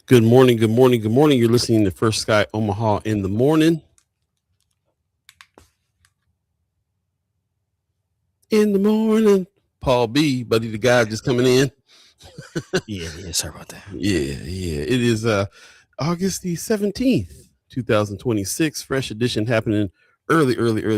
Good morning, good morning, good morning. You're listening to First Sky Omaha in the morning. In the morning. Paul B, buddy the guy just coming in. Yeah, sorry about that. Yeah. It is August the 17th, 2026. Fresh edition happening early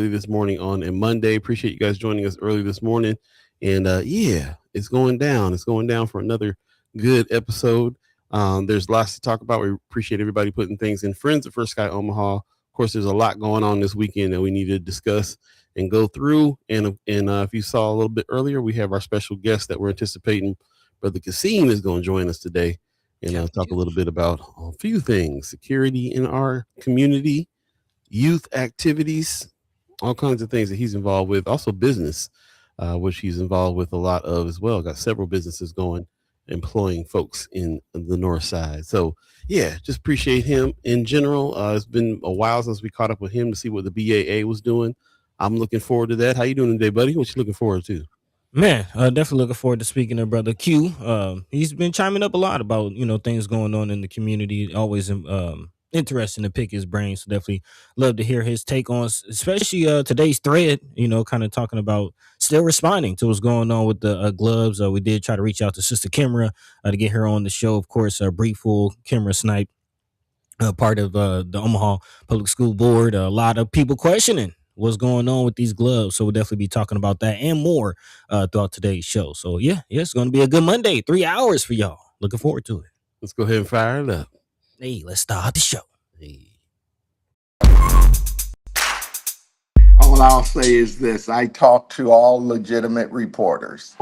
this morning on a Monday. Appreciate you guys joining us early this morning. And it's going down. It's going down for another good episode. There's lots to talk about. We appreciate everybody putting things in. Friends at First Sky Omaha. Of course, there's a lot going on this weekend that we need to discuss and go through. And if you saw a little bit earlier, we have our special guest that we're anticipating. Brother Qasim is going to join us today and talk a little bit about a few things: security in our community, youth activities, all kinds of things that he's involved with. Also business, which he's involved with a lot of as well. Got several businesses going, employing folks in the north side. So yeah, just appreciate him in general. It's been a while since we caught up with him to see what the BAA was doing. I'm looking forward to that. How you doing today, buddy? What you looking forward to? Man, definitely looking forward to speaking to brother Q. He's been chiming up a lot about things going on in the community. Always interesting to pick his brain. So definitely love to hear his take on, especially today's thread. Kind of talking about still responding to what's going on with the gloves. We did try to reach out to Sister Kimra to get her on the show. Of course, Brieful Kimra Snipe, part of the Omaha Public School Board. A lot of people questioning what's going on with these gloves. So we'll definitely be talking about that and more throughout today's show. So yeah, it's going to be a good Monday. 3 hours for y'all. Looking forward to it. Let's go ahead and fire it up. Hey, let's start the show. Hey. All I'll say is this: I talk to all legitimate reporters.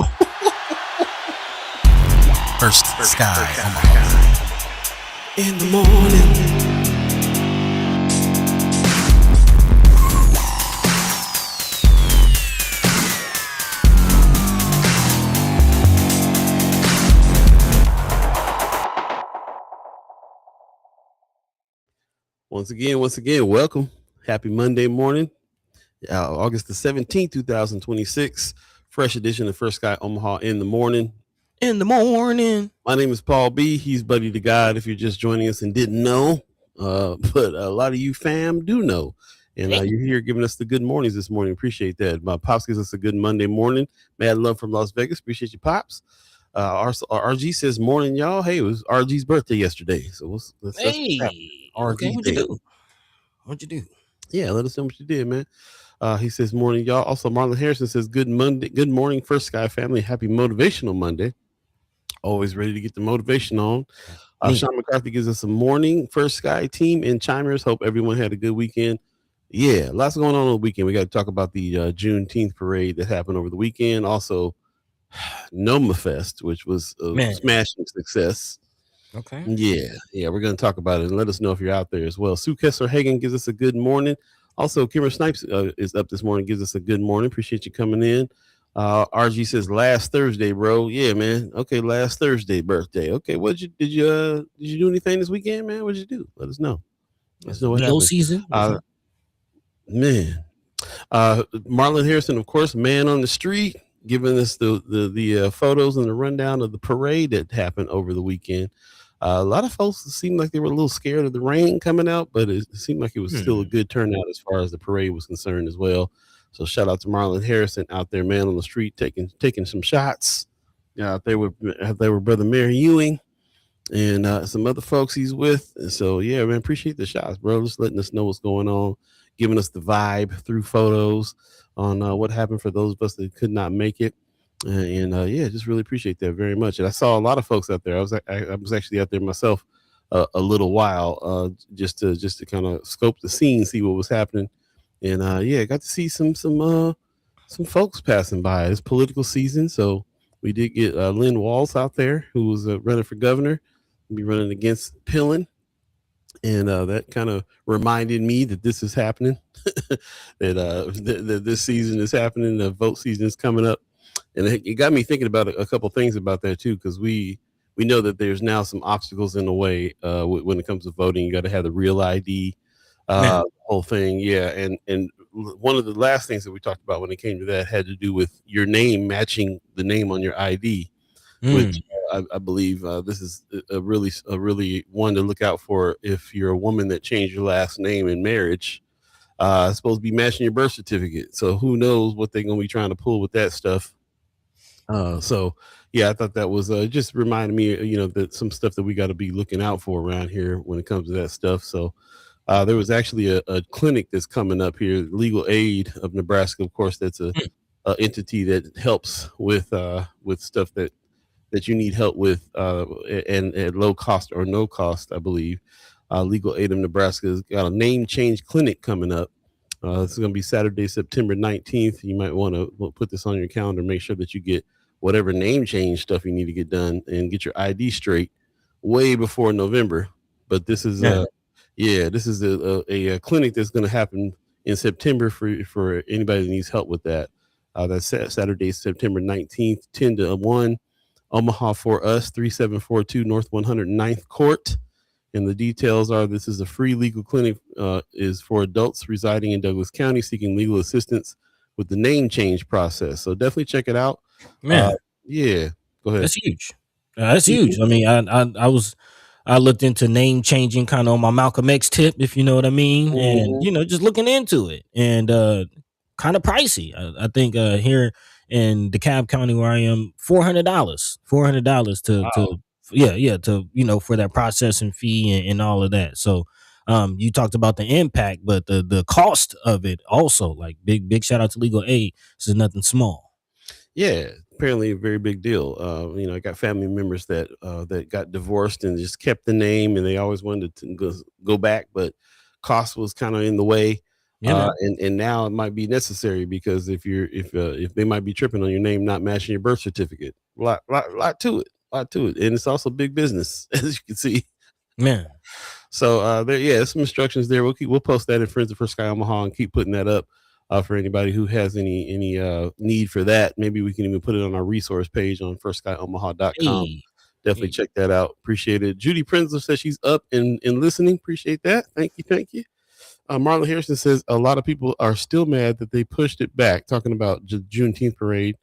First Sky Omaha. In the morning. Once again, welcome. Happy Monday morning. August the 17th, 2026. Fresh edition of First Sky Omaha in the morning. In the morning. My name is Paul B. He's Buddy the God if you're just joining us and didn't know. But a lot of you fam do know. And you're here giving us the good mornings this morning. Appreciate that. My Pops gives us a good Monday morning. Mad love from Las Vegas. Appreciate you, Pops. RG says, morning, y'all. Hey, it was RG's birthday yesterday. So let's RG, okay, what'd you do? Yeah, let us know what you did, man. He says, morning, y'all. Also, Marlon Harrison says, good morning, First Sky family. Happy Motivational Monday. Always ready to get the motivation on. Sean McCarthy gives us a morning, First Sky team and chimers. Hope everyone had a good weekend. Yeah, lots going on the weekend. We got to talk about the Juneteenth parade that happened over the weekend. Also, Noma Fest, which was a smashing success. Okay. Yeah, we're going to talk about it and let us know if you're out there as well. Sue Kessler-Hagen gives us a good morning. Also, Kimmer Snipes is up this morning, gives us a good morning. Appreciate you coming in. RG says last Thursday, bro. Yeah, man. Okay, last Thursday birthday. Okay, did you do anything this weekend, man? What did you do? Let us know. Let's know what happened. Season. Man. Marlon Harrison, of course, man on the street, giving us the photos and the rundown of the parade that happened over the weekend. A lot of folks seemed like they were a little scared of the rain coming out, but it seemed like it was still a good turnout as far as the parade was concerned as well. So shout out to Marlon Harrison out there, man on the street, taking some shots. Out there with brother Mary Ewing and some other folks he's with. And so yeah, man, appreciate the shots, bro. Just letting us know what's going on, giving us the vibe through photos on what happened for those of us that could not make it. And just really appreciate that very much. And I saw a lot of folks out there. I was actually out there myself a little while just to kind of scope the scene, see what was happening. And I got to see some folks passing by. It's political season, so we did get Lynn Walls out there, who was running for governor. We'll be running against Pillin. And that kind of reminded me that this is happening, that this season is happening. The vote season is coming up. And it got me thinking about a couple things about that, too, because we know that there's now some obstacles in the way when it comes to voting. You got to have the real ID, whole thing. Yeah. And one of the last things that we talked about when it came to that had to do with your name matching the name on your ID, which I believe this is a really one to look out for if you're a woman that changed your last name in marriage. It's supposed to be matching your birth certificate, so who knows what they're gonna be trying to pull with that stuff. So yeah, I thought that was just reminded me, that some stuff that we got to be looking out for around here when it comes to that stuff. So there was actually a clinic that's coming up here, Legal Aid of Nebraska. Of course, that's a entity that helps with stuff that you need help with, and at low cost or no cost, I believe. Legal Aid of Nebraska has got a name change clinic coming up. This is going to be Saturday, September 19th. You might want to put this on your calendar. Make sure that you get whatever name change stuff you need to get done and get your ID straight way before November. But this is this is a clinic that's going to happen in September for anybody that needs help with that. That's Saturday, September 19th, 10 to 1, Omaha for us, 3742 North 109th Court. And the details are: this is a free legal clinic, is for adults residing in Douglas County seeking legal assistance with the name change process. So definitely check it out. Man, Yeah, go ahead. that's huge. That's huge. I mean, I looked into name changing kind of on my Malcolm X tip, if you know what I mean, and just looking into it, and kind of pricey. I think here in DeKalb County where I am, $400 to for that processing fee and all of that. So you talked about the impact, but the cost of it also, like big shout out to Legal Aid. This is nothing small. Yeah, apparently a very big deal. I got family members that got divorced and just kept the name, and they always wanted to go back, but cost was kind of in the way. Yeah, And now it might be necessary because if they might be tripping on your name not matching your birth certificate, lot to it, and it's also big business as you can see. man. So there's some instructions there. We'll post that in Friends of First Sky Omaha and keep putting that up for anybody who has any need for that. Maybe we can even put it on our resource page on firstskyOmaha.com. Definitely check that out. Appreciate it. Judy Prenzler says she's up and listening. Appreciate that. Thank you. Marlon Harrison says a lot of people are still mad that they pushed it back, talking about the Juneteenth parade.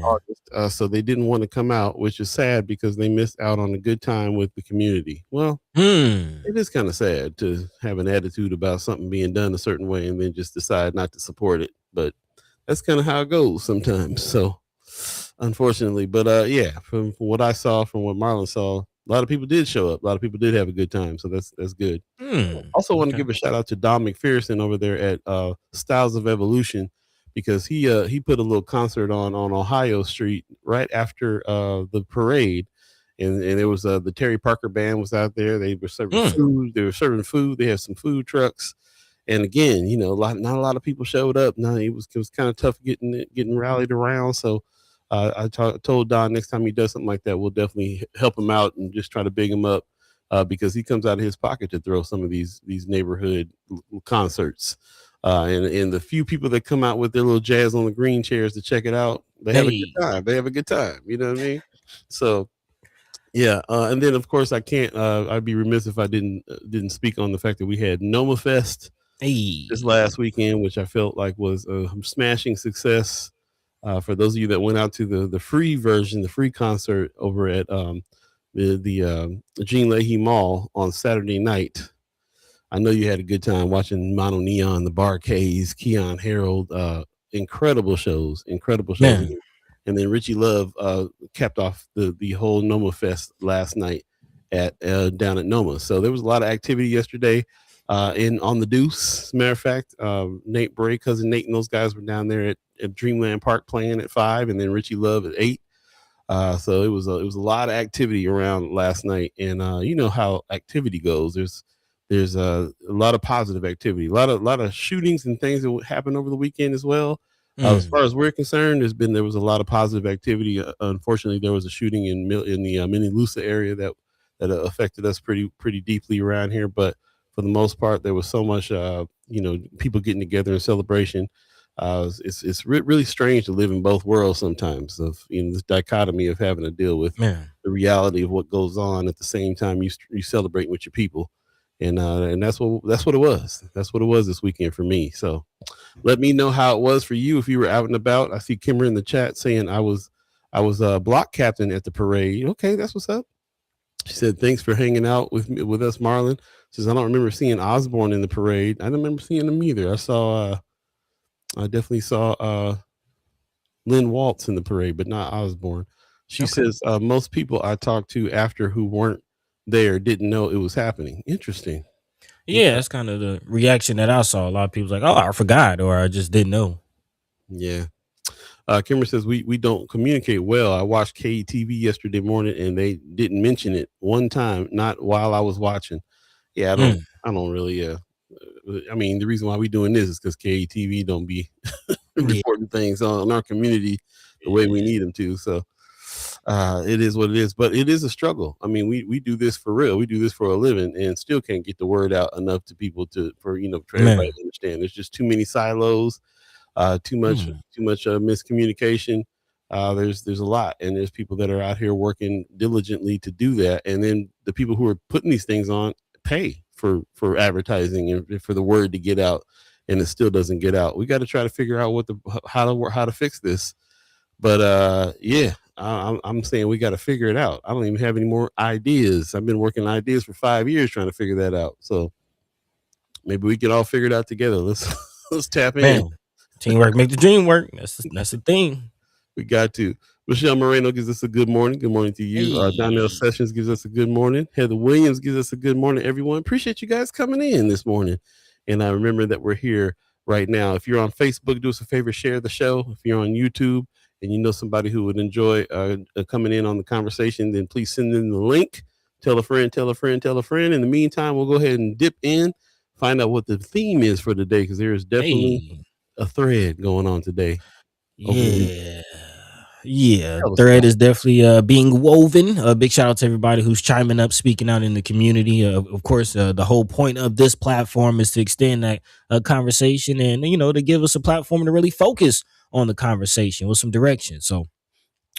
August, so they didn't want to come out, which is sad because they missed out on a good time with the community. Well, it is kind of sad to have an attitude about something being done a certain way and then just decide not to support it. But that's kind of how it goes sometimes. So unfortunately, but from what I saw, from what Marlon saw, a lot of people did show up. A lot of people did have a good time. So that's good. Also want to give a shout out to Don McPherson over there at Styles of Evolution, because he put a little concert on Ohio Street right after the parade, and there was the Terry Parker band was out there. They were serving food. They were serving food. They had some food trucks, and again, not a lot of people showed up. Now it was kind of tough getting rallied around. So I told Don next time he does something like that, we'll definitely help him out and just try to big him up, because he comes out of his pocket to throw some of these neighborhood concerts. And the few people that come out with their little jazz on the green chairs to check it out, they have a good time. They have a good time. You know what I mean? So, yeah. And then of course I can't. I'd be remiss if I didn't speak on the fact that we had Noma Fest this last weekend, which I felt like was a smashing success. For those of you that went out to the free version, the free concert over at the Gene Leahy Mall on Saturday night. I know you had a good time watching Mono Neon, the Barcades, Keon Harold, incredible shows. Man. And then Richie Love capped off the whole Noma Fest last night at down at Noma. So there was a lot of activity yesterday on the Deuce. As a matter of fact, Nate Bray, cousin Nate, and those guys were down there at Dreamland Park playing at 5, and then Richie Love at 8. So it was a lot of activity around last night, and you know how activity goes. There's a lot of positive activity, a lot of shootings and things that happened over the weekend as well. As far as we're concerned, there was a lot of positive activity. Unfortunately, there was a shooting in the Minnelusa area that affected us pretty deeply around here. But for the most part, there was so much people getting together in celebration. It's really strange to live in both worlds sometimes, of this dichotomy of having to deal with the reality of what goes on at the same time you celebrate with your people. And that's what it was. That's what it was this weekend for me. So let me know how it was for you if you were out and about. I see Kimber in the chat saying I was I was a block captain at the parade. Okay, that's what's up. She said, thanks for hanging out with us, Marlon. She says, I don't remember seeing Osborne in the parade. I don't remember seeing him either. I definitely saw Lynn Waltz in the parade, but not Osborne. She says, most people I talked to after who weren't there didn't know it was happening. Interesting. Yeah, that's kind of the reaction that I saw. A lot of people's like, "Oh, I forgot," or "I just didn't know." Yeah. Kimber says we don't communicate well. I watched KTV yesterday morning and they didn't mention it one time, not while I was watching. Yeah, I don't really. I mean, the reason why we doing this is because KTV don't be Yeah. reporting things on our community the way we need them to. So it is what it is, but it is a struggle. I mean, we do this for real. We do this for a living and still can't get the word out enough to people for everybody to understand. There's just too many silos. Too much miscommunication. There's a lot, and there's people that are out here working diligently to do that, and then the people who are putting these things on pay for advertising and for the word to get out, and it still doesn't get out. We got to try to figure out how to fix this. But yeah, I'm saying we got to figure it out. I don't even have any more ideas. I've been working ideas for 5 years trying to figure that out. So maybe we can all figure it out together. Let's tap in. Teamwork make the dream work. That's the thing. We got to. Michelle Moreno gives us a good morning. Good morning to you. Hey. Donnell Sessions gives us a good morning. Heather Williams gives us a good morning, everyone. Appreciate you guys coming in this morning. And I remember that we're here right now. If you're on Facebook, do us a favor, share the show. If you're on YouTube and you know somebody who would enjoy coming in on the conversation, then please send them the link. Tell a friend, tell a friend, tell a friend. In the meantime, we'll go ahead and dip in, find out what the theme is for today, because there is definitely a thread going on today. Yeah, thread is definitely being woven. A big shout out to everybody who's chiming up, speaking out in the community. Of course, the whole point of this platform is to extend that conversation and, to give us a platform to really focus on the conversation with some direction. So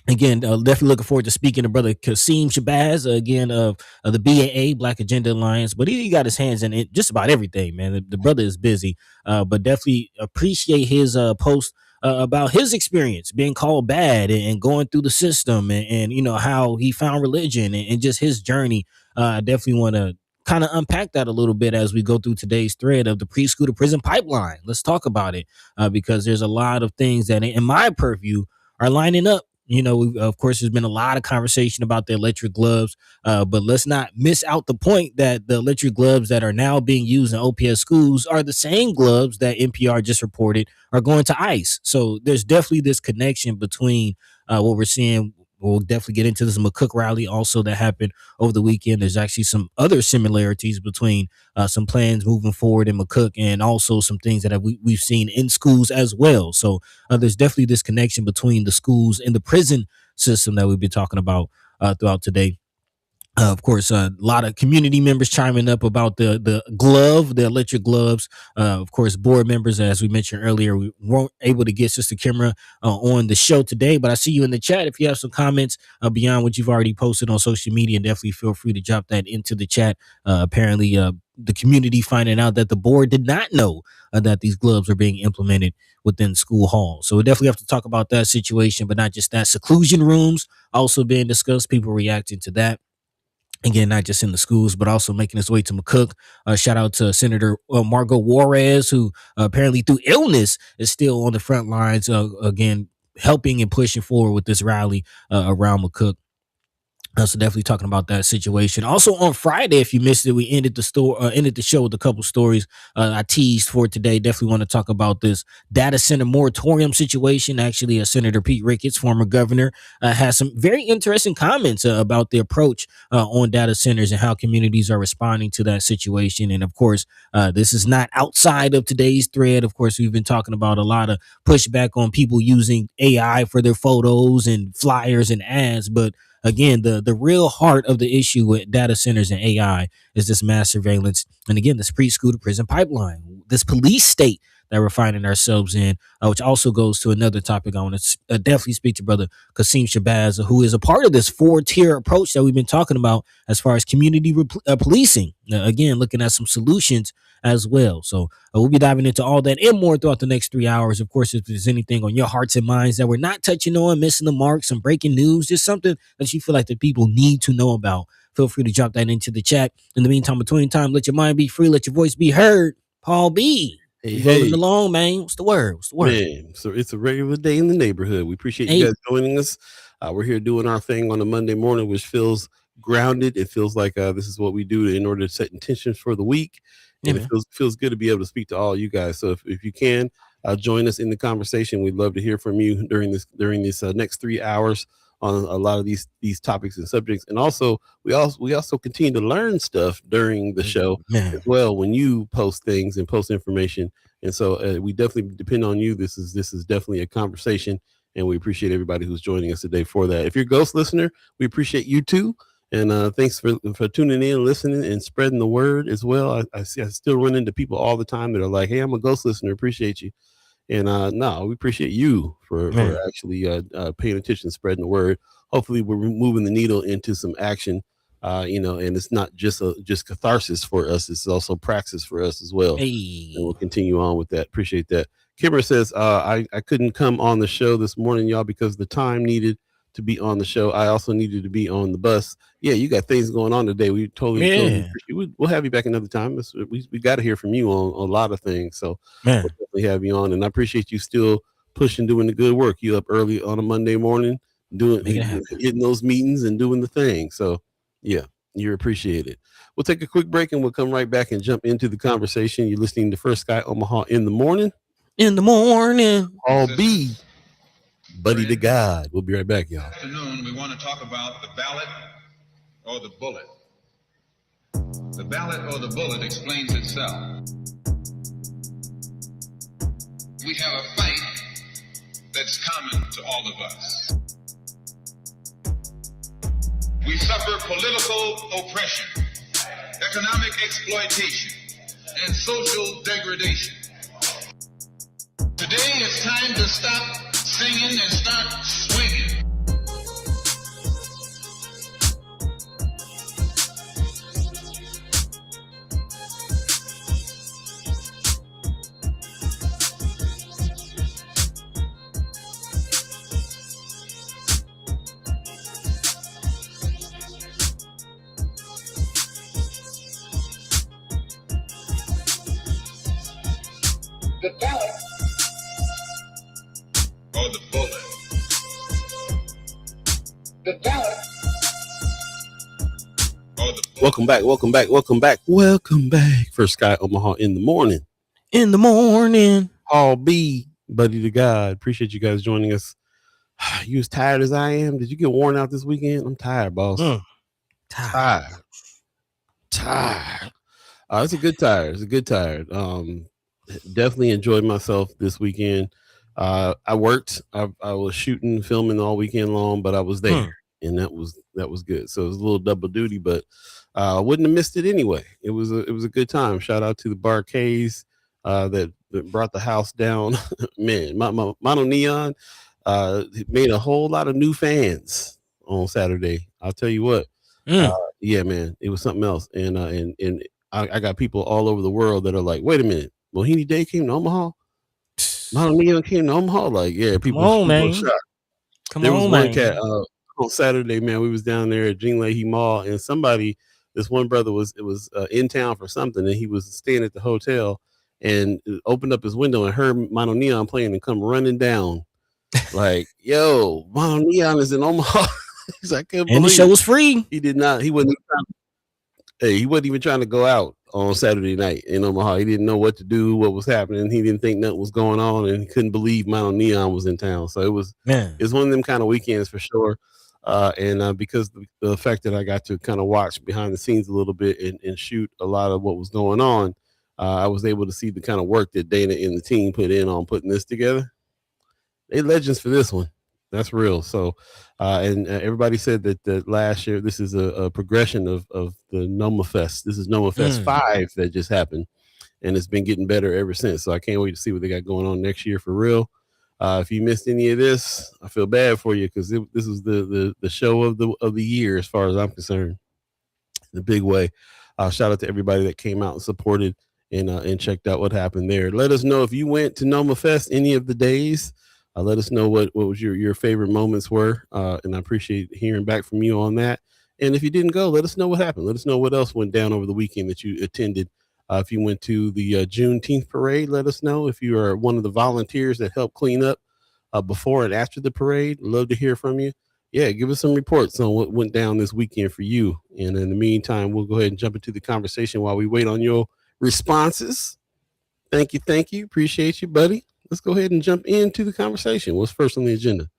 again, definitely looking forward to speaking to brother Qasim Shabazz again of the BAA Black Agenda Alliance. But he got his hands in it just about everything, man. The brother is busy, but definitely appreciate his post about his experience being called bad and going through the system and how he found religion and just his journey. I definitely want to kind of unpack that a little bit as we go through today's thread of the preschool to prison pipeline. Let's talk about it because there's a lot of things that in my purview are lining up. Of course, there's been a lot of conversation about the electric gloves, but let's not miss out the point that the electric gloves that are now being used in OPS schools are the same gloves that NPR just reported are going to ICE. So there's definitely this connection between what we're seeing. We'll definitely get into this McCook rally also that happened over the weekend. There's actually some other similarities between some plans moving forward in McCook and also some things that we've seen in schools as well. So there's definitely this connection between the schools and the prison system that we've been talking about throughout today. Of course, a lot of community members chiming up about the electric gloves. Of course, board members, as we mentioned earlier, we weren't able to get Sister Kimra on the show today, but I see you in the chat. If you have some comments beyond what you've already posted on social media, definitely feel free to drop that into the chat. Apparently, the community finding out that the board did not know that these gloves are being implemented within school halls. So we definitely have to talk about that situation, but not just that. Seclusion rooms also being discussed, people reacting to that. Again, not just in the schools, but also making its way to McCook. Shout out to Senator Margot Juarez, who apparently through illness is still on the front lines, again, helping and pushing forward with this rally around McCook. So definitely talking about that situation. Also on Friday, if you missed it, we ended the show with a couple stories I teased for today. Definitely want to talk about this data center moratorium situation. Actually, Senator Pete Ricketts, former governor, has some very interesting comments about the approach on data centers and how communities are responding to that situation. And of course, this is not outside of today's thread. Of course, we've been talking about a lot of pushback on people using AI for their photos and flyers and ads, but again, the real heart of the issue with data centers and AI is this mass surveillance. And again, this preschool to prison pipeline, this police state that we're finding ourselves in, which also goes to another topic I want to definitely speak to brother Qasim Shabazz, who is a part of this 4-tier approach that we've been talking about as far as community policing. Again, looking at some solutions as well. So we'll be diving into all that and more throughout the next 3 hours. Of course, if there's anything on your hearts and minds that we're not touching on, missing the mark, some breaking news, just something that you feel like the people need to know about, feel free to drop that into the chat. In the meantime, between time, let your mind be free, let your voice be heard. Paul B. Rolling along, man. What's the word? Man, so it's a regular day in the neighborhood. We appreciate you guys joining us. We're here doing our thing on a Monday morning, which feels grounded. It feels like this is what we do in order to set intentions for the week. And it feels good to be able to speak to all you guys. So if you can join us in the conversation, we'd love to hear from you during this next 3 hours on a lot of these topics and subjects. And also we also continue to learn stuff during the show as well when you post things and post information. And so we definitely depend on you. This is definitely a conversation, and we appreciate everybody who's joining us today for that. If you're a Ghost listener, we appreciate you too. And thanks for tuning in, listening, and spreading the word as well. I still run into people all the time that are like, "Hey, I'm a Ghost listener. Appreciate you." And no, we appreciate you for actually paying attention, spreading the word. Hopefully, we're moving the needle into some action. And it's not just catharsis for us; it's also praxis for us as well. And we'll continue on with that. Appreciate that. Kimber says, I couldn't come on the show this morning, y'all, because the time needed to be on the show. I also needed to be on the bus. Yeah, you got things going on today. We totally appreciate. We'll have you back another time. We got to hear from you on a lot of things. So we'll definitely have you on. And I appreciate you still pushing, doing the good work. You up early on a Monday morning, hitting those meetings and doing the thing. So yeah, you're appreciated. We'll take a quick break and we'll come right back and jump into the conversation. You're listening to First Sky Omaha in the morning. All B. Buddy to God. We'll be right back, y'all. This afternoon, we want to talk about the ballot or the bullet. The ballot or the bullet explains itself. We have a fight that's common to all of us. We suffer political oppression, economic exploitation, and social degradation. Today it's time to stop singing and start swinging. The ballot or the bullet. The ballot or the bullet. Welcome back. First Sky Omaha in the morning. All B, buddy to God. Appreciate you guys joining us. You as tired as I am? Did you get worn out this weekend? I'm tired, boss. Tired. It's a good tired. Definitely enjoyed myself this weekend. I worked. I was shooting, filming all weekend long, but I was there, and that was good. So it was a little double duty, but I wouldn't have missed it anyway. It was a good time. Shout out to the Barcades that brought the house down. Man, Mono Neon made a whole lot of new fans on Saturday. I'll tell you what. Yeah, man, it was something else. And I got people all over the world that are like, wait a minute, Mohini Day came to Omaha. Mono Neon came to Omaha. Like, yeah, people are shocked. There was one cat on Saturday, man. We was down there at Jinglei Mall, and this one brother was in town for something, and he was staying at the hotel, and opened up his window and heard Mono Neon playing and come running down, like, yo, Mono Neon is in Omaha. He's like, and the show was free. He did not. He wasn't even trying to go out on Saturday night in Omaha. He didn't know what to do, what was happening. He didn't think nothing was going on, and he couldn't believe Mono Neon was in town. So it was one of them kind of weekends for sure. And because the fact that I got to kind of watch behind the scenes a little bit and shoot a lot of what was going on, I was able to see the kind of work that Dana and the team put in on putting this together. They legends for this one. That's real. So, and everybody said that last year, this is a progression of the Noma Fest. This is Noma Fest 5 that just happened. and it's been getting better ever since. So I can't wait to see what they got going on next year for real. If you missed any of this, I feel bad for you because this is the show of the year as far as I'm concerned, the big way. Shout out to everybody that came out and supported and checked out what happened there. Let us know if you went to Noma Fest any of the days. Let us know what was your favorite moments were, and I appreciate hearing back from you on that. And if you didn't go, let us know what happened. Let us know what else went down over the weekend that you attended. If you went to the Juneteenth parade, let us know. If you are one of the volunteers that helped clean up before and after the parade, love to hear from you. Yeah, give us some reports on what went down this weekend for you. And in the meantime, we'll go ahead and jump into the conversation while we wait on your responses. Thank you. Appreciate you, buddy. Let's go ahead and jump into the conversation. What's first on the agenda?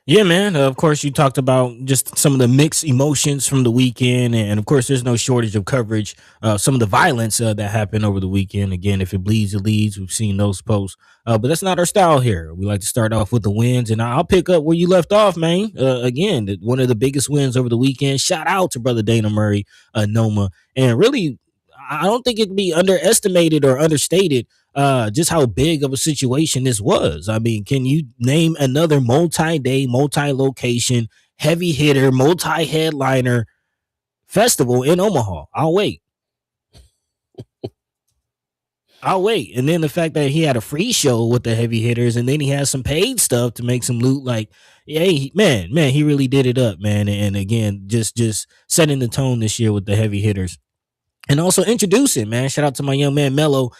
Yeah, man. Of course, you talked about just some of the mixed emotions from the weekend. And of course, there's no shortage of coverage. Some of the violence that happened over the weekend. Again, if it bleeds, it leads. We've seen those posts. But that's not our style here. We like to start off with the wins. And I'll pick up where you left off, man. Again, one of the biggest wins over the weekend. Shout out to Brother Dana Murray, Noma. And really, I don't think it'd be underestimated or understated just how big of a situation this was. I mean, can you name another multi-day, multi-location, heavy hitter, multi-headliner festival in Omaha? I'll wait. And then the fact that he had a free show with the heavy hitters, and then he has some paid stuff to make some loot. Like, yeah, man, he really did it up, man. And again, just setting the tone this year with the heavy hitters. And also introducing, man. Shout out to my young man Mello.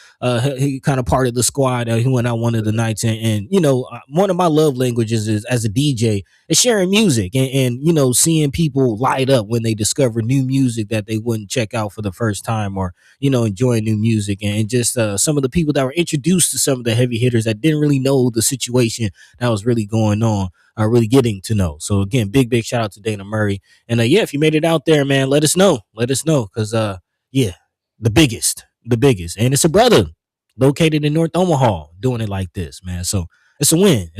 He kind of part of the squad. He went out one of the nights, and you know, one of my love languages is as a DJ is sharing music, and you know, seeing people light up when they discover new music that they wouldn't check out for the first time, or you know, enjoying new music, and just some of the people that were introduced to some of the heavy hitters that didn't really know the situation that was really going on. Are really getting to know. So again, big shout out to Dana Murray. And yeah, if you made it out there, man, let us know, because yeah, the biggest, and it's a brother located in North Omaha doing it like this, man. So it's a win,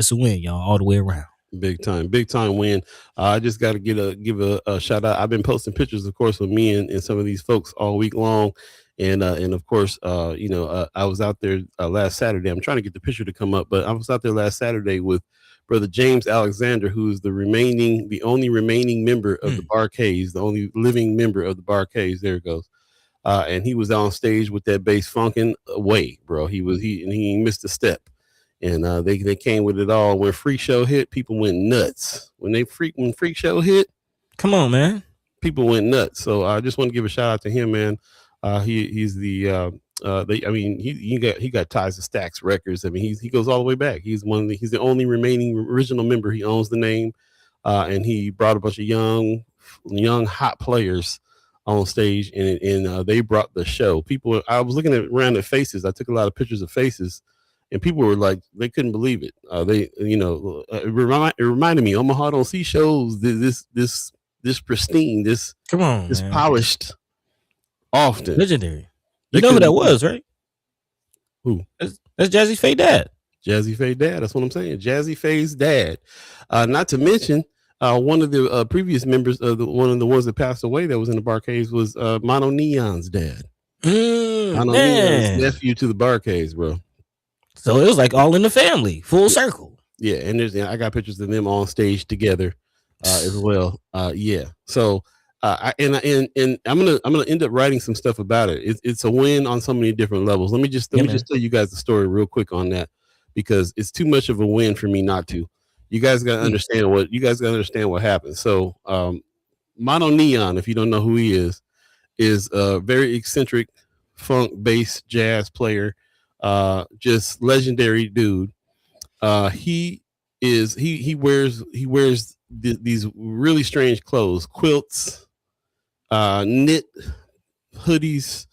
y'all, all the way around. Big time win. I just got to give a shout out. I've been posting pictures, of course, with me and some of these folks all week long, and of course, I was out there last Saturday. I'm trying to get the picture to come up, but I was out there last Saturday with Brother James Alexander, who's the only remaining member of the Barcades, the only living member of the Barcades. There it goes. And he was on stage with that bass funkin' away, bro. He missed a step, and they came with it all. When Freak Show hit, people went nuts. When Freak Show hit, come on, man, people went nuts. So I just want to give a shout out to him, man. He's the he got ties to Stax Records. I mean, he goes all the way back. He's the only remaining original member. He owns the name, and he brought a bunch of young hot players on stage, and they brought the show. I was looking around at faces. I took a lot of pictures of faces, and people were like, they couldn't believe it. It reminded me, Omaha don't see shows this pristine, this polished often. Legendary. You know who that was, right? Who? That's Jazzy Faye Dad. Jazzy Faye Dad. That's what I'm saying. Jazzy Faye's dad. Not to mention, one of the previous members of one of the ones that passed away that was in the Barcades was Mono Neon's dad. Mono Neon's nephew to the Barcades, bro. So it was like all in the family, full circle. Yeah, and I got pictures of them on stage together as well. Yeah. So I'm gonna end up writing some stuff about it. It's a win on so many different levels. Let me just tell you guys the story real quick on that, because it's too much of a win for me not to. You guys gotta understand what happened. So Mono Neon, if you don't know who he is a very eccentric funk bass jazz player, just legendary dude. He wears these really strange clothes, quilts, knit hoodies.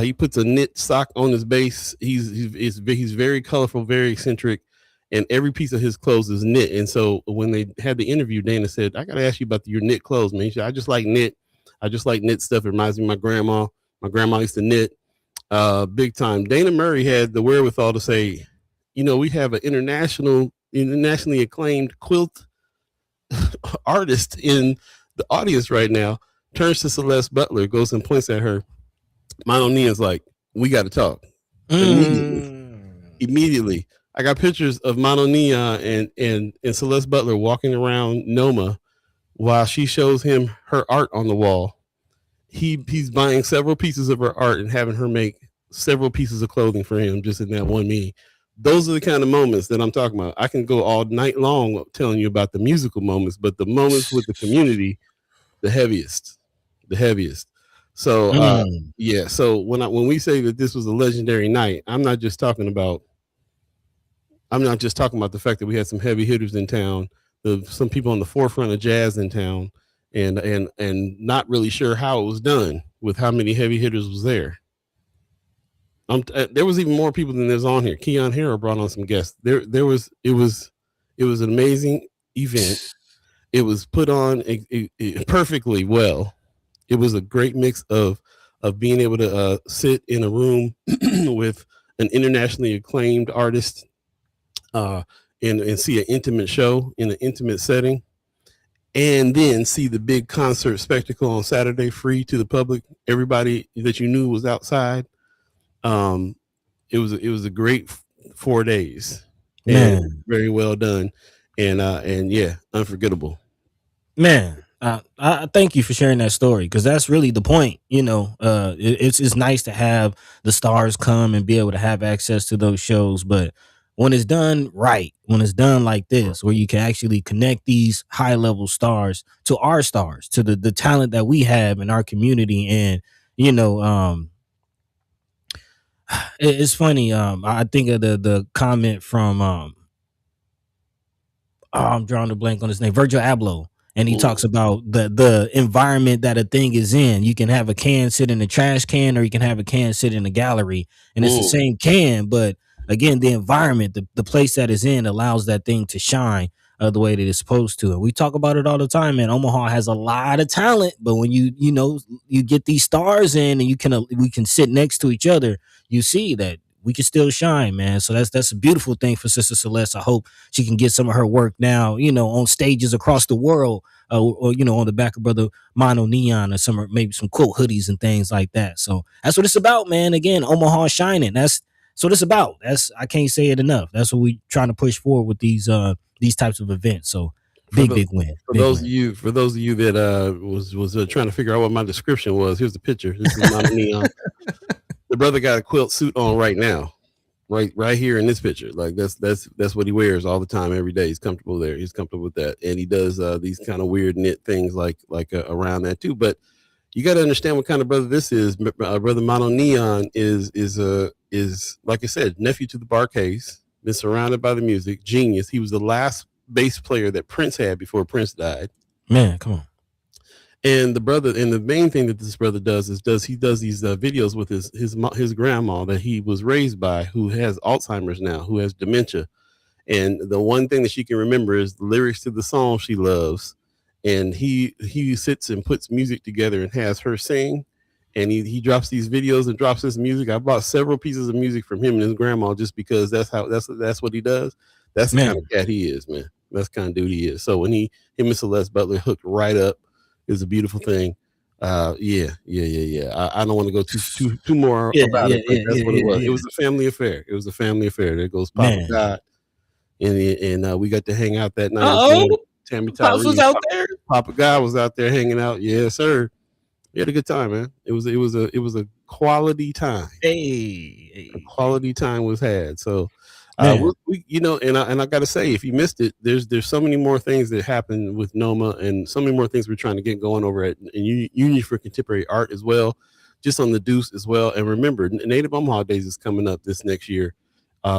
He puts a knit sock on his bass. He's very colorful, very eccentric, and every piece of his clothes is knit. And so when they had the interview, Dana said, "I gotta ask you about your knit clothes, man." He said, "I just like knit. I just like knit stuff. It reminds me of my grandma. My grandma used to knit big time." Dana Murray had the wherewithal to say, we have an internationally acclaimed quilt artist in the audience right now. Turns to Celeste Butler, goes and points at her. Mono Neon's like, "We got to talk." Immediately. Mm. Immediately. I got pictures of Mono Neon and Celeste Butler walking around Noma while she shows him her art on the wall. He's buying several pieces of her art and having her make several pieces of clothing for him just in that one meeting. Those are the kind of moments that I'm talking about. I can go all night long telling you about the musical moments, but the moments with the community, the heaviest. So yeah. So when we say that this was a legendary night, I'm not just talking about the fact that we had some heavy hitters in town, some people on the forefront of jazz in town, and not really sure how it was done with how many heavy hitters was there. There was even more people than there's on here. Keon Harrow brought on some guests. It was an amazing event. It was put on perfectly well. It was a great mix of being able to sit in a room with an internationally acclaimed artist and see an intimate show in an intimate setting, and then see the big concert spectacle on Saturday free to the public. Everybody that you knew was outside. It was a great 4 days, Man. and very well done, and yeah, unforgettable. Man, I thank you for sharing that story, because that's really the point. It's nice to have the stars come and be able to have access to those shows, but when it's done right, when it's done like this, where you can actually connect these high level stars to our stars, to the talent that we have in our community, and it's funny. I think of the comment from I'm drawing a blank on his name, Virgil Abloh. And he talks about the environment that a thing is in. You can have a can sit in a trash can, or you can have a can sit in a gallery, and it's the same can. But again, the environment, the place that is in, allows that thing to shine the way that it's supposed to. And we talk about it all the time, man. Omaha has a lot of talent, but when you get these stars in, and we can sit next to each other, you see that we can still shine, man. So that's a beautiful thing for Sister Celeste. I hope she can get some of her work now, on stages across the world, or on the back of Brother Mono Neon, or maybe some quote hoodies and things like that. So that's what it's about, man. Again, Omaha shining. That's what it's about. I can't say it enough. That's what we trying to push forward with these types of events. So big win. For those of you that was trying to figure out what my description was, here's the picture. This is Mono Neon. The brother got a quilt suit on right now, right here in this picture. Like that's what he wears all the time, every day. He's comfortable there. He's comfortable with that, and he does these kind of weird knit things like around that too. But you got to understand what kind of brother this is. Brother Mono Neon is like I said, nephew to the Barkays. Been surrounded by the music, genius. He was the last bass player that Prince had before Prince died. Man, come on. And the main thing that this brother does is he does these videos with his grandma that he was raised by, who has Alzheimer's now, who has dementia. And the one thing that she can remember is the lyrics to the song she loves. And he sits and puts music together and has her sing. And he drops these videos and drops this music. I bought several pieces of music from him and his grandma just because that's what he does. That's the kind of cat he is, man. That's the kind of dude he is. So when him and Celeste Butler hooked right up, it was a beautiful thing. Yeah. I don't want to go too more about it, but that's what it was. It was a family affair. There goes Papa God, and we got to hang out that night. Tammy Tyree was out there. Papa God was out there hanging out. Yes, sir. We had a good time, man. It was a quality time. Hey. A quality time was had. So. And I gotta say, if you missed it, there's so many more things that happen with NOMA, and so many more things we're trying to get going over at Union for Contemporary Art as well, just on the Deuce as well. And remember, Native Omaha Days is coming up this next year.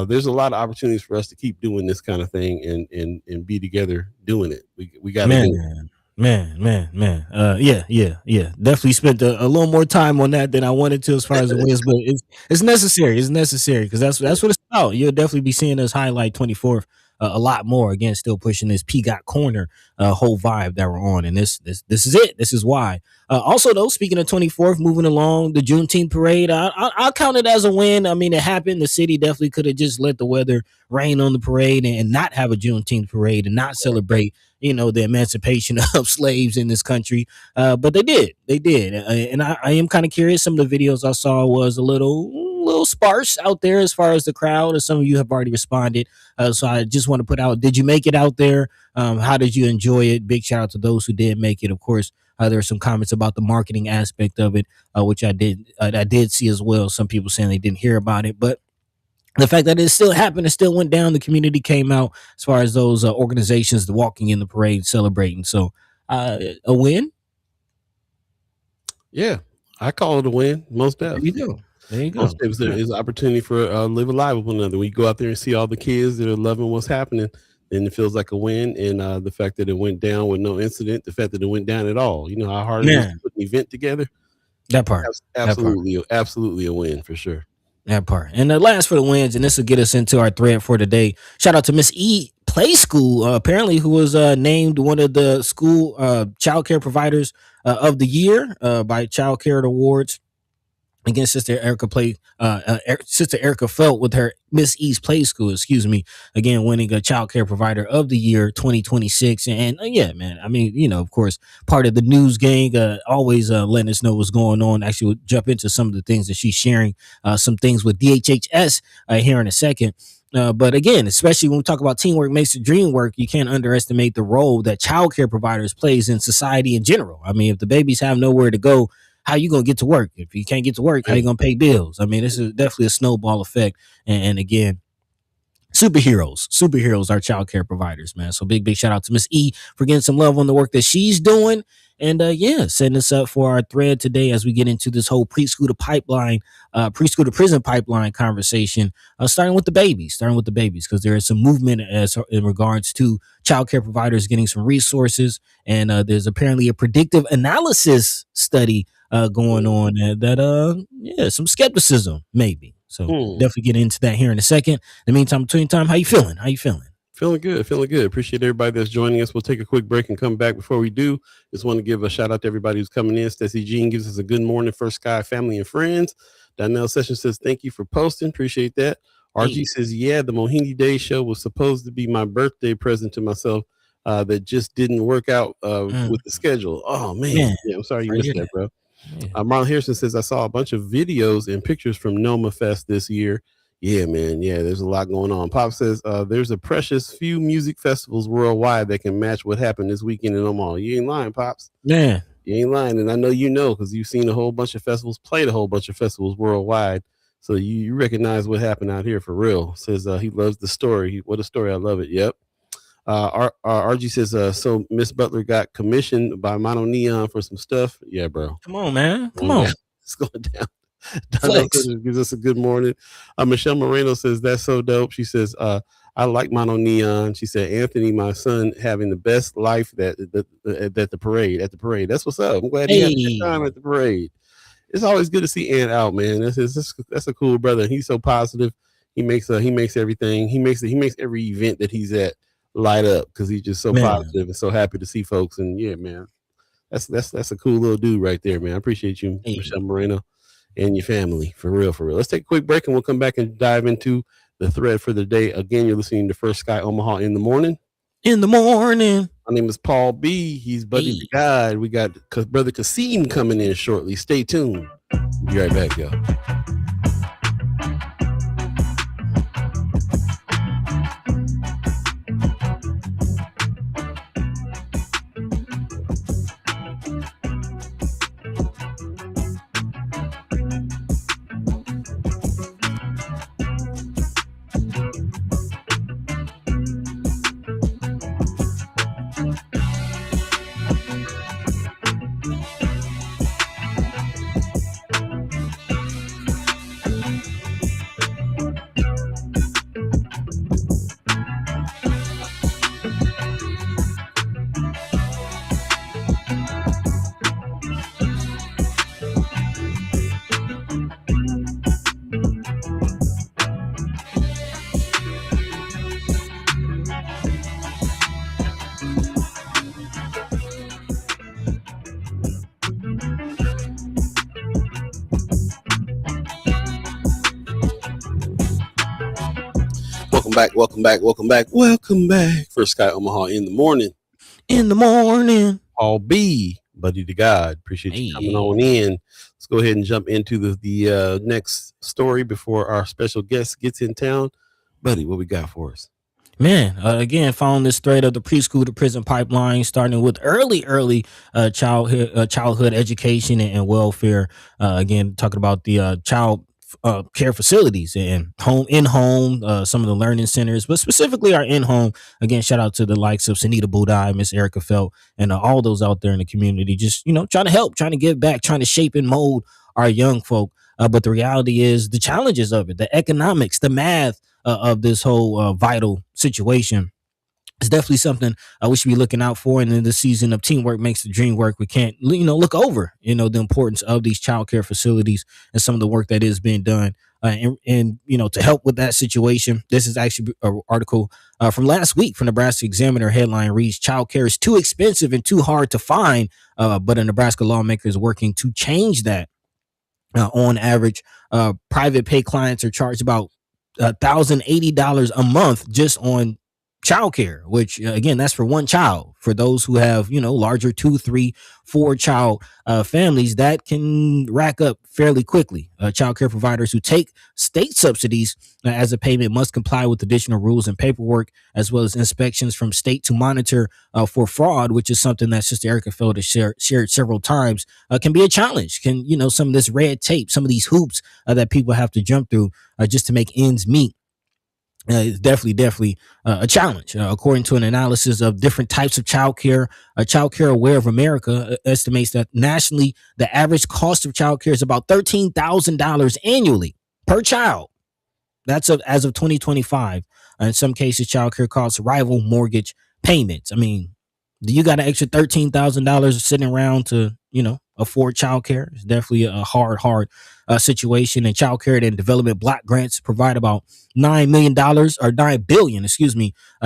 There's a lot of opportunities for us to keep doing this kind of thing and be together doing it. We got to do it. Man. Yeah. Definitely spent a little more time on that than I wanted to, as far as it was, but it's necessary. It's necessary, because that's what it's about. You'll definitely be seeing us highlight 24th a lot more. Again, still pushing this Peacock Corner whole vibe that we're on, and this is it. This is why. Also, though, speaking of 24th, moving along, the Juneteenth parade, I'll count it as a win. I mean, it happened. The city definitely could have just let the weather rain on the parade and not have a Juneteenth parade and not celebrate, the emancipation of slaves in this country. But they did. And I am kind of curious. Some of the videos I saw was a little sparse out there as far as the crowd, as some of you have already responded. So I just want to put out, did you make it out there? How did you enjoy it? Big shout out to those who did make it. Of course, there are some comments about the marketing aspect of it, which I did see as well. Some people saying they didn't hear about it, but the fact that it still happened, it still went down. The community came out as far as those organizations walking in the parade, celebrating. So a win. Yeah, I call it a win. Most definitely. There you go. Most times there is opportunity for live alive with one another. When you go out there and see all the kids that are loving what's happening, then it feels like a win. And the fact that it went down with no incident, the fact that it went down at all. You know how hard it is to put an event together. That part. Absolutely a win for sure. That part. And the last for the wins, and this will get us into our thread for today. Shout out to Miss E Play School, apparently, who was named one of the school child care providers of the year by Child Care Awards. Again, Sister Erica Felt with her Miss East Play School, again, winning a child care provider of the year 2026. And yeah, man, I mean, you know, of course, part of the news gang, always letting us know what's going on. Actually, we'll jump into some of the things that she's sharing, some things with DHHS here in a second. But again, especially when we talk about teamwork makes the dream work, you can't underestimate the role that child care providers plays in society in general. I mean, if the babies have nowhere to go, how you gonna get to work? If you can't get to work, how you gonna pay bills? I mean, this is definitely a snowball effect. And again, superheroes are child care providers, man. So big shout out to Miss E for getting some love on the work that she's doing. And setting us up for our thread today as we get into this whole preschool to prison pipeline conversation, starting with the babies, because there is some movement in regards to child care providers getting some resources. And there's apparently a predictive analysis study going on that some skepticism maybe. So definitely get into that here in a second. In the meantime, between time, how you feeling? Feeling good. Appreciate everybody that's joining us. We'll take a quick break and come back. Before we do, just want to give a shout out to everybody who's coming in. Stacey Jean gives us a good morning, First Sky family and friends. Donnell Session says, thank you for posting. Appreciate that. RG says, yeah, the Mohini Day show was supposed to be my birthday present to myself that just didn't work out with the schedule. Oh, man. Yeah, I'm sorry you missed that, bro. Marlon Harrison says, I saw a bunch of videos and pictures from Noma Fest this year. Yeah, man. Yeah, there's a lot going on. Pop says there's a precious few music festivals worldwide that can match what happened this weekend in Omaha. You ain't lying, Pops. Man. You ain't lying. And I know you know because you've seen a whole bunch of festivals, played a whole bunch of festivals worldwide. So you recognize what happened out here for real. Says he loves the story. What a story. I love it. Yep. RG says, so Miss Butler got commissioned by Mono Neon for some stuff. Yeah, bro. Come on, man. Come on. It's going down. Gives us a good morning. Michelle Moreno says that's so dope. She says I like Mono Neon. She said Anthony, my son, having the best life at the parade. That's what's up. I'm glad he had a good time at the parade. It's always good to see Ant out, man. That's a cool brother. He's so positive. He makes everything. He makes every event that he's at light up because he's just so positive and so happy to see folks. And yeah, man, that's a cool little dude right there, man. I appreciate you, Michelle Moreno. And your family, for real. Let's take a quick break and we'll come back and dive into the thread for the day. Again, you're listening to First Sky Omaha in the morning. My name is Paul B. He's Buddy the Guide. We got Brother Qasim coming in shortly. Stay tuned. Be right back, y'all. Welcome back. First Sky Omaha in the morning. Paul B, buddy to God. Appreciate you coming Hey. on in. Let's go ahead and jump into the next story before our special guest gets in town. Buddy, what we got for us? Man, again, following this thread of the preschool to prison pipeline, starting with early childhood education and welfare. Again, talking about the child care facilities and home, some of the learning centers, but specifically our in home. Again, shout out to the likes of Sanita Budai, Miss Erica Felt, and all those out there in the community. Just trying to help, trying to give back, trying to shape and mold our young folk. But the reality is the challenges of it, the economics, the math of this whole vital situation. It's definitely something we should be looking out for. And in the season of teamwork makes the dream work, we can't, look over, the importance of these childcare facilities and some of the work that is being done. And to help with that situation, this is actually an article from last week from Nebraska Examiner. Headline reads, "Childcare is too expensive and too hard to find, but a Nebraska lawmaker is working to change that." On average, private pay clients are charged about $1,080 a month just on childcare, which again, that's for one child. For those who have, larger 2, 3, 4 child families, that can rack up fairly quickly. Childcare providers who take state subsidies as a payment must comply with additional rules and paperwork, as well as inspections from state to monitor for fraud, which is something that Sister Erica Feld has shared several times. Can be a challenge. Some of this red tape, some of these hoops that people have to jump through just to make ends meet. It's definitely a challenge. According to an analysis of different types of childcare, Childcare Aware of America estimates that nationally, the average cost of childcare is about $13,000 annually per child. That's as of 2025. In some cases, childcare costs rival mortgage payments. I mean, do you got an extra $13,000 sitting around to, afford childcare? It's definitely a hard situation. And childcare and development block grants provide about $9 million or $9 billion,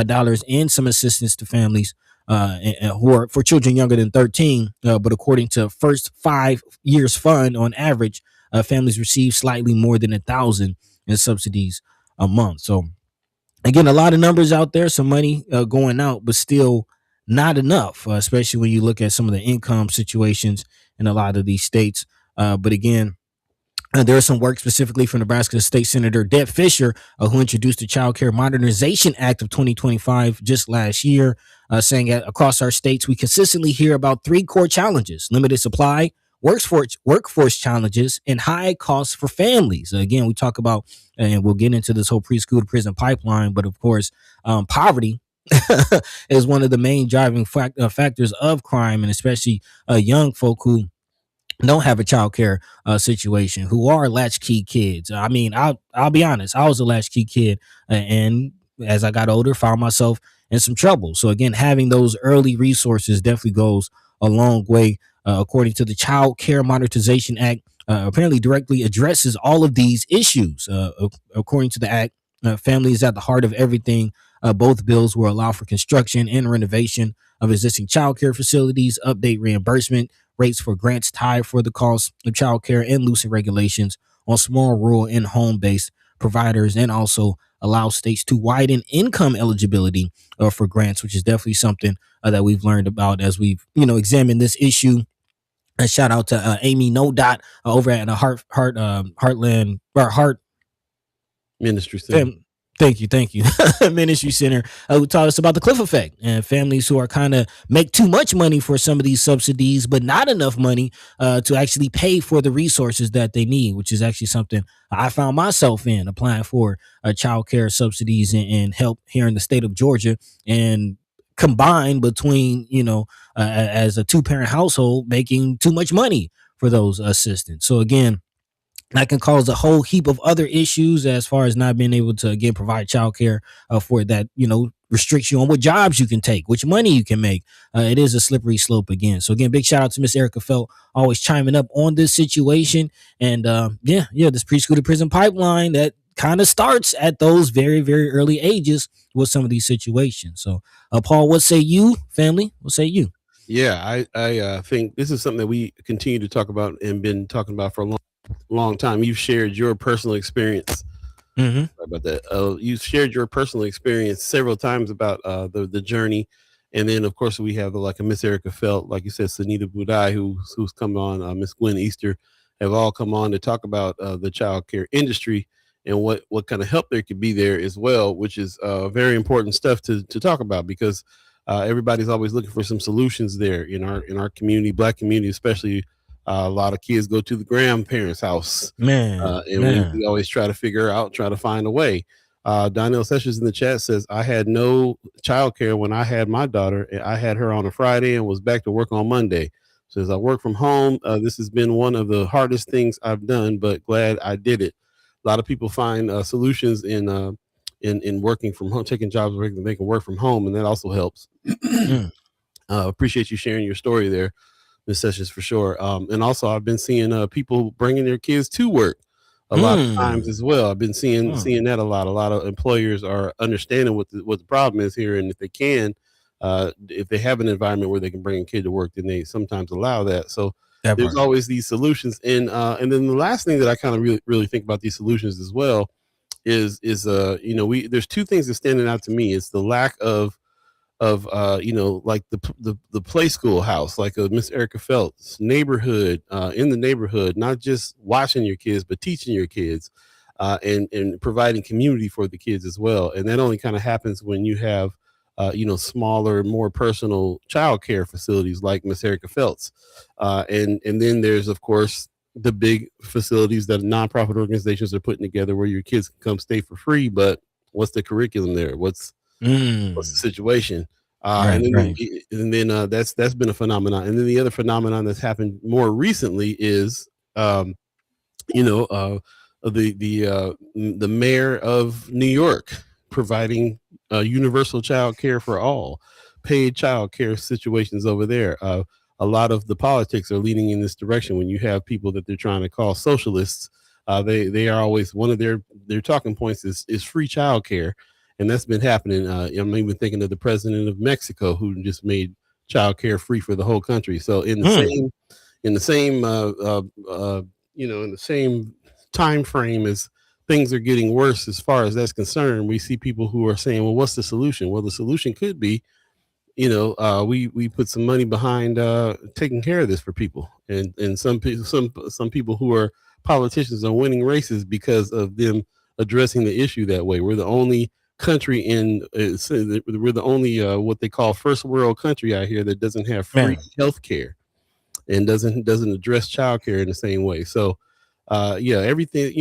dollars in some assistance to families who are for children younger than 13. But according to First 5 Years Fund, on average, families receive slightly more than $1,000 in subsidies a month. So again, a lot of numbers out there, some money going out, but still not enough, especially when you look at some of the income situations in a lot of these states. But again, there is some work specifically from Nebraska State Senator Deb Fisher, who introduced the Child Care Modernization Act of 2025 just last year, saying that across our states, we consistently hear about 3 core challenges: limited supply, workforce challenges, and high costs for families. Again, we talk about, and we'll get into this whole preschool to prison pipeline, but of course, poverty is one of the main driving factors of crime, and especially young folk who don't have a child care situation, who are latchkey kids. I mean, I'll be honest, I was a latchkey kid, and as I got older, found myself in some trouble. So again, having those early resources definitely goes a long way. According to the Child Care Modernization Act, apparently directly addresses all of these issues. According to the act, family is at the heart of everything. Both bills will allow for construction and renovation of existing child care facilities, update reimbursement rates for grants tied for the cost of child care, and loosen regulations on small, rural, and home-based providers, and also allow states to widen income eligibility for grants, which is definitely something that we've learned about as we've examined this issue. A shout out to Amy No Dot over at the Heartland Heart Ministry Center. Thank you. Ministry Center, who taught us about the cliff effect and families who are kind of make too much money for some of these subsidies, but not enough money to actually pay for the resources that they need, which is actually something I found myself in, applying for child care subsidies and help here in the state of Georgia. And combined between, as a 2-parent household, making too much money for those assistants. So again, that can cause a whole heap of other issues as far as not being able to, again, provide childcare for that, restricts you on what jobs you can take, which money you can make. It is a slippery slope again. So again, big shout out to Miss Erica Felt, always chiming up on this situation. And this preschool to prison pipeline that kind of starts at those very, very early ages with some of these situations. So Paul, what say you, family? What say you? Yeah, I think this is something that we continue to talk about and been talking about for a long time. You've shared your personal experience about that. You've shared your personal experience several times about the journey And then, of course, we have like a Miss Erica Felt, like you said, Sunita Budai, who's come on, Miss Gwen Easter, have all come on to talk about the child care industry and what kind of help there could be there as well, which is very important stuff to talk about, because everybody's always looking for some solutions there in our community, Black community especially. A lot of kids go to the grandparents' house, and we always try to find a way. Donnell Sessions in the chat says, I had no childcare when I had my daughter. I had her on a Friday and was back to work on Monday. Says, I work from home. This has been one of the hardest things I've done, but glad I did it. A lot of people find solutions in working from home, taking jobs where they can work from home, and that also helps. Appreciate you sharing your story there, Ms. Sessions, for sure. And also, I've been seeing people bringing their kids to work a lot of times as well. I've been seeing that a lot. A lot of employers are understanding what the problem is here, and if they can, if they have an environment where they can bring a kid to work, then they sometimes allow that. So there's always these solutions, and then the last thing that I kind of really think about these solutions as well is there's two things that standing out to me. It's the lack of like the play school house, like a Miss Erica Phelps neighborhood, in the neighborhood, not just watching your kids, but teaching your kids, and providing community for the kids as well. And that only kind of happens when you have, smaller, more personal child care facilities like Miss Erica Phelps. And then there's, of course, the big facilities that nonprofit organizations are putting together where your kids can come stay for free. But what's the curriculum there? What's the situation? And then that's been a phenomenon. And then the other phenomenon that's happened more recently is the mayor of New York providing universal child care for all, paid child care situations over there. A lot of the politics are leaning in this direction. When you have people that they're trying to call socialists, they are always, one of their talking points is free child care. And that's been happening. I'm even thinking of the president of Mexico, who just made child care free for the whole country. So in the same time frame as things are getting worse as far as that's concerned, we see people who are saying, well, what's the solution? Well, the solution could be, we put some money behind taking care of this for people. And some people who are politicians are winning races because of them addressing the issue that way. We're the only country we're the only what they call first world country out here that doesn't have free health care and doesn't address child care in the same way. So everything,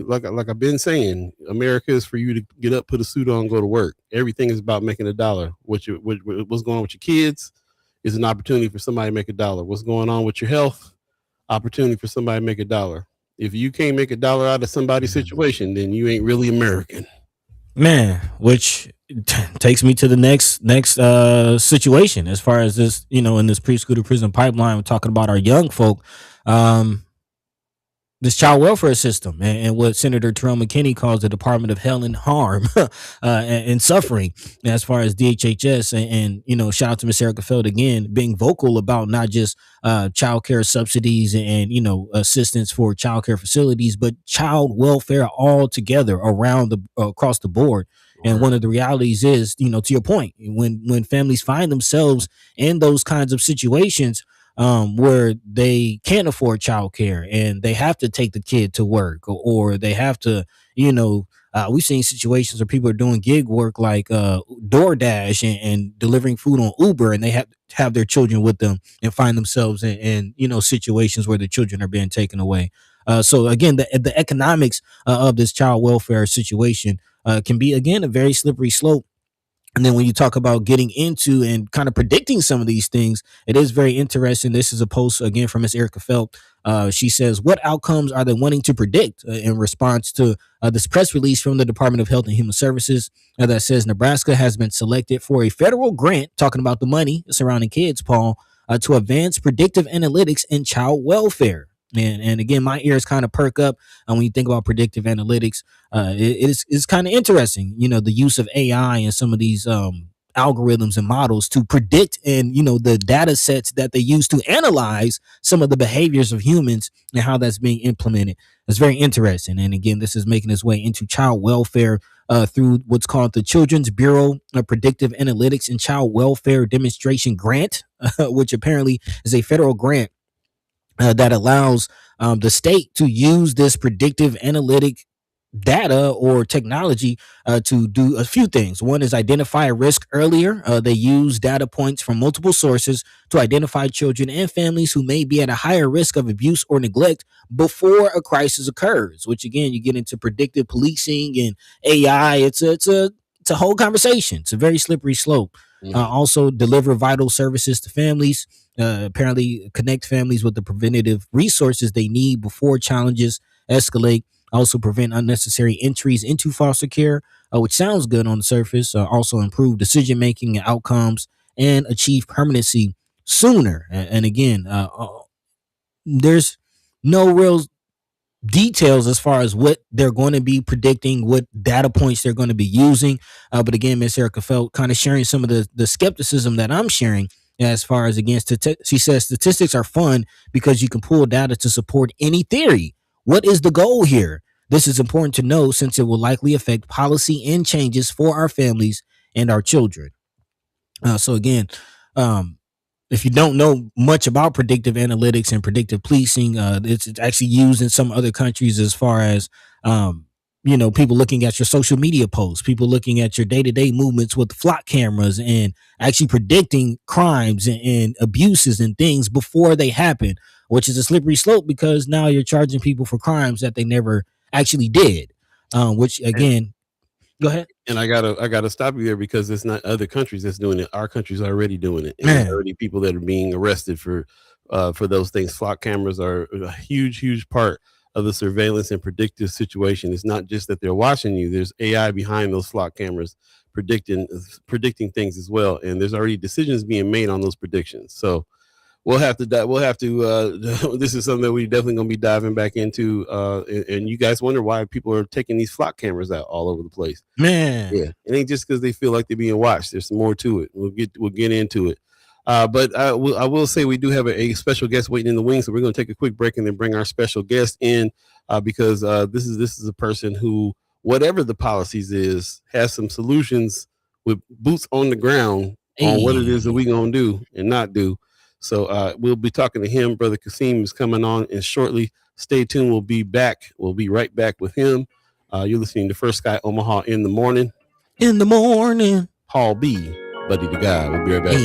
like I've been saying, America is for you to get up, put a suit on, go to work. Everything is about making a dollar. What's going on with your kids is an opportunity for somebody to make a dollar. What's going on with your health? Opportunity for somebody to make a dollar. If you can't make a dollar out of somebody's situation, then you ain't really American. Man, which takes me to the next situation as far as this, in this preschool to prison pipeline. We're talking about our young folk, this child welfare system, and what Senator Terrell McKinney calls the Department of Hell and Harm and Suffering, as far as DHHS. And shout out to Miss Erica Feld again, being vocal about not just child care subsidies and assistance for child care facilities, but child welfare altogether across the board. And one of the realities is, to your point, when families find themselves in those kinds of situations, where they can't afford childcare and they have to take the kid to work, or they have to, we've seen situations where people are doing gig work like DoorDash and delivering food on Uber, and they have their children with them and find themselves in situations where the children are being taken away. So again, the economics of this child welfare situation can be, again, a very slippery slope. And then when you talk about getting into and kind of predicting some of these things, it is very interesting. This is a post, again, from Ms. Erica Felt. She says, what outcomes are they wanting to predict in response to this press release from the Department of Health and Human Services that says Nebraska has been selected for a federal grant, talking about the money surrounding kids, Paul, to advance predictive analytics in child welfare. And again, my ears kind of perk up when you think about predictive analytics. It's kind of interesting, the use of AI and some of these algorithms and models to predict, and the data sets that they use to analyze some of the behaviors of humans and how that's being implemented. It's very interesting. And again, this is making its way into child welfare through what's called the Children's Bureau of Predictive Analytics and Child Welfare Demonstration Grant, which apparently is a federal grant that allows the state to use this predictive analytic data or technology to do a few things. One is identify a risk earlier. They use data points from multiple sources to identify children and families who may be at a higher risk of abuse or neglect before a crisis occurs, which again, you get into predictive policing and AI. It's a whole conversation. It's a very slippery slope. Also deliver vital services to families, apparently connect families with the preventative resources they need before challenges escalate. Also prevent unnecessary entries into foster care, which sounds good on the surface. Also improve decision making and outcomes and achieve permanency sooner. And again, there's no real details as far as what they're going to be predicting, what data points they're going to be using. But again, Miss Erica Felt kind of sharing some of the skepticism that I'm sharing as far as, again, she says statistics are fun because you can pull data to support any theory. What is the goal here? This is important to know since it will likely affect policy and changes for our families and our children. So again, if you don't know much about predictive analytics and predictive policing, it's actually used in some other countries as far as, people looking at your social media posts, people looking at your day-to-day movements with flock cameras and actually predicting crimes and abuses and things before they happen, which is a slippery slope because now you're charging people for crimes that they never actually did, which again, go ahead. And I gotta stop you there because it's not other countries that's doing it. Our country's already doing it. And there's already people that are being arrested for those things. Flock cameras are a huge part of the surveillance and predictive situation. It's not just that they're watching you. There's AI behind those flock cameras predicting things as well. And there's already decisions being made on those predictions. So we'll have to this is something that we definitely going to be diving back into. And you guys wonder why people are taking these flock cameras out all over the place. Man. Yeah. It ain't just because they feel like they're being watched. There's more to it. We'll get into it. But I will say we do have a special guest waiting in the wings. So we're going to take a quick break and then bring our special guest in because this is a person who, whatever the policies is, has some solutions with boots on the ground on what it is that we're going to do and not do. So we'll be talking to him. Brother Qasim is coming on, and shortly, stay tuned. We'll be back. We'll be right back with him. You're listening to First Sky Omaha in the morning. In the morning. Paul B, Buddy the Guy. We'll be right back.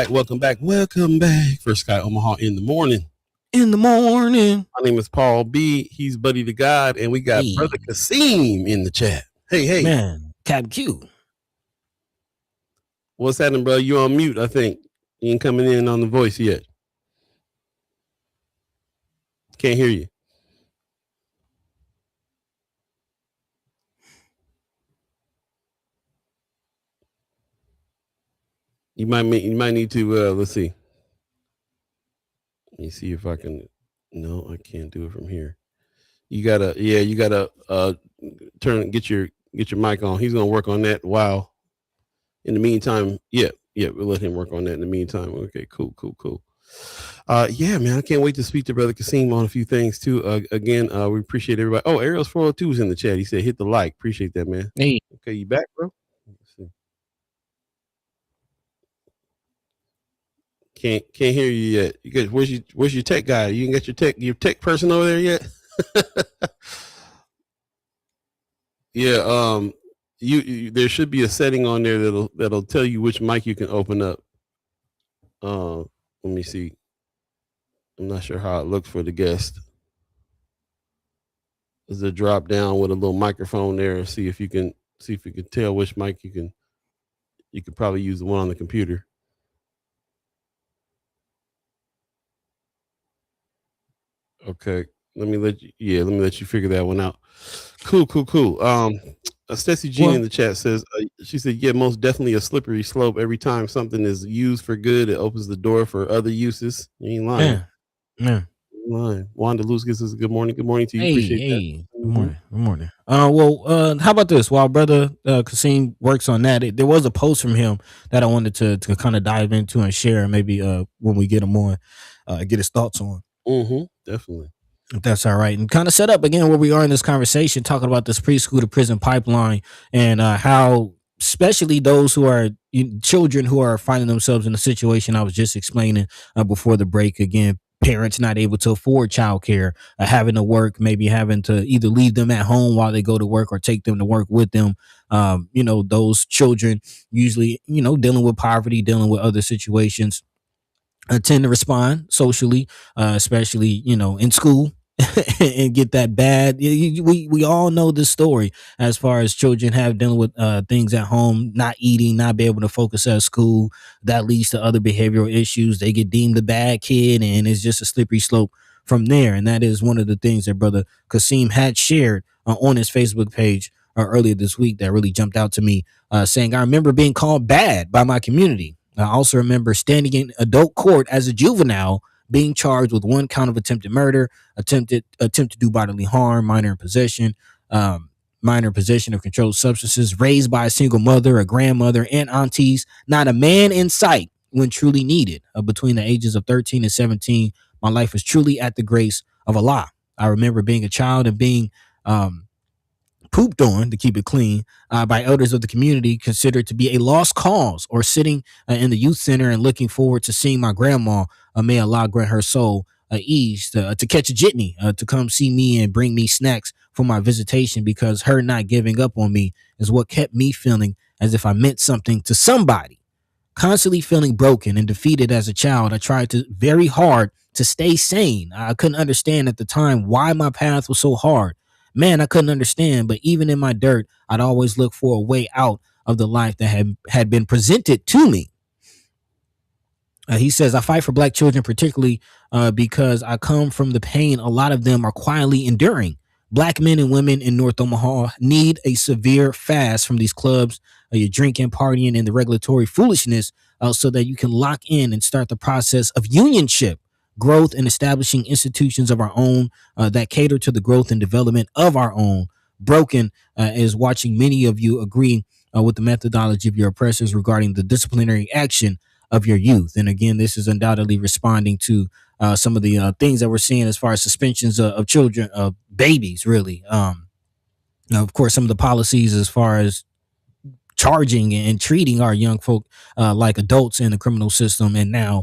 Welcome back. First Sky Omaha in the morning. My name is Paul B. He's Buddy the God, and we got Brother Qasim in the chat. Hey. Man, Cap Q. What's happening, bro? You on mute, I think. You ain't coming in on the voice yet. Can't hear you. You might need to let's see. Let me see if I can. No, I can't do it from here. You gotta get your mic on. He's gonna work on that. Wow. In the meantime, yeah, we'll let him work on that in the meantime. Okay, cool. Yeah, man, I can't wait to speak to Brother Qasim on a few things too. Again, we appreciate everybody. Oh, Ariel's 402 is in the chat. He said hit the like. Appreciate that, man. Hey. Okay, you back, bro? Let's see. Can't hear you yet. You get where's your tech guy? You can get your tech person over there yet? Yeah. You there should be a setting on there that'll tell you which mic you can open up. Let me see. I'm not sure how it looks for the guest. There's a drop down with a little microphone there. See if you can tell which mic you can. You could probably use the one on the computer. Okay, let me let you figure that one out. Cool. Stacey Jean in the chat says, she said, yeah, most definitely a slippery slope. Every time something is used for good, it opens the door for other uses. You ain't lying. Yeah. Wanda Luzkis says, good morning. Good morning to you. Appreciate that. Good morning. How about this? While brother Qasim works on that, there was a post from him that I wanted to kind of dive into and share, maybe when we get him on, get his thoughts on. Definitely. If that's all right. And kind of set up again where we are in this conversation, talking about this preschool to prison pipeline and how especially those who are children who are finding themselves in a situation I was just explaining before the break. Again, parents not able to afford childcare, having to work, maybe having to either leave them at home while they go to work or take them to work with them. Those children usually, dealing with poverty, dealing with other situations, tend to respond socially, especially, in school and get that bad. We all know this story as far as children have dealing with things at home, not eating, not be able to focus at school. That leads to other behavioral issues. They get deemed a bad kid, and it's just a slippery slope from there. And that is one of the things that brother Qasim had shared on his Facebook page earlier this week that really jumped out to me, saying, I remember being called bad by my community. I also remember standing in adult court as a juvenile, being charged with 1 count of attempted murder, attempt to do bodily harm, minor in possession of controlled substances, raised by a single mother, a grandmother, and aunties, not a man in sight when truly needed. Between the ages of 13 and 17, my life was truly at the grace of Allah. I remember being a child and being pooped on, to keep it clean, by elders of the community, considered to be a lost cause, or sitting in the youth center and looking forward to seeing my grandma, may Allah grant her soul ease, to catch a jitney, to come see me and bring me snacks for my visitation, because her not giving up on me is what kept me feeling as if I meant something to somebody. Constantly feeling broken and defeated as a child, I tried very hard to stay sane. I couldn't understand at the time why my path was so hard. Man, I couldn't understand, but even in my dirt, I'd always look for a way out of the life that had been presented to me. He says, I fight for black children, particularly because I come from the pain a lot of them are quietly enduring. Black men and women in North Omaha need a severe fast from these clubs, your drinking, partying, and the regulatory foolishness, so that you can lock in and start the process of unionship, growth, and establishing institutions of our own that cater to the growth and development of our own. Broken is watching many of you agree with the methodology of your oppressors regarding the disciplinary action of your youth. And again, this is undoubtedly responding to some of the things that we're seeing as far as suspensions of children, of babies, really. Of course, some of the policies as far as charging and treating our young folk like adults in the criminal system, and now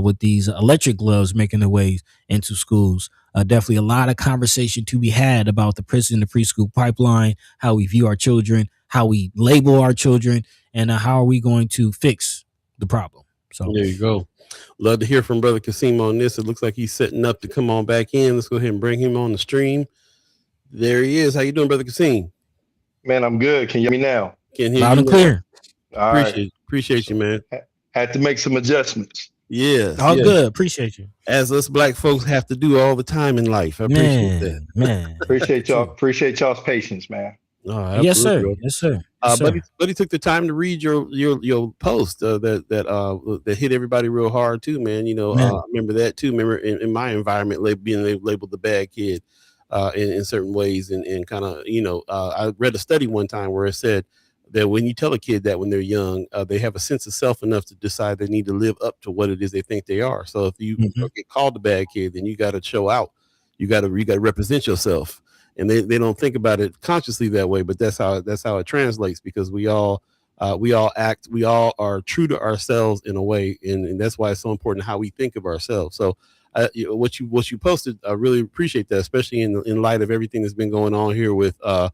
with these electric gloves making their way into schools. Definitely a lot of conversation to be had about the prison to preschool pipeline, how we view our children, how we label our children, and how are we going to fix the problem. So there you go. Love to hear from Brother Qasim on this. It looks like he's setting up to come on back in. Let's go ahead and bring him on the stream. There he is. How you doing, Brother Qasim? Man, I'm good. Can you hear me now? Can hear loud you and clear. All right. Appreciate you, man. Had to make some adjustments. Yeah. All good. Appreciate you. As us black folks have to do all the time in life. I appreciate that. Man. Appreciate y'all. Appreciate y'all's patience, man. Oh, Yes, sir. bro. Yes, sir. But he took the time to read your post that hit everybody real hard too, man. I remember that too. Remember in my environment, being labeled the bad kid in certain ways, and kind of I read a study one time where it said that when you tell a kid that when they're young, they have a sense of self enough to decide they need to live up to what it is they think they are. So if you get called the bad kid, then you got to show out. You got to represent yourself. And they don't think about it consciously that way, but that's how it translates, because we all we all are true to ourselves in a way, and that's why it's so important how we think of ourselves. So what you posted, I really appreciate that, especially in light of everything that's been going on here with the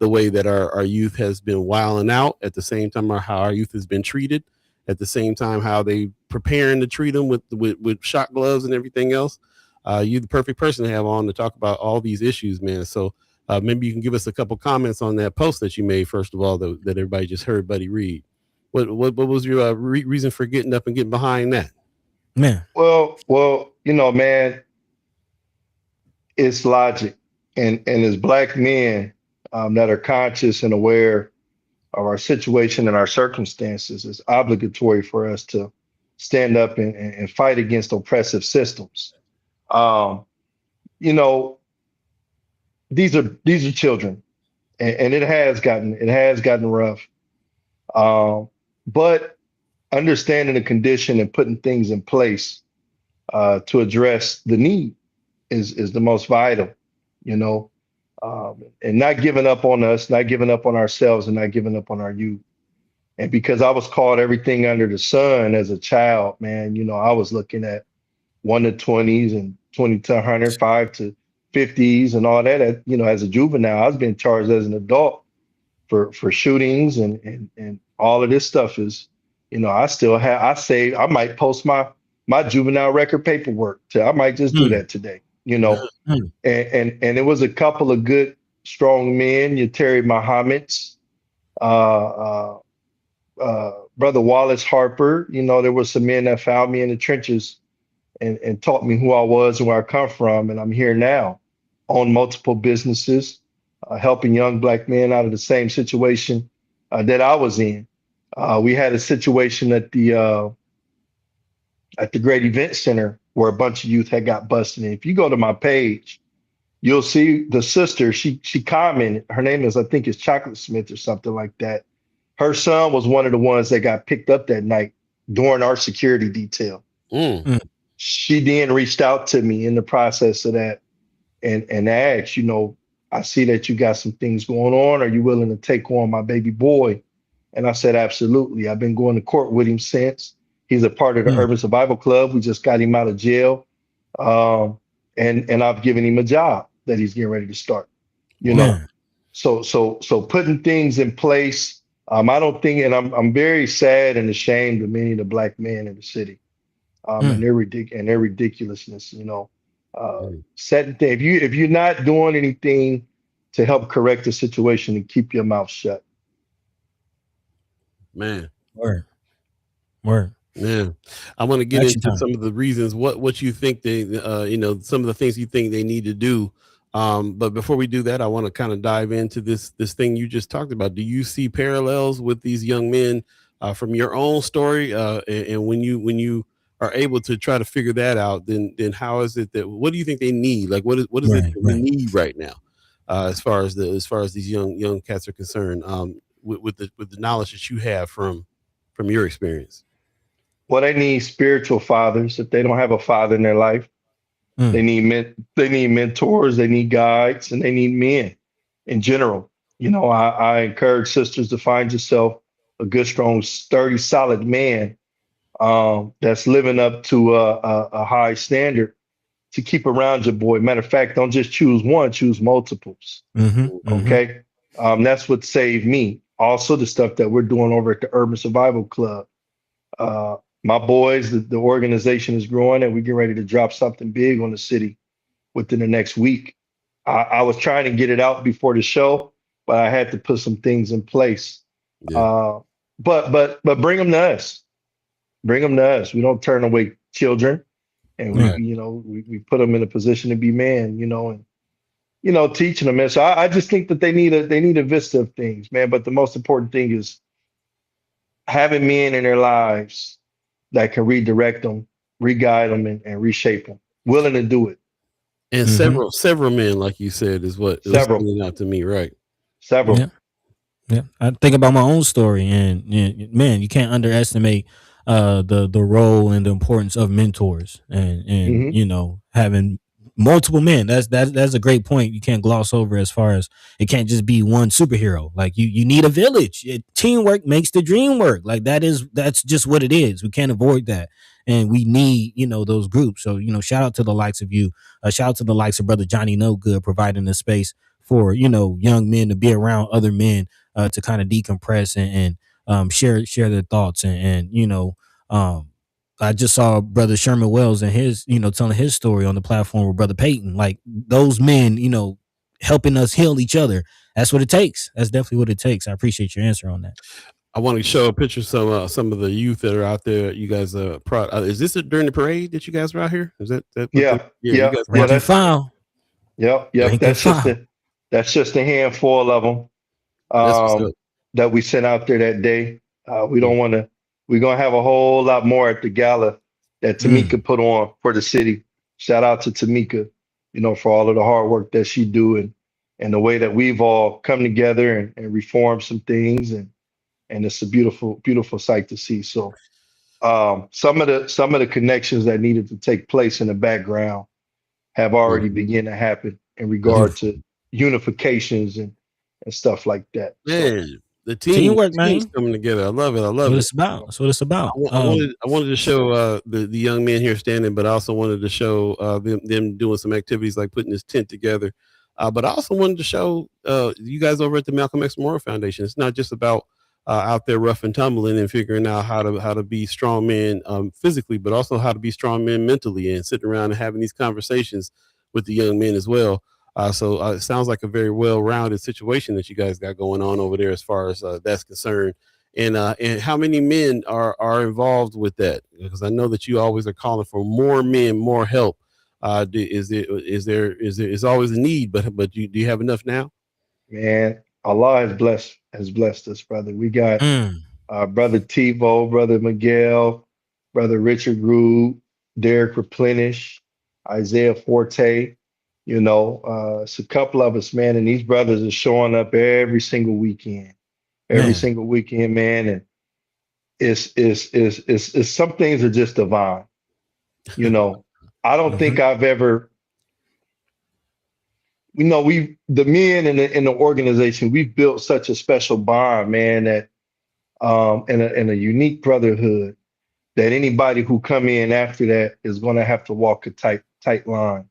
way that our youth has been wilding out, at the same time how our youth has been treated, at the same time how they preparing to treat them with shot gloves and everything else. You're the perfect person to have on to talk about all these issues, man. So maybe you can give us a couple comments on that post that you made, first of all, that everybody just heard Buddy read. What was your reason for getting up and getting behind that? Man. Well, man, it's logic. And as black men that are conscious and aware of our situation and our circumstances, it's obligatory for us to stand up and fight against oppressive systems. These are children, and it has gotten rough. But understanding the condition and putting things in place to address the need is the most vital, and not giving up on us, not giving up on ourselves, and not giving up on our youth. And because I was called everything under the sun as a child, man, I was looking at 1 to 20s and 20 to 100, 5 to 50s and all that. As a juvenile, I was being charged as an adult for shootings and all of this stuff is, I might post my juvenile record paperwork. I might just do that today, and it was a couple of good, strong men, Terry Muhammad's, Brother Wallace Harper. There were some men that found me in the trenches and taught me who I was and where I come from. And I'm here now, own multiple businesses, helping young black men out of the same situation that I was in. We had a situation at the Great Event Center where a bunch of youth had got busted. And if you go to my page, you'll see the sister, she commented, her name is, I think it's Chocolate Smith or something like that. Her son was one of the ones that got picked up that night during our security detail. She then reached out to me in the process of that and asked, I see that you got some things going on. Are you willing to take on my baby boy? And I said, absolutely. I've been going to court with him since. He's a part of the Urban Survival Club. We just got him out of jail. And I've given him a job that he's getting ready to start, So putting things in place. I don't think, and I'm very sad and ashamed of many of the black men in the city. And their ridiculousness, setting things. If you're not doing anything to help correct the situation, and keep your mouth shut. Man, Word. Yeah, I want to get into some of the reasons what you think they, some of the things you think they need to do. But before we do that, I want to kind of dive into this thing you just talked about. Do you see parallels with these young men from your own story? And when you are able to try to figure that out, then how is it that, what do you think they need? Like what is it that we need right now, as far as these young cats are concerned, with the knowledge that you have from your experience? Well, they need spiritual fathers. If they don't have a father in their life, they need mentors, they need guides, and they need men in general. I encourage sisters to find yourself a good, strong, sturdy, solid man that's living up to a high standard to keep around your boy. Matter of fact, don't just choose one, choose multiples. Okay. That's what saved me. Also, the stuff that we're doing over at the Urban Survival Club. My boys, the organization is growing, and we get ready to drop something big on the city within the next week. I was trying to get it out before the show, but I had to put some things in place. Yeah. But bring them to us. Bring them to us. We don't turn away children, and we put them in a position to be man. And teaching them. And so I just think that they need a vista of things, man. But the most important thing is having men in their lives that can redirect them, re-guide them, and reshape them. Willing to do it. And several men, like you said, is what is coming out to me, right? Several. Yeah. I think about my own story, and man, you can't underestimate the role and the importance of mentors, and having multiple men. That's a great point. You can't gloss over as far as it can't just be one superhero. Like you need a village. Teamwork makes the dream work. Like that's just what it is. We can't avoid that. And we need, those groups. So, shout out to the likes of you. Shout out to the likes of Brother Johnny No Good providing a space for, young men to be around other men to kind of decompress and share their thoughts I just saw Brother Sherman Wells and his, telling his story on the platform with Brother Peyton. Like those men, helping us heal each other. That's what it takes. That's definitely what it takes. I appreciate your answer on that. I want to show a picture of some of the youth that are out there. You guys, is this during the parade that you guys were out here? Is that yeah. You guys Rank and file. Yep. That's just a handful of them that we sent out there that day. We're gonna have a whole lot more at the gala that Tamika put on for the city. Shout out to Tamika, for all of the hard work that she do and the way that we've all come together and reformed some things and it's a beautiful, beautiful sight to see. So some of the connections that needed to take place in the background have already begun to happen in regard to unifications and stuff like that. Man, the teamwork, team's coming together. I love it. That's what it's about. I wanted to show the young men here standing, but I also wanted to show them doing some activities like putting this tent together. But I also wanted to show you guys over at the Malcolm X Memorial Foundation. It's not just about out there rough and tumbling and figuring out how to be strong men physically, but also how to be strong men mentally and sitting around and having these conversations with the young men as well. So it sounds like a very well-rounded situation that you guys got going on over there as far as that's concerned. And how many men are involved with that? Because I know that you always are calling for more men, more help. Is always a need, but do you have enough now? Man, Allah has blessed us, brother. We got Brother Tivo, Brother Miguel, Brother Richard Rude, Derek Replenish, Isaiah Forte. It's a couple of us, man, and these brothers are showing up every single weekend, man. And it's some things are just divine. I don't think I've ever, the men in the organization, we've built such a special bond, man, that and a unique brotherhood that anybody who come in after that is going to have to walk a tight line.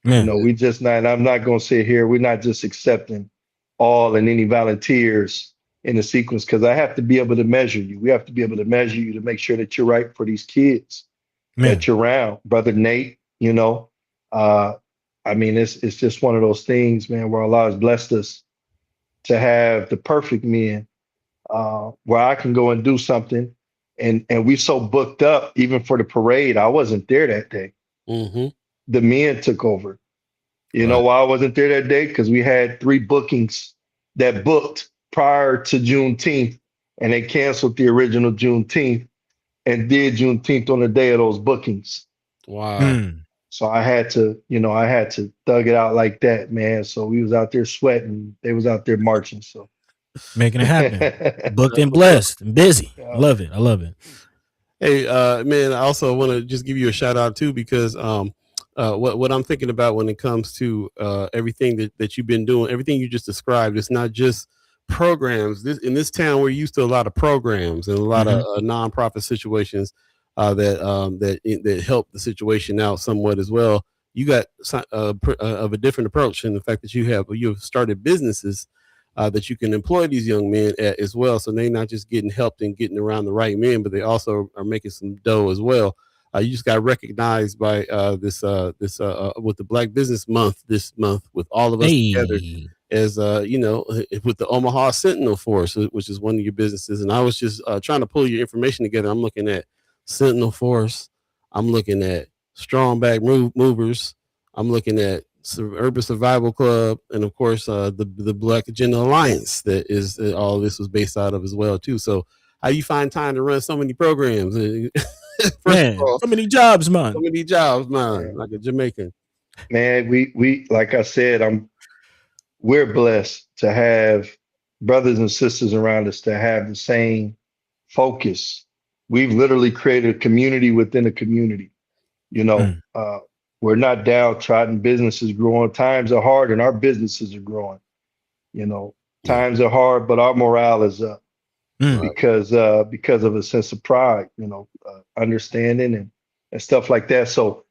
Man. We just not, and I'm not going to sit here. We're not just accepting all and any volunteers in the sequence because I have to be able to measure you. We have to be able to measure you to make sure that you're right for these kids that you're around. Brother Nate, it's just one of those things, man, where Allah has blessed us to have the perfect men where I can go and do something. And we so booked up, even for the parade, I wasn't there that day. Mm-hmm. The men took over. You know why I wasn't there that day? Because we had 3 bookings that booked prior to Juneteenth, and they canceled the original Juneteenth and did Juneteenth on the day of those bookings. Wow. So I had to thug it out like that, man. So we was out there sweating. They was out there marching. So making it happen. Booked and blessed and busy. I love it. Hey, man, I also want to just give you a shout out too, because what I'm thinking about when it comes to everything that you've been doing, everything you just described, it's not just programs. In this town, we're used to a lot of programs and a lot of nonprofit situations that help the situation out somewhat as well. You got of a different approach in the fact that you have started businesses that you can employ these young men at as well. So they're not just getting helped and getting around the right men, but they also are making some dough as well. You just got recognized by this with the Black Business Month this month with all of us together as with the Omaha Sentinel Force, which is one of your businesses. And I was just trying to pull your information together. I'm looking at Sentinel Force. I'm looking at Strong Back Movers. I'm looking at Urban Survival Club, and of course the Black Agenda Alliance that is all this was based out of as well too. So how you find time to run so many programs? Man, so many jobs, man. Like a Jamaican. Man, we like I said, we're blessed to have brothers and sisters around us that have the same focus. We've literally created a community within a community. we're not downtrodden. Business is growing. Times are hard, and our businesses are growing. You know, Yeah. times are hard, but our morale is up because of a sense of pride. You know, understanding and stuff like that. So,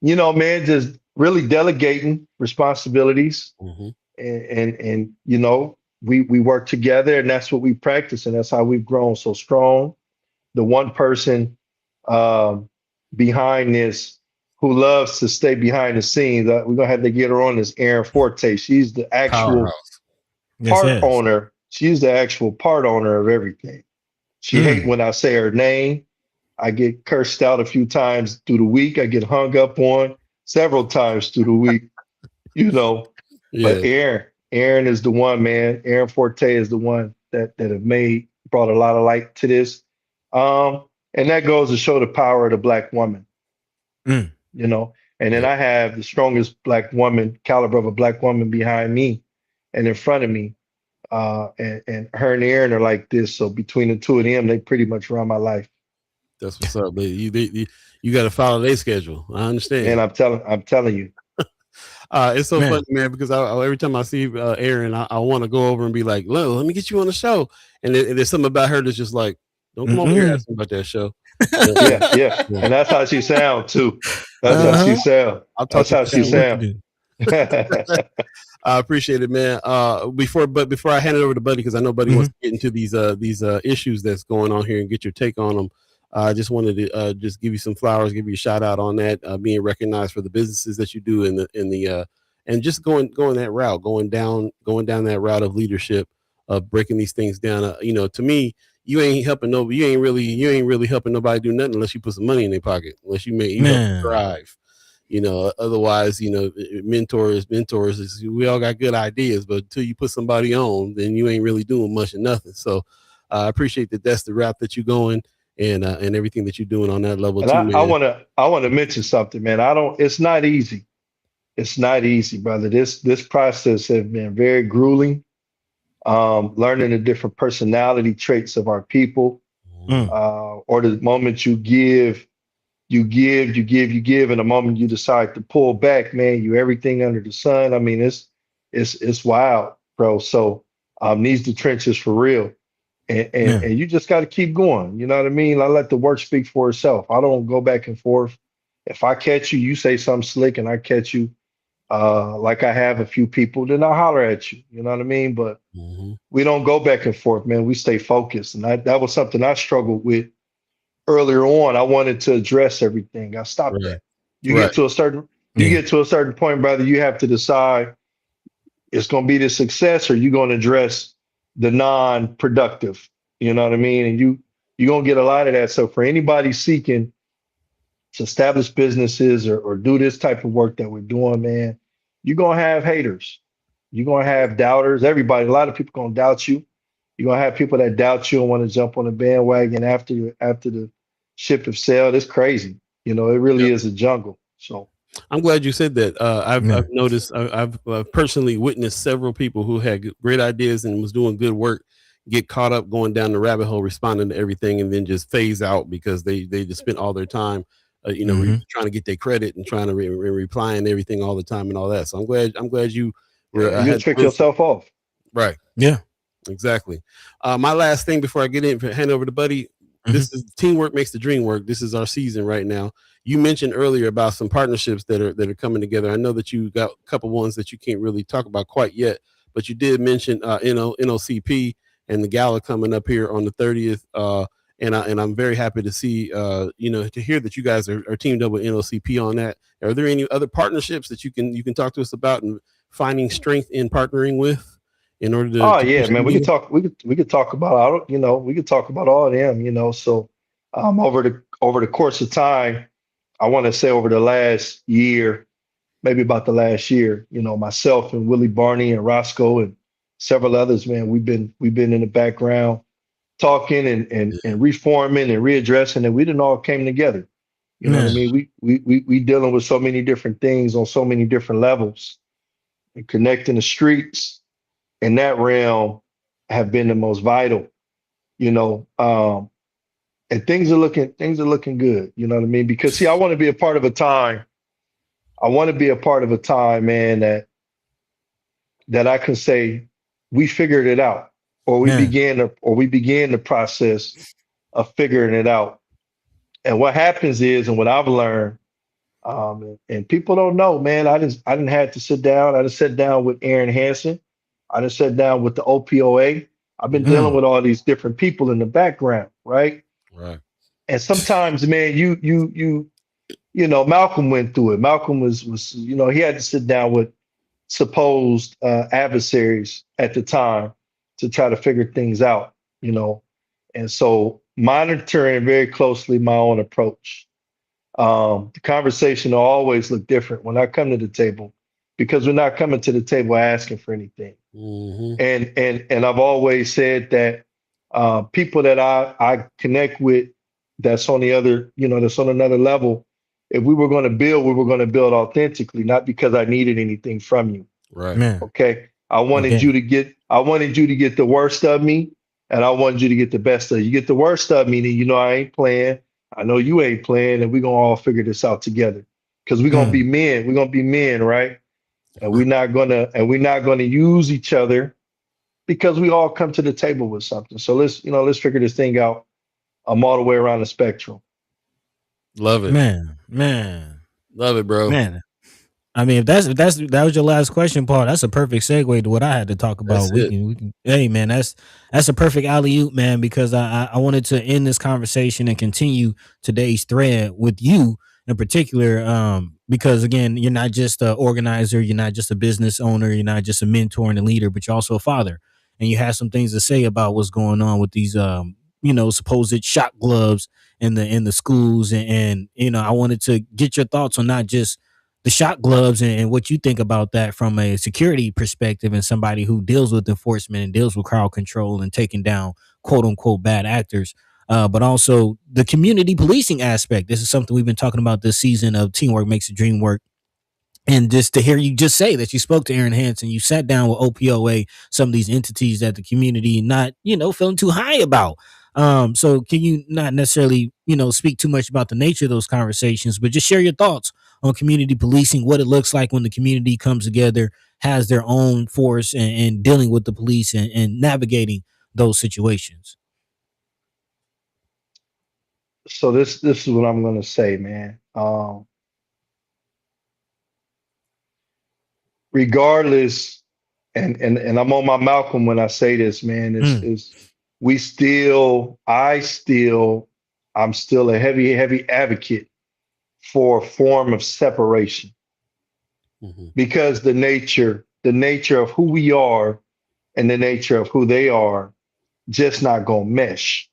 you know, man, just really delegating responsibilities, Mm-hmm. and you know, we work together, and that's what we practice, and that's how we've grown so strong. The one person behind this who loves to stay behind the scenes, we're gonna have to get her on, is Erin Forte. She's the actual Powerhouse. Yes, part yes. owner. She's the actual part owner of everything. She hate when I say her name. I get cursed out a few times through the week. I get hung up on several times through the week, you know. Yeah. But Aaron is the one, man. Aaron Forte is the one that have brought a lot of light to this. And that goes to show the power of the black woman, you know. And then Yeah. I have the strongest black woman, caliber of a black woman behind me and in front of me. And her and Aaron are like this. So between the two of them, they pretty much run my life. That's what's up. But you got to follow their schedule. I understand. And I'm telling you. It's so funny, man, because every time I see Erin, I want to go over and be like, let me get you on the show. And there's something about her that's just like, don't come over here asking about that show. Yeah. And that's how she sound too. That's how she sound. That's how she sound. I appreciate it, man. Before I hand it over to Buddy, because I know Buddy wants to get into these issues that's going on here and get your take on them. I just wanted to just give you some flowers, give you a shout out on that, being recognized for the businesses that you do and just going that route, going down that route of leadership, of breaking these things down. You know, to me, you ain't helping nobody. You ain't really helping nobody do nothing unless you put some money in their pocket, unless you help them thrive. You know, otherwise, you know, mentors. We all got good ideas, but until you put somebody on, then you ain't really doing much of nothing. So I appreciate that. That's the route that you're going. And everything that you're doing on that level And too, man. I wanna mention something, man. It's not easy. It's not easy, brother. This process has been very grueling. Learning the different personality traits of our people, or the moment you give, and the moment you decide to pull back, man, you everything under the sun. I mean, it's wild, bro. So these the trenches for real. And you just got to keep going. You know what I mean? I let the work speak for itself. I don't go back and forth. If I catch you, you say something slick, and I catch you, like I have a few people, then I'll holler at you. You know what I mean? But we don't go back and forth, man. We stay focused, and that was something I struggled with earlier on. I wanted to address everything. I stopped that. You get to a certain point, brother. You have to decide it's going to be the success, or you're going to address the non-productive, you know what I mean? And you're going to get a lot of that. So for anybody seeking to establish businesses or do this type of work that we're doing, man, you're going to have haters. You're going to have doubters. Everybody, a lot of people going to doubt you. You're going to have people that doubt you and want to jump on the bandwagon after the ship have sailed. It's crazy. You know, it really is a jungle. So I'm glad you said that. I've noticed, I've personally witnessed several people who had great ideas and was doing good work get caught up going down the rabbit hole, responding to everything, and then just phase out because they just spent all their time, trying to get their credit and trying to reply and everything all the time and all that. So I'm glad you trick yourself off. Right. Yeah. Exactly. My last thing before I hand over to Buddy. This is teamwork makes the dream work. This is our season right now. You mentioned earlier about some partnerships that are coming together. I know that you got a couple ones that you can't really talk about quite yet, but you did mention NOCP and the gala coming up here on the 30th. And I'm very happy to see to hear that you guys are teamed up with NOCP on that. Are there any other partnerships that you can talk to us about and finding strength in partnering with? In order to man, we could talk about we could talk about all of them, so over the course of time, I want to say over the last year, maybe about the last year, myself and Willie Barney and Roscoe and several others, man, we've been in the background talking and reforming and readdressing, and we didn't all came together. You know what I mean? We dealing with so many different things on so many different levels, and connecting the streets in that realm have been the most vital, and things are looking good, you know what I mean? Because see, I want to be a part of a time I want to be a part of a time, man, that I can say we figured it out, or we Man. began the process of figuring it out. And what happens is, and what I've learned, and people don't know, man, I didn't have to sit down. I just sat down with Aaron Hansen. I just sat down with the OPOA. I've been dealing with all these different people in the background, right? Right. And sometimes, man, Malcolm went through it. Malcolm was, he had to sit down with supposed adversaries at the time to try to figure things out, And so monitoring very closely my own approach. The conversation will always look different when I come to the table because we're not coming to the table asking for anything. Mm-hmm. And I've always said that people that I connect with that's on the other, that's on another level, if we were going to build, we were going to build authentically, not because I needed anything from you. Right. Man. Okay. I wanted you to get the worst of me, and I wanted you to get the best of you. You get the worst of me, then I ain't playing. I know you ain't playing, and we're gonna all figure this out together. Because we're gonna be men. We're gonna be men, right? And we're not gonna use each other because we all come to the table with something. So let's figure this thing out. I'm all the way around the spectrum. Love it. Man. Love it, bro. Man. I mean, if that was your last question, Paul, that's a perfect segue to what I had to talk about. That's We can hey man, that's a perfect alley-oop, man, because I wanted to end this conversation and continue today's thread with you in particular. Because again, you're not just an organizer, you're not just a business owner, you're not just a mentor and a leader, but you're also a father. And you have some things to say about what's going on with these supposed shot gloves in the schools. And I wanted to get your thoughts on not just the shot gloves and what you think about that from a security perspective and somebody who deals with enforcement and deals with crowd control and taking down quote unquote bad actors, but also the community policing aspect. This is something we've been talking about this season of Teamwork Makes the Dream Work. And just to hear you just say that you spoke to Aaron Hansen, you sat down with OPOA, some of these entities that the community not, feeling too high about. So can you not necessarily, speak too much about the nature of those conversations, but just share your thoughts on community policing, what it looks like when the community comes together, has their own force and dealing with the police and navigating those situations. So this is what I'm going to say, man. Regardless, and I'm on my Malcolm when I say this, man, I'm still a heavy advocate for a form of separation because the nature of who we are and the nature of who they are just not gonna mesh.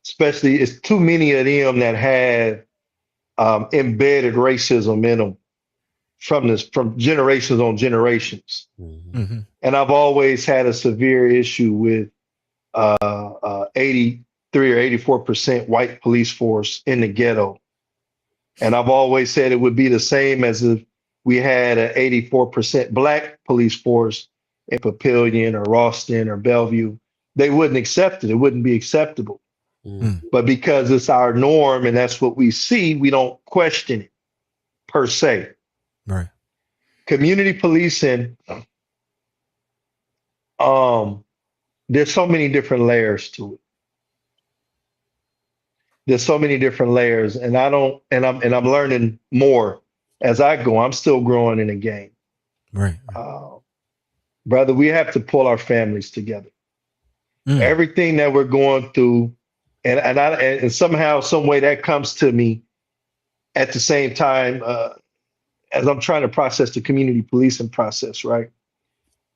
Especially, it's too many of them that have embedded racism in them from generations on generations. And I've always had a severe issue with 83 or 84% white police force in the ghetto. And I've always said it would be the same as if we had an 84% black police force in Papillion or Ralston or Bellevue. They wouldn't accept it. It wouldn't be acceptable. But because it's our norm and that's what we see, we don't question it per se. Right. Community policing, there's so many different layers to it. There's so many different layers, and I'm learning more as I go. I'm still growing in the game. Right. Brother, we have to pull our families together. Everything that we're going through, and somehow, some way that comes to me at the same time as I'm trying to process the community policing process, right?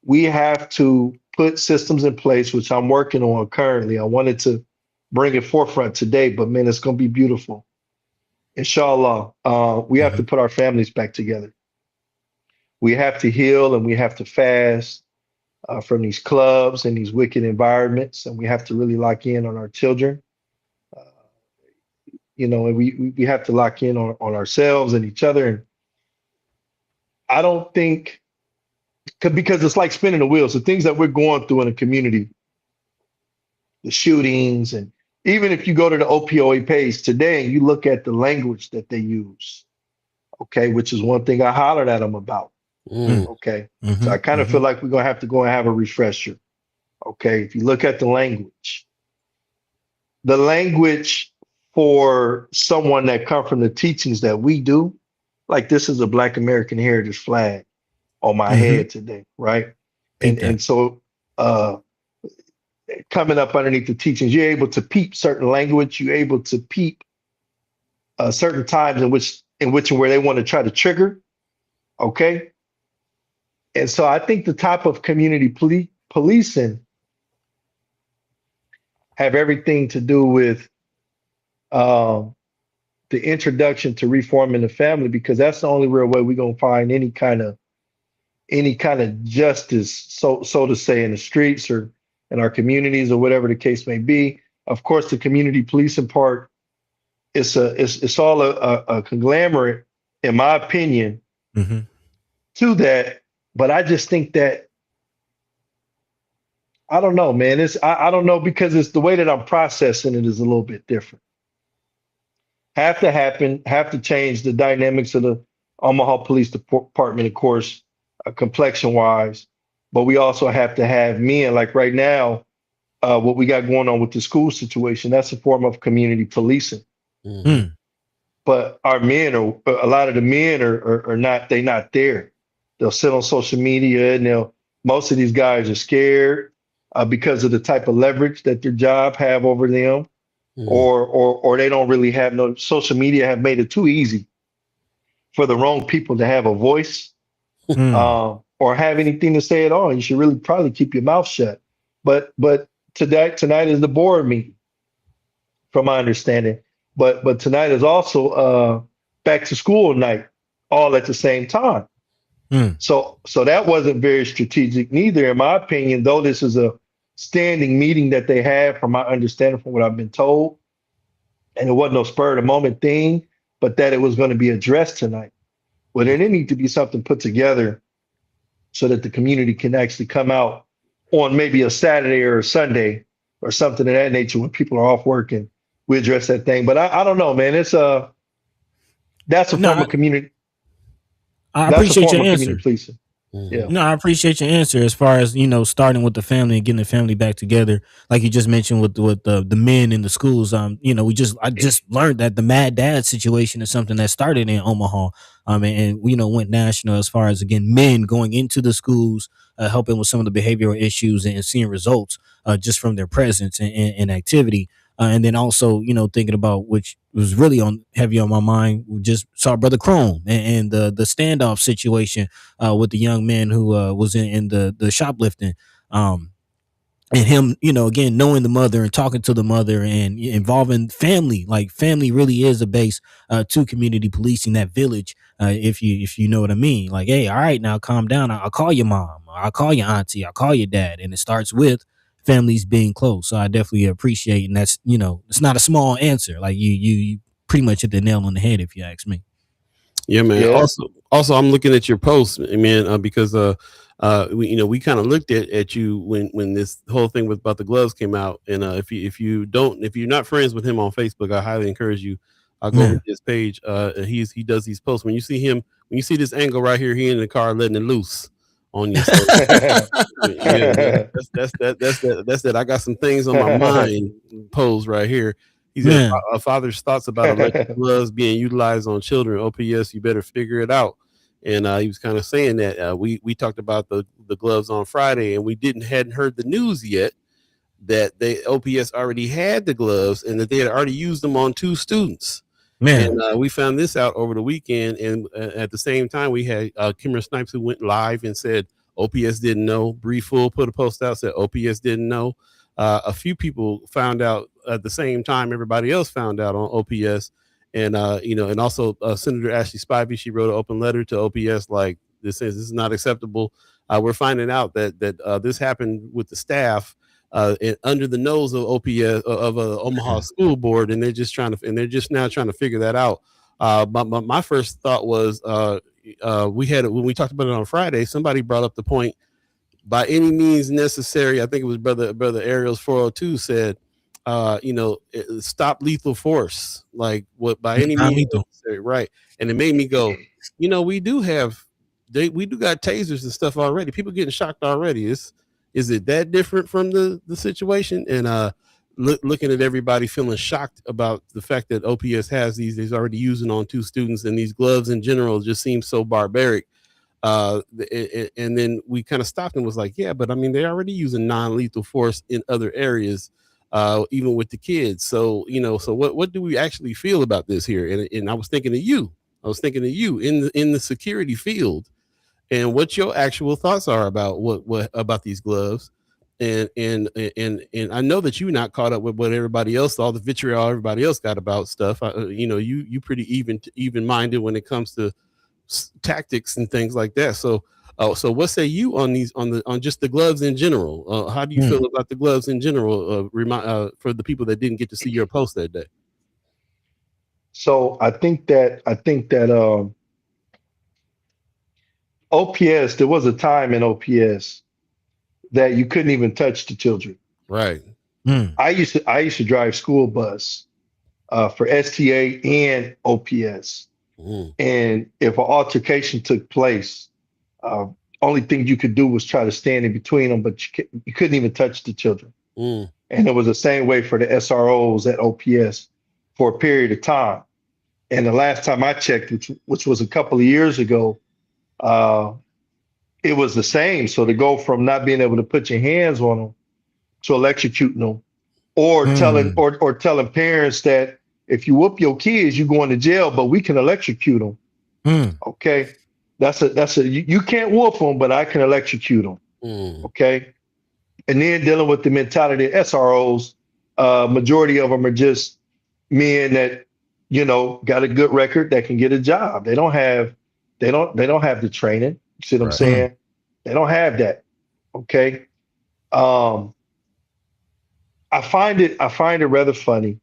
We have to put systems in place, which I'm working on currently. I wanted to bring it forefront today, but man, it's going to be beautiful. Inshallah, we have to put our families back together. We have to heal and we have to fast from these clubs and these wicked environments. And we have to really lock in on our children. And we have to lock in on ourselves and each other. And I don't think, because it's like spinning the wheels, the things that we're going through in the community, the shootings, and even if you go to the OPOA page today and you look at the language that they use, Okay, which is one thing I hollered at them about. Okay, so I kind of feel like we're gonna have to go and have a refresher. Okay, if you look at the language for someone that come from the teachings that we do, like this is a Black American heritage flag on my head today, right? And so coming up underneath the teachings, you're able to peep certain language, you're able to peep certain times in which and where they want to try to trigger. Okay. And so I think the type of community policing have everything to do with the introduction to reforming the family, because that's the only real way we're gonna find any kind of justice, so to say, in the streets or in our communities or whatever the case may be. Of course, the community policing part, it's all a conglomerate, in my opinion, to that. But I just think that, I don't know, man. I don't know, because it's the way that I'm processing it is a little bit different. Have to change the dynamics of the Omaha Police Department, of course, complexion wise, but we also have to have men, like right now, what we got going on with the school situation, that's a form of community policing. But our men a lot of the men are not there. They'll sit on social media, and most of these guys are scared because of the type of leverage that their job have over them, or they don't really have no. Social media have made it too easy for the wrong people to have a voice or have anything to say at all. You should really probably keep your mouth shut. But tonight is the board meeting, from my understanding. But tonight is also back to school night, all at the same time. So that wasn't very strategic neither, in my opinion, though this is a standing meeting that they have, from my understanding, from what I've been told. And it wasn't no spur of the moment thing, but that it was going to be addressed tonight. Well, there didn't need to be something put together so that the community can actually come out on maybe a Saturday or a Sunday or something of that nature when people are off work, and we address that thing. But I don't know, man. That's a form of community. I appreciate your answer. Policing. Yeah. No, I appreciate your answer, as far as, starting with the family and getting the family back together, like you just mentioned with the men in the schools. I just learned that the Mad Dad situation is something that started in Omaha, and went national, as far as, again, men going into the schools, helping with some of the behavioral issues and seeing results just from their presence and activity. And then also, thinking about, which was really heavy on my mind, we just saw Brother Chrome and the standoff situation with the young man who was in the shoplifting. And him, again, knowing the mother and talking to the mother and involving family. Like, family really is a base to community policing, that village, if you know what I mean. Like, hey, all right, now calm down. I'll call your mom. I'll call your auntie. I'll call your dad. And it starts with families being close. So I definitely appreciate, and that's, it's not a small answer. Like, you pretty much hit the nail on the head, if you ask me. Yeah, man. Yeah. Also, I'm looking at your post, man, because we kind of looked at you when this whole thing about the gloves came out, and if you're not friends with him on Facebook, I highly encourage you. I'll go over to his page. He does these posts. When you see this angle right here, he in the car letting it loose on you. So, yeah, that's that. I got some things on my mind. Pose right here. He said, a father's thoughts about electric gloves being utilized on children. OPS, you better figure it out. And he was kind of saying that we talked about the gloves on Friday, and we hadn't heard the news yet that OPS already had the gloves and that they had already used them on 2 students. Man. And we found this out over the weekend, and at the same time, we had Kimmer Snipes, who went live and said OPS didn't know. Bree Full put a post out, said OPS didn't know. A few people found out at the same time everybody else found out on OPS, and and also Senator Ashley S-5B, she wrote an open letter to OPS like this is not acceptable. We're finding out that this happened with the staff under the nose of OPS of Omaha School Board, and they're just now trying to figure that out. My first thought was when we talked about it on Friday, somebody brought up the point, by any means necessary. I think it was brother Ariel's 402 said, stop lethal force. Like, what by any means necessary, right? And it made me go, we do have we do got tasers and stuff already. People getting shocked already. Is it that different from the situation? And looking at everybody feeling shocked about the fact that OPS has these already using on 2 students, and these gloves in general just seem so barbaric. And then we kind of stopped and was like, yeah, but I mean, they're already using non-lethal force in other areas, even with the kids. So, so what do we actually feel about this here? And I was thinking of you. In the security field, and what your actual thoughts are about what about these gloves. And I know that you're not caught up with what everybody else, all the vitriol everybody else got about stuff. You pretty even minded when it comes to tactics and things like that. So what say you on these on just the gloves in general? How do you feel about the gloves in general? For the people that didn't get to see your post that day. So I think that OPS, there was a time in OPS that you couldn't even touch the children. Right. I used to drive school bus for STA and OPS. And if an altercation took place, only thing you could do was try to stand in between them, but you couldn't even touch the children. And it was the same way for the SROs at OPS for a period of time. And the last time I checked, which was a couple of years ago, it was the same. So to go from not being able to put your hands on them to electrocuting them, or telling parents that if you whoop your kids, you're going to jail, but we can electrocute them. Okay, you can't whoop them, but I can electrocute them. Okay, and then dealing with the mentality of SROs, majority of them are just men that got a good record that can get a job. They don't have the training. You see what I'm saying? They don't have that. Okay. I find it rather funny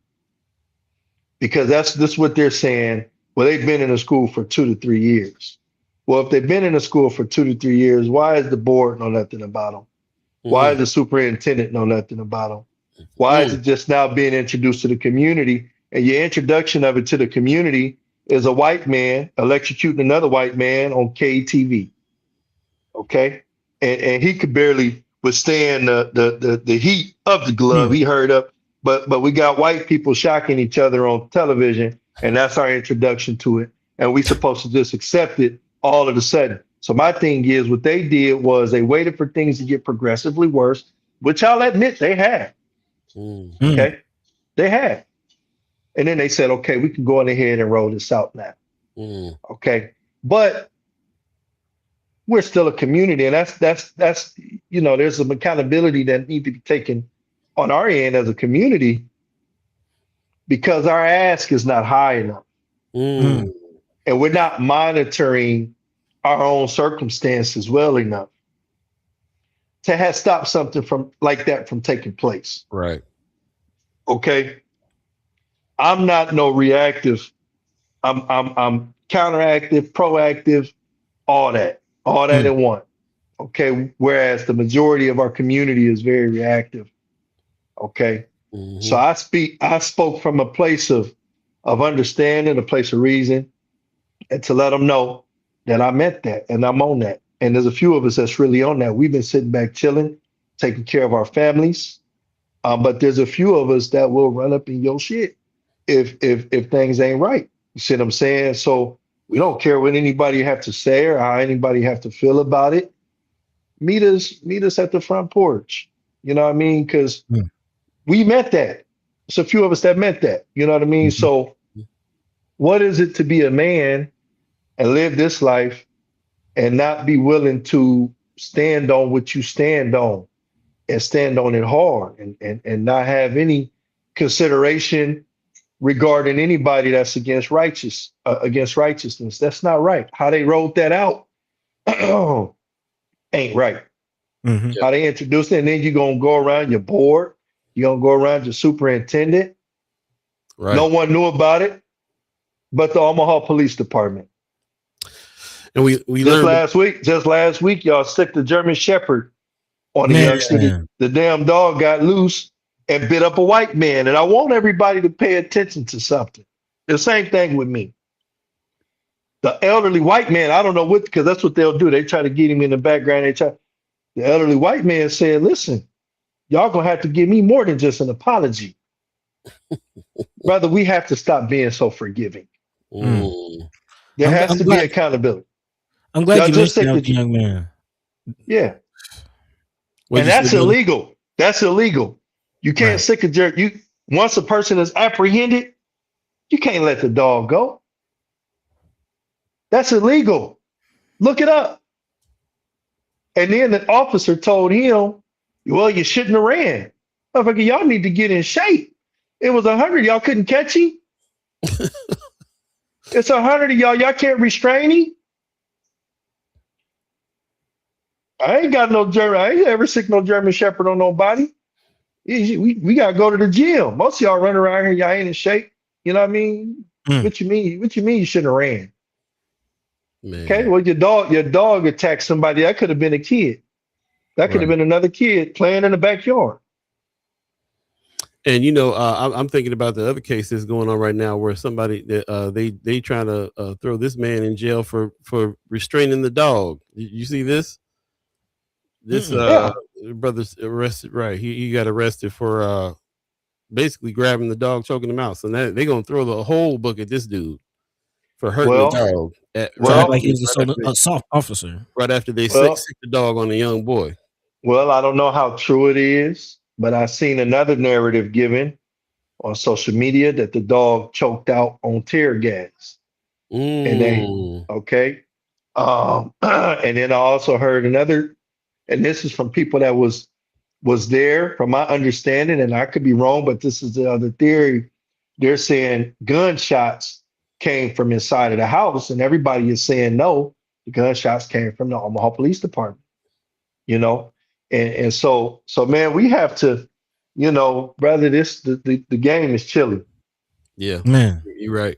because that's what they're saying. Well, they've been in a school for 2 to 3 years. Well, if they've been in a school for 2 to 3 years, why is the board know nothing about them? Why is the superintendent know nothing about them? Why is it just now being introduced to the community? And your introduction of it to the community is a white man electrocuting another white man on KTV. Okay. And he could barely withstand the heat of the glove. He heard up, but we got white people shocking each other on television, and that's our introduction to it. And we supposed to just accept it all of a sudden. So my thing is, what they did was they waited for things to get progressively worse, which I'll admit they had. Okay. They had. And then they said, okay, we can go on ahead and roll this out now. Okay. But we're still a community, and that's there's some accountability that need to be taken on our end as a community, because our ask is not high enough. And we're not monitoring our own circumstances well enough to have stopped something from taking place. Right. Okay. I'm not no reactive. I'm counteractive, proactive, all that in one. Okay. Whereas the majority of our community is very reactive. Okay. So I spoke from a place of understanding, a place of reason, and to let them know that I meant that and I'm on that. And there's a few of us that's really on that. We've been sitting back, chilling, taking care of our families. But there's a few of us that will run up in your shit if things ain't right. You see what I'm saying? So we don't care what anybody have to say or how anybody have to feel about it. Meet us at the front porch. You know what I mean? Because we meant that. It's a few of us that meant that. You know what I mean? So what is it to be a man and live this life and not be willing to stand on what you stand on and stand on it hard and not have any consideration regarding anybody that's against righteousness? That's not right. How they wrote that out ain't right. How they introduced it, and then you're gonna go around your board, you're gonna go around your superintendent. Right. No one knew about it but the Omaha Police Department. And we just last week, y'all sick the German Shepherd on the youngster. The damn dog got loose and bit up a white man. And I want everybody to pay attention to something. The same thing with me. The elderly white man, I don't know what, because that's what they'll do. They try to get him in the background. The elderly white man said, listen, y'all gonna have to give me more than just an apology. Brother, we have to stop being so forgiving. Mm. There has I'm to glad, be accountability. I'm glad Y'all you just mentioned take that young man. Yeah. What'd And you that's say, brother? illegal. That's illegal. You can't Right. sick a jerk. Once a person is apprehended, you can't let the dog go. That's illegal. Look it up. And then the officer told him, well, you shouldn't have ran. Motherfucker, y'all need to get in shape. It was 100. Y'all couldn't catch him. It's 100 of y'all. Y'all can't restrain him. I ain't got no German. I ain't ever sick no German Shepherd on nobody. We got to go to the gym. Most of y'all run around here. Y'all ain't in shape. You know what I mean? What you mean? What you mean you shouldn't have ran? Man. Okay, well, your dog attacked somebody. That could have been a kid. That could have been another kid playing in the backyard. And you know, I'm thinking about the other case that's going on right now, where somebody they trying to throw this man in jail for restraining the dog. You see this? This Yeah. brother's arrested. Right, he got arrested for basically grabbing the dog, choking him out. So now they're gonna throw the whole book at this dude for hurting Well, the dog. Sounds well, like he was a soft officer. right after they well, sick the dog on a young boy. well, I don't know how true it is, but I've seen another narrative given on social media that the dog choked out on tear gas. And okay. And then I also heard another, and this is from people that was there, from my understanding, and I could be wrong, but this is the other theory. They're saying gunshots came from inside of the house, and everybody is saying no, the gunshots came from the Omaha Police Department. You know, and so man, we have to, brother, the game is chilly. Yeah, Man. you're right.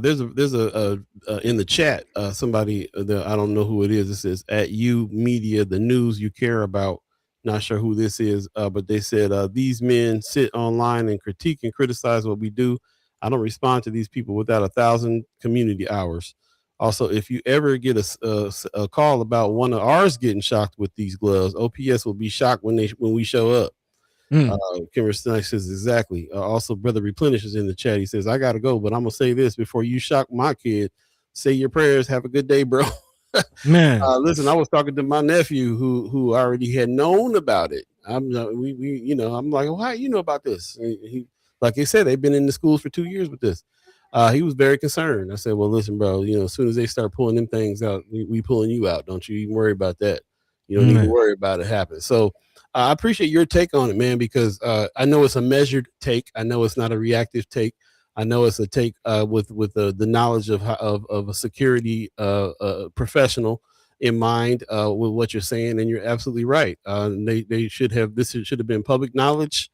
There's a in the chat, somebody I don't know who it is. It says at you media, the news you care about. Not sure who this is, but they said these men sit online and critique and criticize what we do. I don't respond to these people without 1,000 community hours. Also, if you ever get a call about one of ours getting shocked with these gloves, OPS will be shocked when we show up. Kimber Snipes says exactly. Also, Brother Replenish is in the chat. He says, I gotta go, but I'm gonna say this before you shock my kid. Say your prayers. Have a good day, bro. Man. Listen, I was talking to my nephew who already had known about it. I'm like, well, how you know about this? And he, like he said, they've been in the schools for 2 years with this. He was very concerned. I said, well, listen, bro, as soon as they start pulling them things out, we pulling you out. Don't you even worry about that. You don't need to worry about it happening. So I appreciate your take on it, man, because I know it's a measured take. I know it's not a reactive take. I know it's a take with the knowledge of a security professional in mind with what you're saying, and you're absolutely right. They should have should have been public knowledge.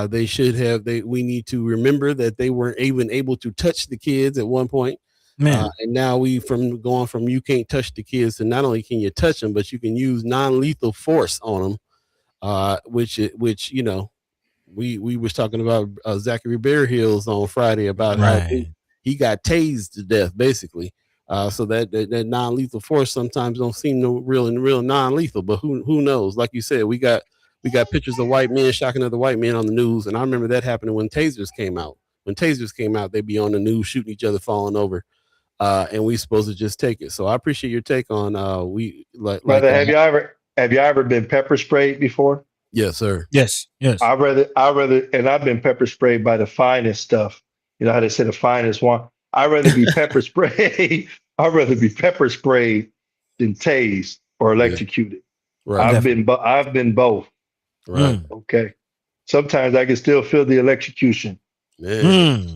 They should have. We need to remember that they weren't even able to touch the kids at one point. And now going from you can't touch the kids to not only can you touch them, but you can use non-lethal force on them, which we was talking about Zachary Bear Hills on Friday about how he got tased to death, basically. So that non-lethal force sometimes don't seem no real non-lethal, but who knows? Like you said, we got pictures of white men shocking other white men on the news, and I remember that happening when tasers came out. When tasers came out, they'd be on the news shooting each other, falling over. And we supposed to just take it. So I appreciate your take on Brother, have you ever been pepper sprayed before? Yes, sir. Yes. I rather, and I've been pepper sprayed by the finest stuff. You know how they say the finest one. I'd rather be pepper sprayed. I'd rather be pepper sprayed than tased or electrocuted. Right. I've been both. Right. Okay. Sometimes I can still feel the electrocution. Man.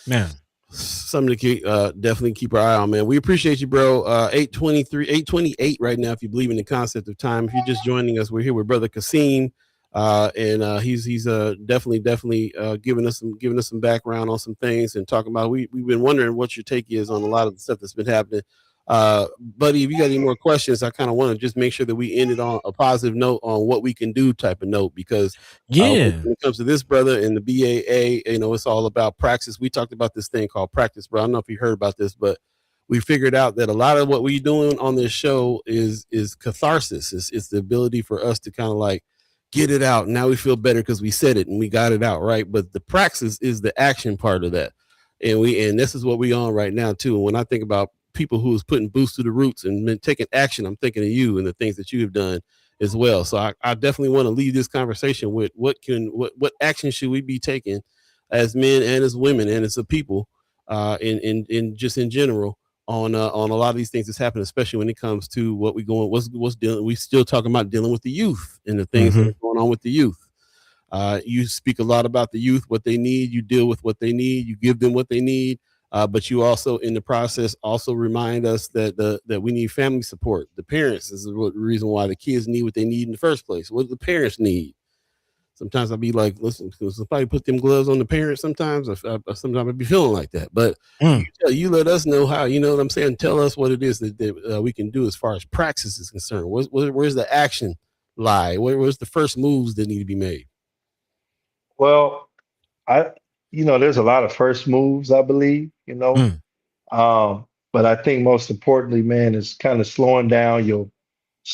Man. Something to definitely keep our eye on, man. We appreciate you, bro. 8:28 right now. If you believe in the concept of time, if you're just joining us, we're here with Brother Qasim, and he's definitely giving us some background on some things and talking about. We've been wondering what your take is on a lot of the stuff that's been happening Buddy, if you got any more questions, I kind of want to just make sure that we end it on a positive note on what we can do type of note, because when it comes to this brother and the BAA, it's all about praxis. We talked about this thing called practice, bro. I don't know if you heard about this, but we figured out that a lot of what we're doing on this show is catharsis. It's the ability for us to kind of like get it out. Now we feel better because we said it and we got it out, right? But the praxis is the action part of that. And this is what we on right now too. And when I think about people who is putting boots to the roots and been taking action, I'm thinking of you and the things that you have done as well. So I definitely want to leave this conversation with what action should we be taking as men and as women and as a people, in just in general on a lot of these things that's happening, especially when it comes to what's dealing. We still talking about dealing with the youth and the things that are going on with the youth. You speak a lot about the youth, what they need. You deal with what they need. You give them what they need. But you also, in the process, also remind us that we need family support. The parents is the reason why the kids need what they need in the first place. What do the parents need? Sometimes I'll be like, listen, somebody put them gloves on the parents. Sometimes I be feeling like that. But you let us know how. You know what I'm saying? Tell us what it is that we can do as far as praxis is concerned. Where's the action lie? Where's the first moves that need to be made? Well, there's a lot of first moves, I believe, but I think most importantly, man, is kind of slowing down your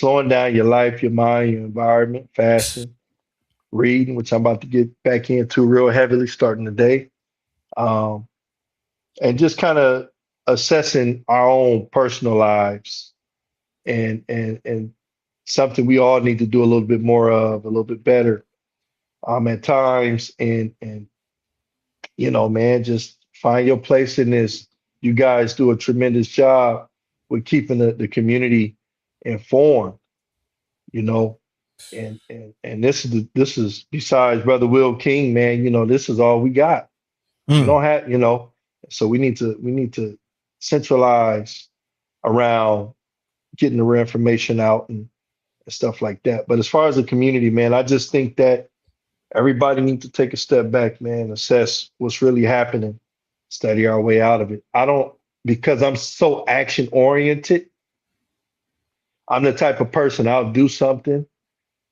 life, your mind, your environment, fasting, reading, which I'm about to get back into real heavily starting today. And just kind of assessing our own personal lives and something we all need to do a little bit more of, a little bit better at times. And man, just find your place in this. You guys do a tremendous job with keeping the community informed, and this is besides Brother Will King, man, this is all we got. We don't have, so we need to centralize around getting the real information out and stuff like that. But as far as the community, man, I just think that everybody needs to take a step back, man, assess what's really happening, study our way out of it. Because I'm so action oriented, I'm the type of person I'll do something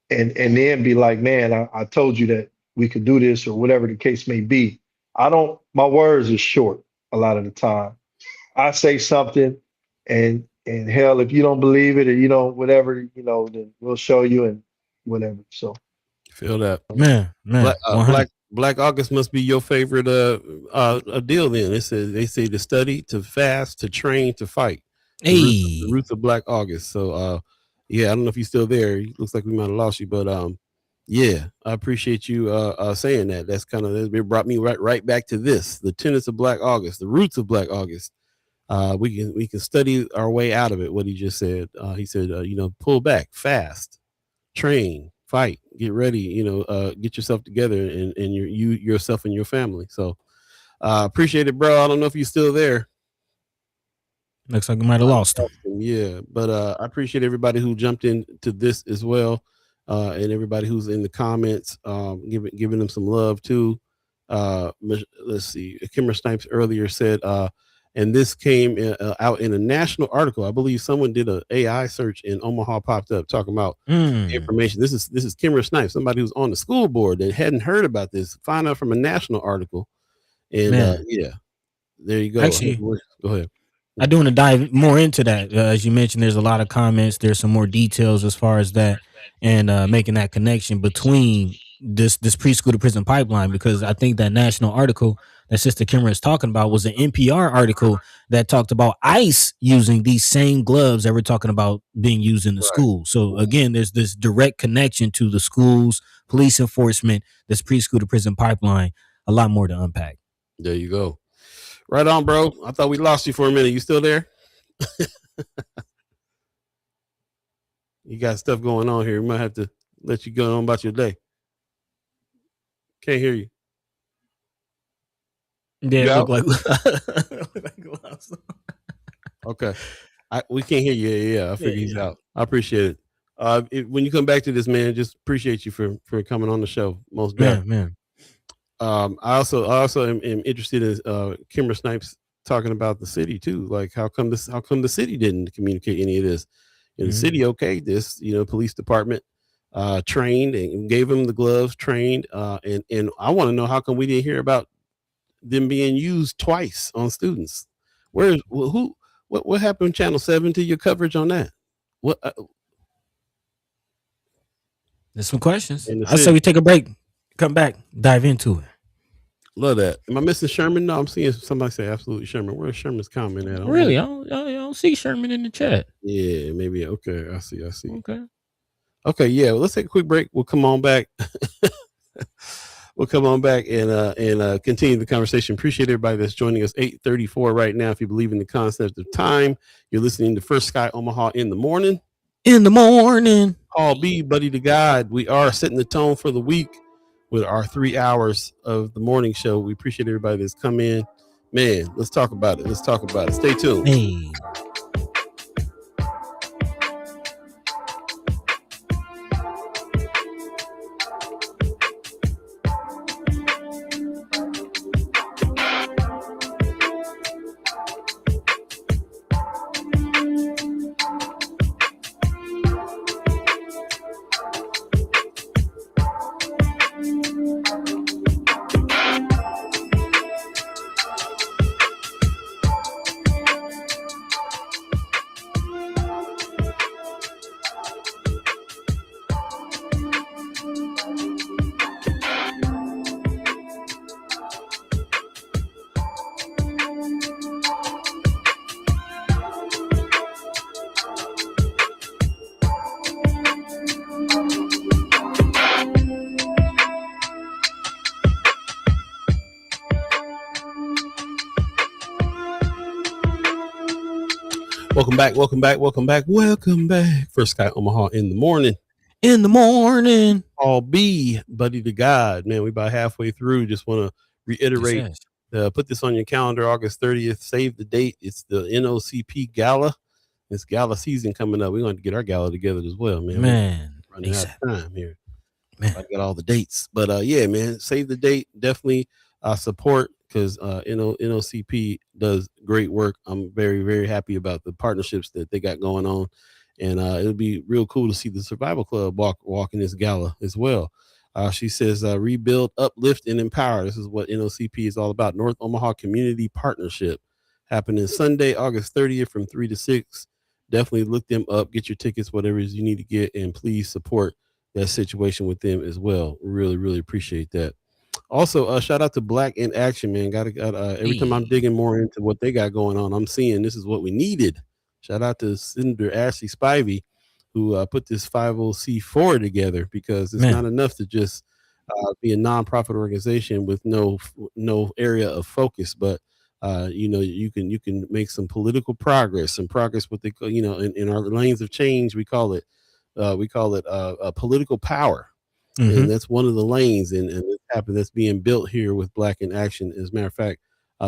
and then be like, man, I told you that we could do this or whatever the case may be. My words are short a lot of the time. I say something and hell, if you don't believe it or whatever, then we'll show you and whatever. So feel that, man. Black August must be your favorite deal. Then they say to study, to fast, to train, to fight. The roots of Black August. So I don't know if you're still there. It looks like we might have lost you, but I appreciate you saying that. That's kind of, it brought me right back to this, the tenets of Black August, the roots of Black August. We can study our way out of it. What he just said. He said, pull back, fast, train, fight, get ready, get yourself together and yourself and your family. So appreciate it, bro. I don't know if you're still there. Looks like we might have lost him. Yeah, but I appreciate everybody who jumped into this as well, and everybody who's in the comments, giving them some love too. Let's see, Kimmer Snipes earlier said, and this came out in a national article. I believe someone did an AI search in Omaha, popped up talking about information. This is Kimmer Snipes, somebody who's on the school board that hadn't heard about this. Find out from a national article, and there you go. Actually, go ahead. I do want to dive more into that. As you mentioned, there's a lot of comments. There's some more details as far as that and making that connection between this preschool to prison pipeline, because I think that national article that Sister Kimmer is talking about was an NPR article that talked about ICE using these same gloves that we're talking about being used in the school. So again, there's this direct connection to the schools, police enforcement, this preschool to prison pipeline. A lot more to unpack. There you go. Right on, bro. I thought we lost you for a minute. You still there? You got stuff going on here. We might have to let you go on about your day. Can't hear you. Yeah, look like okay. We can't hear you. Yeah, I figured he's out. I appreciate it. When you come back to this, man, just appreciate you for coming on the show. Most definitely. Man. I also am interested in Kimmer Snipes talking about the city too. Like, how come the city didn't communicate any of this? The city okayed this. Police department trained and gave them the gloves, trained, and I want to know, how come we didn't hear about them being used twice on students? What happened, Channel 7, to your coverage on that? What There's some questions. And the I say city. we take a break, come back, dive into it. Love that. Am I missing Sherman? No, I'm seeing somebody say absolutely Sherman. Where's Sherman's comment at? Really, I don't see Sherman in the chat. Yeah, maybe. Okay, I see. Okay. Yeah, well, let's take a quick break. We'll come on back. We'll come on back and continue the conversation. Appreciate everybody that's joining us. 8:34 right now. If you believe in the concept of time, you're listening to First Sky Omaha in the morning. In the morning. Paul B, Buddy to God. We are setting the tone for the week with our 3 hours of the morning show. We appreciate everybody that's come in. Man, let's talk about it. Stay tuned. Hey. Welcome back. First Sky Omaha in the morning. Paul B, Buddy to God. Man, we about halfway through. Just want to reiterate, put this on your calendar, August 30th. Save the date. It's the NOCP Gala. It's gala season coming up. We're going to get our gala together as well, man. Man, running out of time here. Man, I got all the dates, but yeah, man, save the date. Definitely support, because NOCP does great work. I'm very, very happy about the partnerships that they got going on, and it'll be real cool to see the Survival Club walk in this gala as well. She says, rebuild, uplift, and empower. This is what NOCP is all about. North Omaha Community Partnership, happening Sunday, August 30th from 3 to 6. Definitely look them up, get your tickets, whatever it is you need to get, and please support that situation with them as well. Really, really appreciate that. Also, shout out to Black in Action, man. Got every time I'm digging more into what they got going on, I'm seeing this is what we needed. Shout out to Senator Ashley S-5B, who put this 50C4 together, because it's not enough to just be a nonprofit organization with no area of focus, but you can make some political progress, what they in our lanes of change, we call it political power. And that's one of the lanes, and that's being built here with Black in Action. As a matter of fact,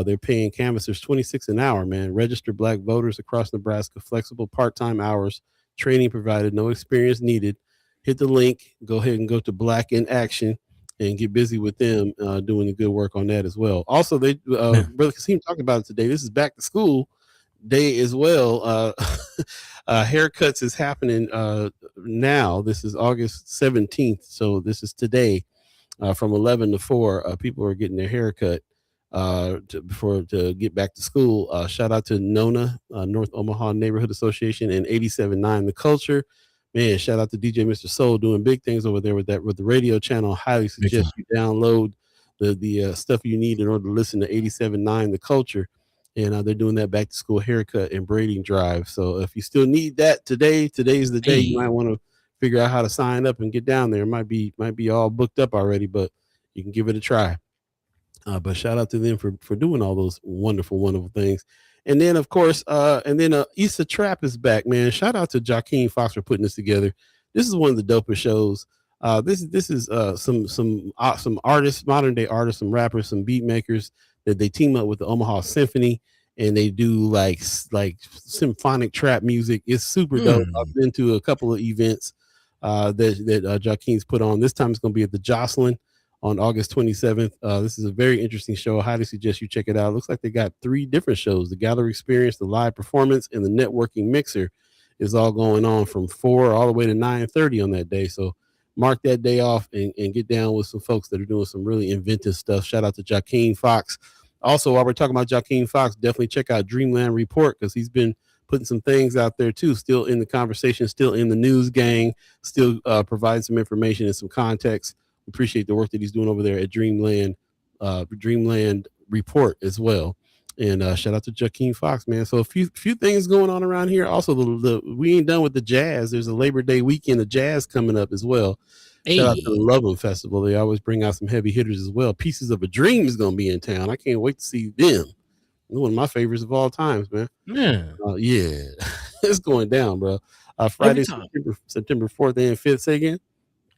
they're paying canvassers $26 an hour, man. Registered Black voters across Nebraska, flexible part-time hours, training provided, no experience needed. Hit the link, go ahead and go to Black in Action and get busy with them, doing the good work on that as well. Also, they Brother Qasim talked about it today. This is back to school day as well. Haircuts is happening now. This is August 17th, so this is today, from 11 to 4. People are getting their haircut to get back to school. Shout out to NONA, North Omaha Neighborhood Association, and 87.9 The Culture. Man, shout out to DJ Mr. Soul, doing big things over there with the radio channel. Highly suggest you download the stuff you need in order to listen to 87.9 The Culture. And they're doing that back to school haircut and braiding drive. So if you still need that today's the day. You might want to figure out how to sign up and get down there. It might be all booked up already, but you can give it a try. But shout out to them for doing all those wonderful, wonderful things. And then, of course, Issa Trap is back, man. Shout out to Joaquin Fox for putting this together. This is one of the dopest shows. This is some artists, modern day artists, some rappers, some beat makers that they team up with the Omaha Symphony, and they do like symphonic trap music. It's super dope. I've been to a couple of events that Joaquin's put on. This time it's going to be at the Jocelyn on August 27th. This is a very interesting show. I highly suggest you check it out. It looks like they got 3 different shows: the gallery experience, the live performance, and the networking mixer is all going on from 4 all the way to 9:30 on that day. So mark that day off and get down with some folks that are doing some really inventive stuff. Shout out to Joaquin Fox. Also, while we're talking about Joaquin Fox, definitely check out Dreamland Report, because he's been putting some things out there too, still in the conversation, still in the news gang, still providing some information and some context. We appreciate the work that he's doing over there at Dreamland Report as well. And shout out to Joaquin Fox, man. So a few things going on around here. Also, we ain't done with the jazz. There's a Labor Day weekend of jazz coming up as well. Hey. Shout out to the Love 'em Festival. They always bring out some heavy hitters as well. Pieces of a Dream is going to be in town. I can't wait to see them. One of my favorites of all times, man. Yeah, it's going down, bro. Friday, September 4th and 5th. Say again.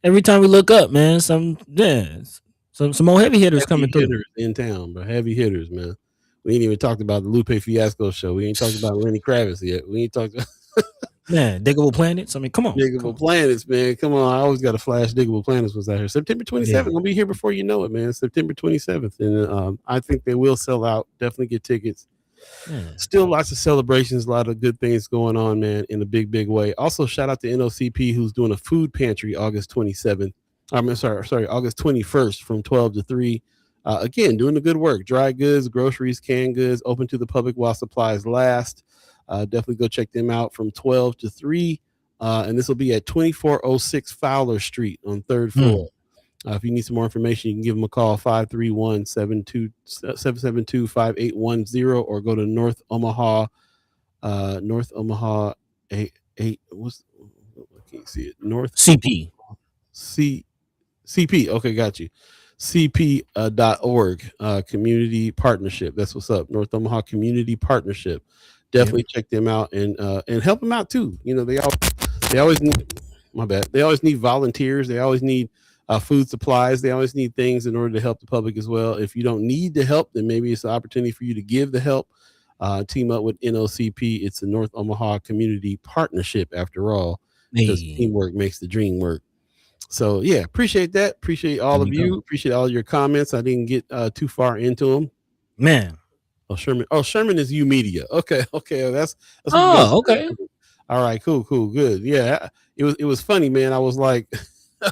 Every time we look up, man, some more heavy hitters coming through in town, bro. Heavy hitters, man. We ain't even talked about the Lupe Fiasco show. We ain't talked about Lenny Kravitz yet. We ain't talked about man, Diggable Planets. I mean, come on. Diggable Planets, man. Come on. I always got to flash Diggable Planets was out here. September 27th. Gonna be here before you know it, man. September 27th. And I think they will sell out. Definitely get tickets. Still lots of celebrations, a lot of good things going on, man, in a big way. Also, shout out to NOCP, who's doing a food pantry August 27th. August 21st from 12 to 3. Again, doing the good work. Dry goods, groceries, canned goods, open to the public while supplies last. Definitely go check them out from 12 to 3. And this will be at 2406 Fowler Street on 3rd floor. If you need some more information, you can give them a call, 531-772-5810, or go to North Omaha 8. I can't see it. North CP. CP. Okay, got you. CP.org, community partnership. That's what's up. North Omaha Community Partnership. Definitely check them out and help them out too. You know, they always need, my bad. They always need volunteers. They always need food supplies. They always need things in order to help the public as well. If you don't need the help, then maybe it's an opportunity for you to give the help. Team up with NOCP. It's the North Omaha Community Partnership, after all, because teamwork makes the dream work. So yeah, appreciate that. Appreciate all of you. Appreciate all your comments. I didn't get too far into them, man. Sherman is U Media. Okay. That's okay. All right, cool, good. Yeah, it was funny, man. I was like, I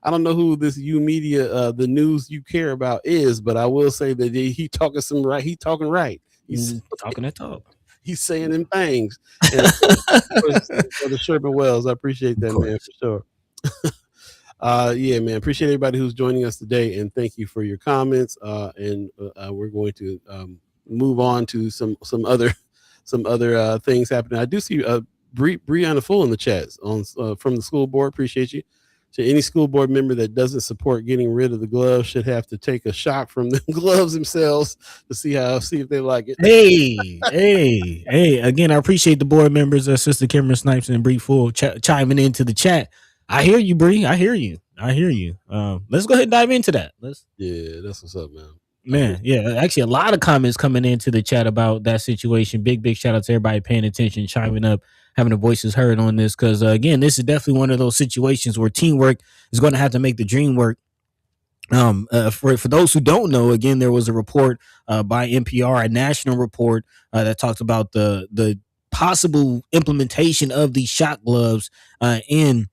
don't know who this U Media, the news you care about is, but I will say that he talking right. He's talking talking that talk. He's saying them things. And for the Sherman Wells, I appreciate that, man, for sure. Yeah, man. Appreciate everybody who's joining us today, and thank you for your comments. And we're going to move on to some other things happening. I do see Brianna Full in the chats from the school board. Appreciate you. So any school board member that doesn't support getting rid of the gloves should have to take a shock from the gloves themselves to see if they like it. Hey. Again, I appreciate the board members, Sister Cameron Snipes and Bree Full chiming into the chat. I hear you, Bree. I hear you. Let's go ahead and dive into that. Yeah, that's what's up, man. Yeah, actually a lot of comments coming into the chat about that situation. Big shout out to everybody paying attention, chiming up, having the voices heard on this, because again, this is definitely one of those situations where teamwork is going to have to make the dream work. For those who don't know, again, there was a report by NPR, a national report that talks about the possible implementation of these shock gloves in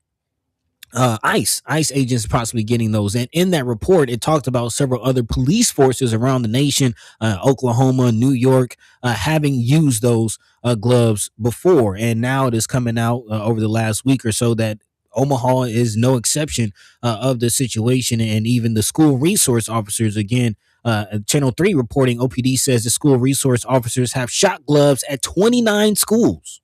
ICE agents possibly getting those. And in that report, it talked about several other police forces around the nation, Oklahoma, New York, having used those gloves before. And now it is coming out over the last week or so that Omaha is no exception of the situation. And even the school resource officers, again, Channel 3 reporting, OPD says the school resource officers have shock gloves at 29 schools.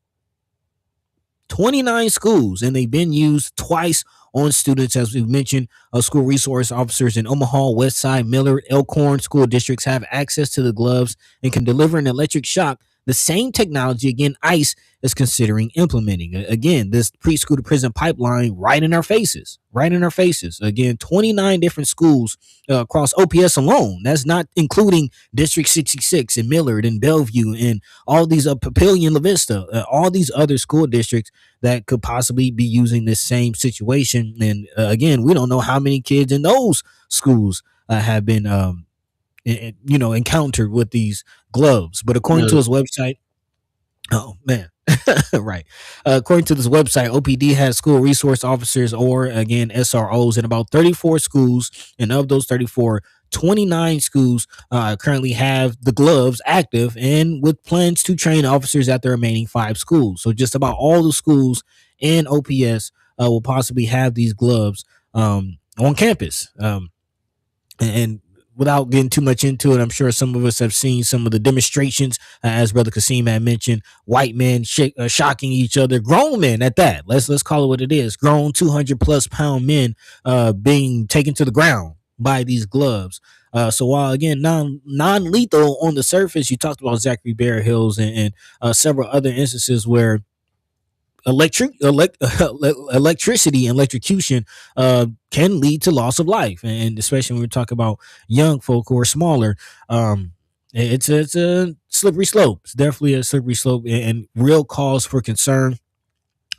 29 schools, and they've been used twice on students. As we've mentioned, school resource officers in Omaha, Westside, Millard, Elkhorn school districts have access to the gloves and can deliver an electric shock the same technology, again, ICE is considering implementing. Again, this preschool to prison pipeline right in our faces, right in our faces. Again, 29 different schools across OPS alone. That's not including District 66 and Millard and Bellevue and all these Papillion, La Vista, all these other school districts that could possibly be using this same situation. And again, we don't know how many kids in those schools have been encountered with these gloves. But according to his website, oh man, right. According to this website, OPD has school resource officers, or again SROs, in about 34 schools, and of those 34, 29 schools currently have the gloves active, and with plans to train officers at the remaining 5 schools. So just about all the schools in OPS will possibly have these gloves on campus. And without getting too much into it, I'm sure some of us have seen some of the demonstrations, as Brother Qasim had mentioned, white men shocking each other, grown men at that. Let's call it what it is. Grown 200+ pound men being taken to the ground by these gloves. So while again non-lethal on the surface, you talked about Zachary Bear Hills and several other instances where electricity and electrocution can lead to loss of life, and especially when we talk about young folk who are smaller, it's a slippery slope. It's definitely a slippery slope, and real cause for concern.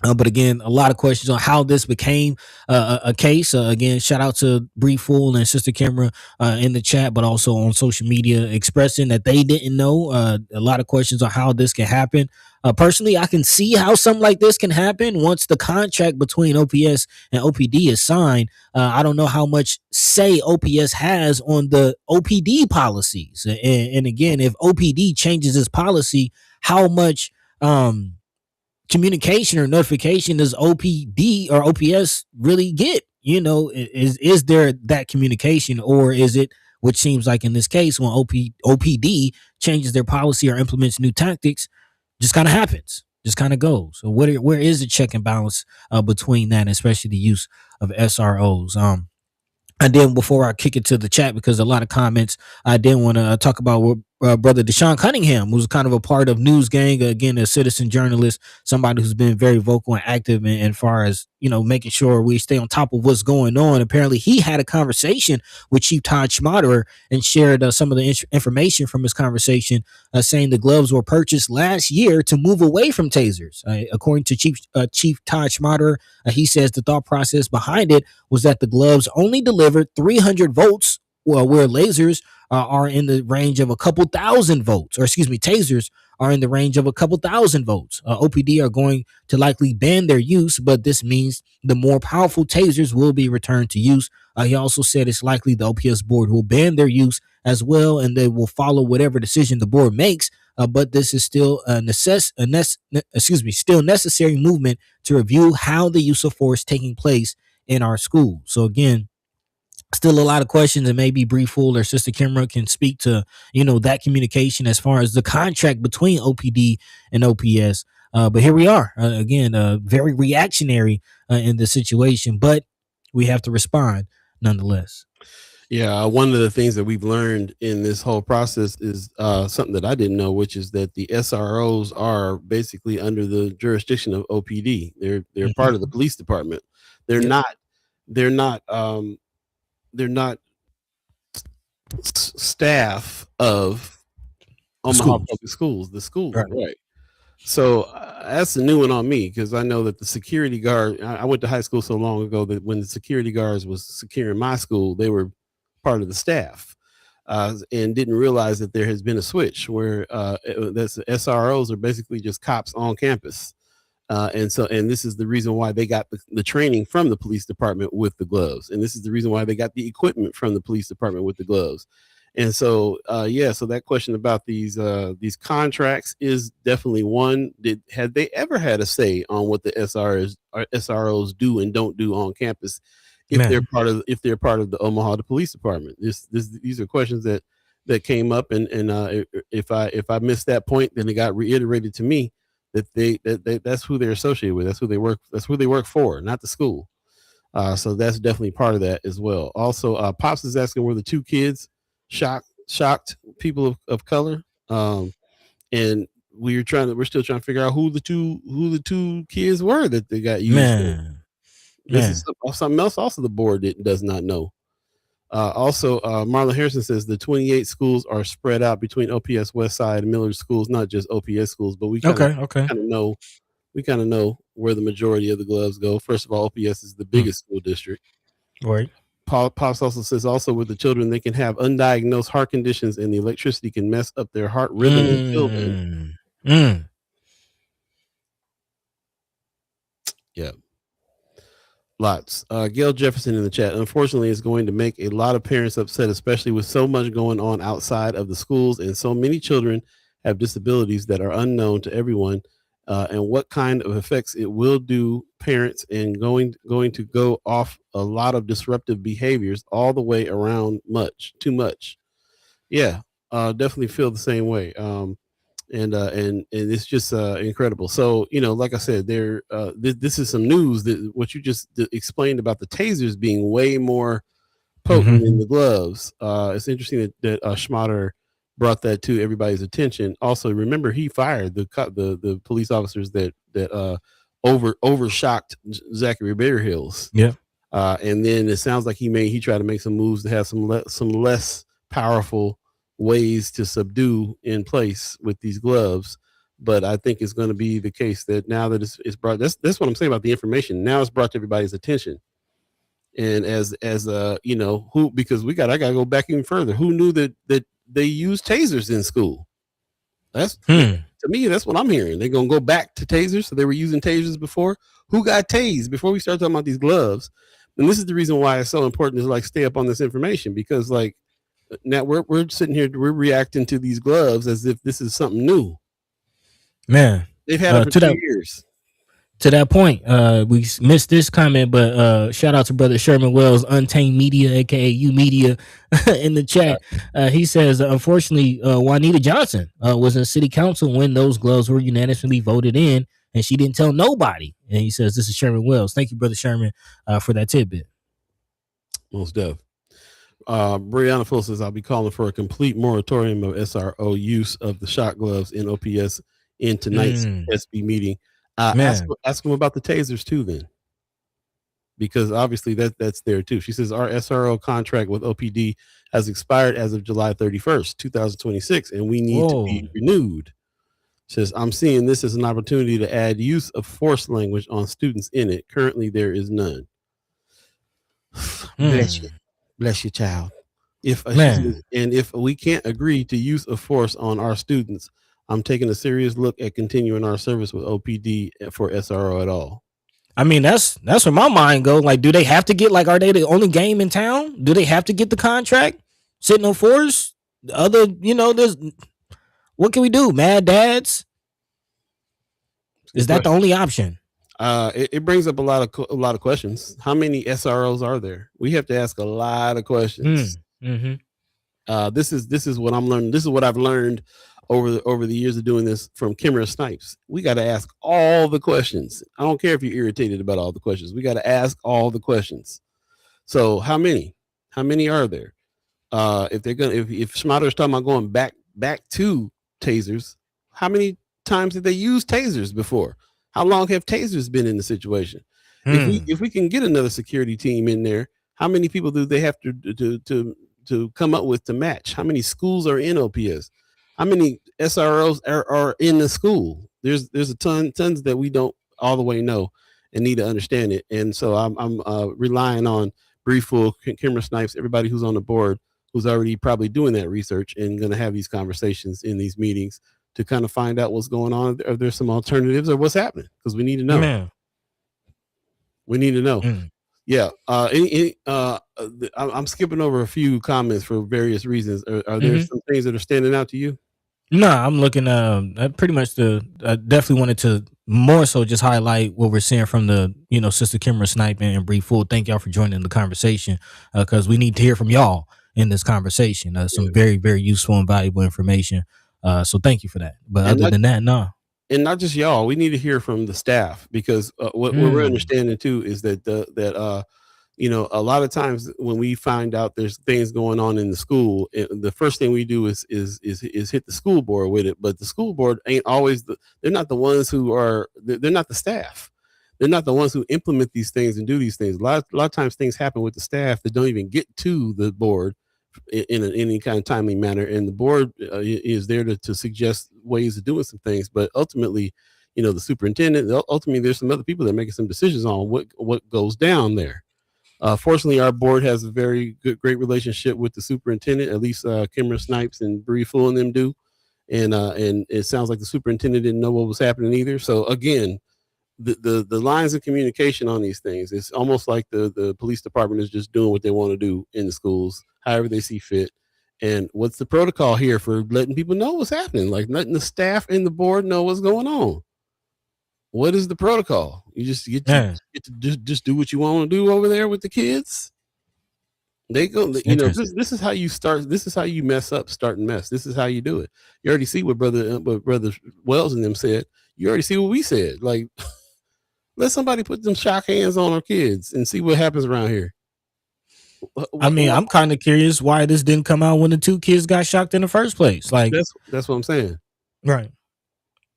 But again, a lot of questions on how this became a case. Again, shout out to Bree Fool and Sister Camera in the chat, but also on social media expressing that they didn't know. A lot of questions on how this can happen. Personally, I can see how something like this can happen once the contract between OPS and OPD is signed. I don't know how much say OPS has on the OPD policies. And again, if OPD changes its policy, how much communication or notification does OPD or OPS really get? Is there that communication, or is it, which seems like in this case, when OPD changes their policy or implements new tactics, just kind of happens, just kind of goes? So where is the check and balance between that, and especially the use of SROs? And then before I kick it to the chat, because a lot of comments, I did want to talk about what Brother Deshaun Cunningham, who's kind of a part of News Gang, again, a citizen journalist, somebody who's been very vocal and active in far as, making sure we stay on top of what's going on. Apparently, he had a conversation with Chief Todd Schmaderer and shared some of the information from his conversation, saying the gloves were purchased last year to move away from tasers. According to Chief Todd Schmaderer, he says the thought process behind it was that the gloves only delivered 300 volts, where lasers are in the range of a couple thousand volts, or excuse me, tasers are in the range of a couple thousand volts. OPD are going to likely ban their use, but this means the more powerful tasers will be returned to use. He also said it's likely the OPS board will ban their use as well, and they will follow whatever decision the board makes. But this is still still necessary movement to review how the use of force taking place in our schools. So again, still a lot of questions, and maybe Bree Fool or Sister Kimra can speak to, that communication as far as the contract between OPD and OPS. But here we are, again, very reactionary in the situation, but we have to respond nonetheless. Yeah, one of the things that we've learned in this whole process is something that I didn't know, which is that the SROs are basically under the jurisdiction of OPD. They're part of the police department. They're not staff of Omaha Public Schools, the school, right? So that's a new one on me, because I know that the security guard, I went to high school so long ago that when the security guards was securing my school, they were part of the staff, and didn't realize that there has been a switch where that's SROs are basically just cops on campus. And this is the reason why they got the training from the police department with the gloves. And this is the reason why they got the equipment from the police department with the gloves. And so, so that question about these contracts is definitely one. Had they ever had a say on what the SROs do and don't do on campus, if they're part of the Omaha Police Department? These are questions that came up, and if I missed that point, then it got reiterated to me that that's who they're associated with. That's who they work. That's who they work for, not the school. So that's definitely part of that as well. Also, Pops is asking, were the 2 kids shocked people of color? And we're still trying to figure out who the two kids were that they got used for. This is something else. Also, the board does not know. Also, Marlon Harrison says the 28 schools are spread out between OPS West Side and Millard schools, not just OPS schools, but we kind of know where the majority of the gloves go. First of all, OPS is the biggest school district. Right. Pops also says with the children, they can have undiagnosed heart conditions and the electricity can mess up their heart rhythm and kill them. Yeah. Lots. Gail Jefferson in the chat. Unfortunately, it's going to make a lot of parents upset, especially with so much going on outside of the schools, and so many children have disabilities that are unknown to everyone, and what kind of effects it will do parents, and going to go off a lot of disruptive behaviors all the way around. Too much. Yeah, definitely feel the same way. And it's just incredible. So, like I said, this is some news that what you just explained about the tasers being way more potent than the gloves. It's interesting that Schmatter brought that to everybody's attention. Also, remember, he fired the police officers that overshocked Zachary Berhills. Yeah. And then it sounds like he tried to make some moves to have some less powerful ways to subdue in place with these gloves. But I think it's going to be the case that now that it's brought, that's what I'm saying about the information. Now it's brought to everybody's attention. And as who, because I got to go back even further. Who knew that they use tasers in school? That's to me, that's what I'm hearing. They're going to go back to tasers. So they were using tasers before. Who got tased before we start talking about these gloves? And this is the reason why it's so important to stay up on this information, because now we're sitting here, we're reacting to these gloves as if this is something new. Man, they've had it for 2 years. To that point, we missed this comment, but shout out to brother Sherman Wells, Untamed Media, aka U Media, in the chat. He says, unfortunately, Juanita Johnson was in city council when those gloves were unanimously voted in, and she didn't tell nobody. And he says, this is Sherman Wells. Thank you, brother Sherman, for that tidbit. Most def. Brianna Full says, I'll be calling for a complete moratorium of SRO use of the shot gloves in OPS in tonight's SB meeting. Ask them about the tasers too, then, because obviously that's there too. She says our SRO contract with OPD has expired as of July 31st, 2026, and we need to be renewed. Says, I'm seeing this as an opportunity to add use of force language on students in it. Currently, there is none. Bless you, child. If we can't agree to use of force on our students, I'm taking a serious look at continuing our service with OPD for SRO at all. I mean, that's where my mind goes. Like, do they have to get, are they the only game in town? Do they have to get the contract? Sitting on force? There's what can we do? Mad dads? Is that the only option? It brings up a lot of questions. How many SROs are there? We have to ask a lot of questions. This is what I'm learning. This is what I've learned over the years of doing this from Kimmer Snipes. We got to ask all the questions. I don't care if you're irritated about all the questions. We got to ask all the questions. So how many are there? If Schmatter's talking about going back to tasers, how many times did they use tasers before? How long have tasers been in the situation? If we can get another security team in there, how many people do they have to come up with to match? How many schools are in OPS? How many SROs are in the school? There's a tons that we don't all the way know and need to understand it. And so I'm relying on Brieful, Kimmer Snipes, everybody who's on the board, who's already probably doing that research and going to have these conversations in these meetings to kind of find out what's going on. If there's some alternatives or what's happening, because we need to know. Man. We need to know. Yeah. I'm skipping over a few comments for various reasons. Are there some things that are standing out to you? No, I'm looking. I pretty much I definitely wanted to more so just highlight what we're seeing from the Sister Kimmer Snipe and Bree Full. Thank y'all for joining the conversation, because we need to hear from y'all in this conversation. Some very, very useful and valuable information. So thank you for that. But other than that, no. And not just y'all, we need to hear from the staff, because what we're understanding too is that a lot of times when we find out there's things going on in the school, the first thing we do is hit the school board with it. But the school board ain't always they're not the ones who are, they're not the staff. They're not the ones who implement these things and do these things. A lot of times things happen with the staff that don't even get to the board in any kind of timely manner. And the board is there to suggest ways of doing some things. But ultimately, the superintendent, ultimately there's some other people that are making some decisions on what goes down there. Fortunately, our board has a very great relationship with the superintendent. At least Kimmer Snipes and Bree Full and them do. And it sounds like the superintendent didn't know what was happening either. So again, the lines of communication on these things, it's almost like the police department is just doing what they want to do in the schools, however they see fit. And what's the protocol here for letting people know what's happening? Like letting the staff and the board know what's going on. What is the protocol? You just get to just do what you want to do over there with the kids. They go, this is how you start. This is how you mess up, start and mess. This is how you do it. You already see what brother Wells and them said. You already see what we said. Like, let somebody put them shock hands on our kids and see what happens around here. I mean, I'm kind of curious why this didn't come out when the 2 kids got shocked in the first place. Like, that's what I'm saying. Right.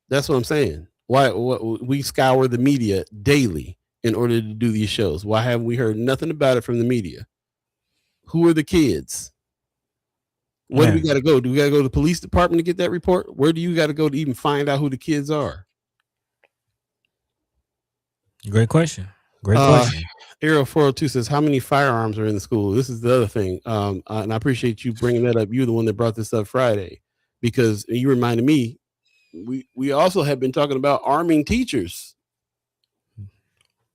That's what I'm saying. Why we scour the media daily in order to do these shows? Why haven't we heard nothing about it from the media? Who are the kids? Where do we got to go? Do we got to go to the police department to get that report? Where do you got to go to even find out who the kids are? Great question. Great question. Arrow 402 says, how many firearms are in the school? This is the other thing. And I appreciate you bringing that up. You're the one that brought this up Friday, because you reminded me, we also have been talking about arming teachers.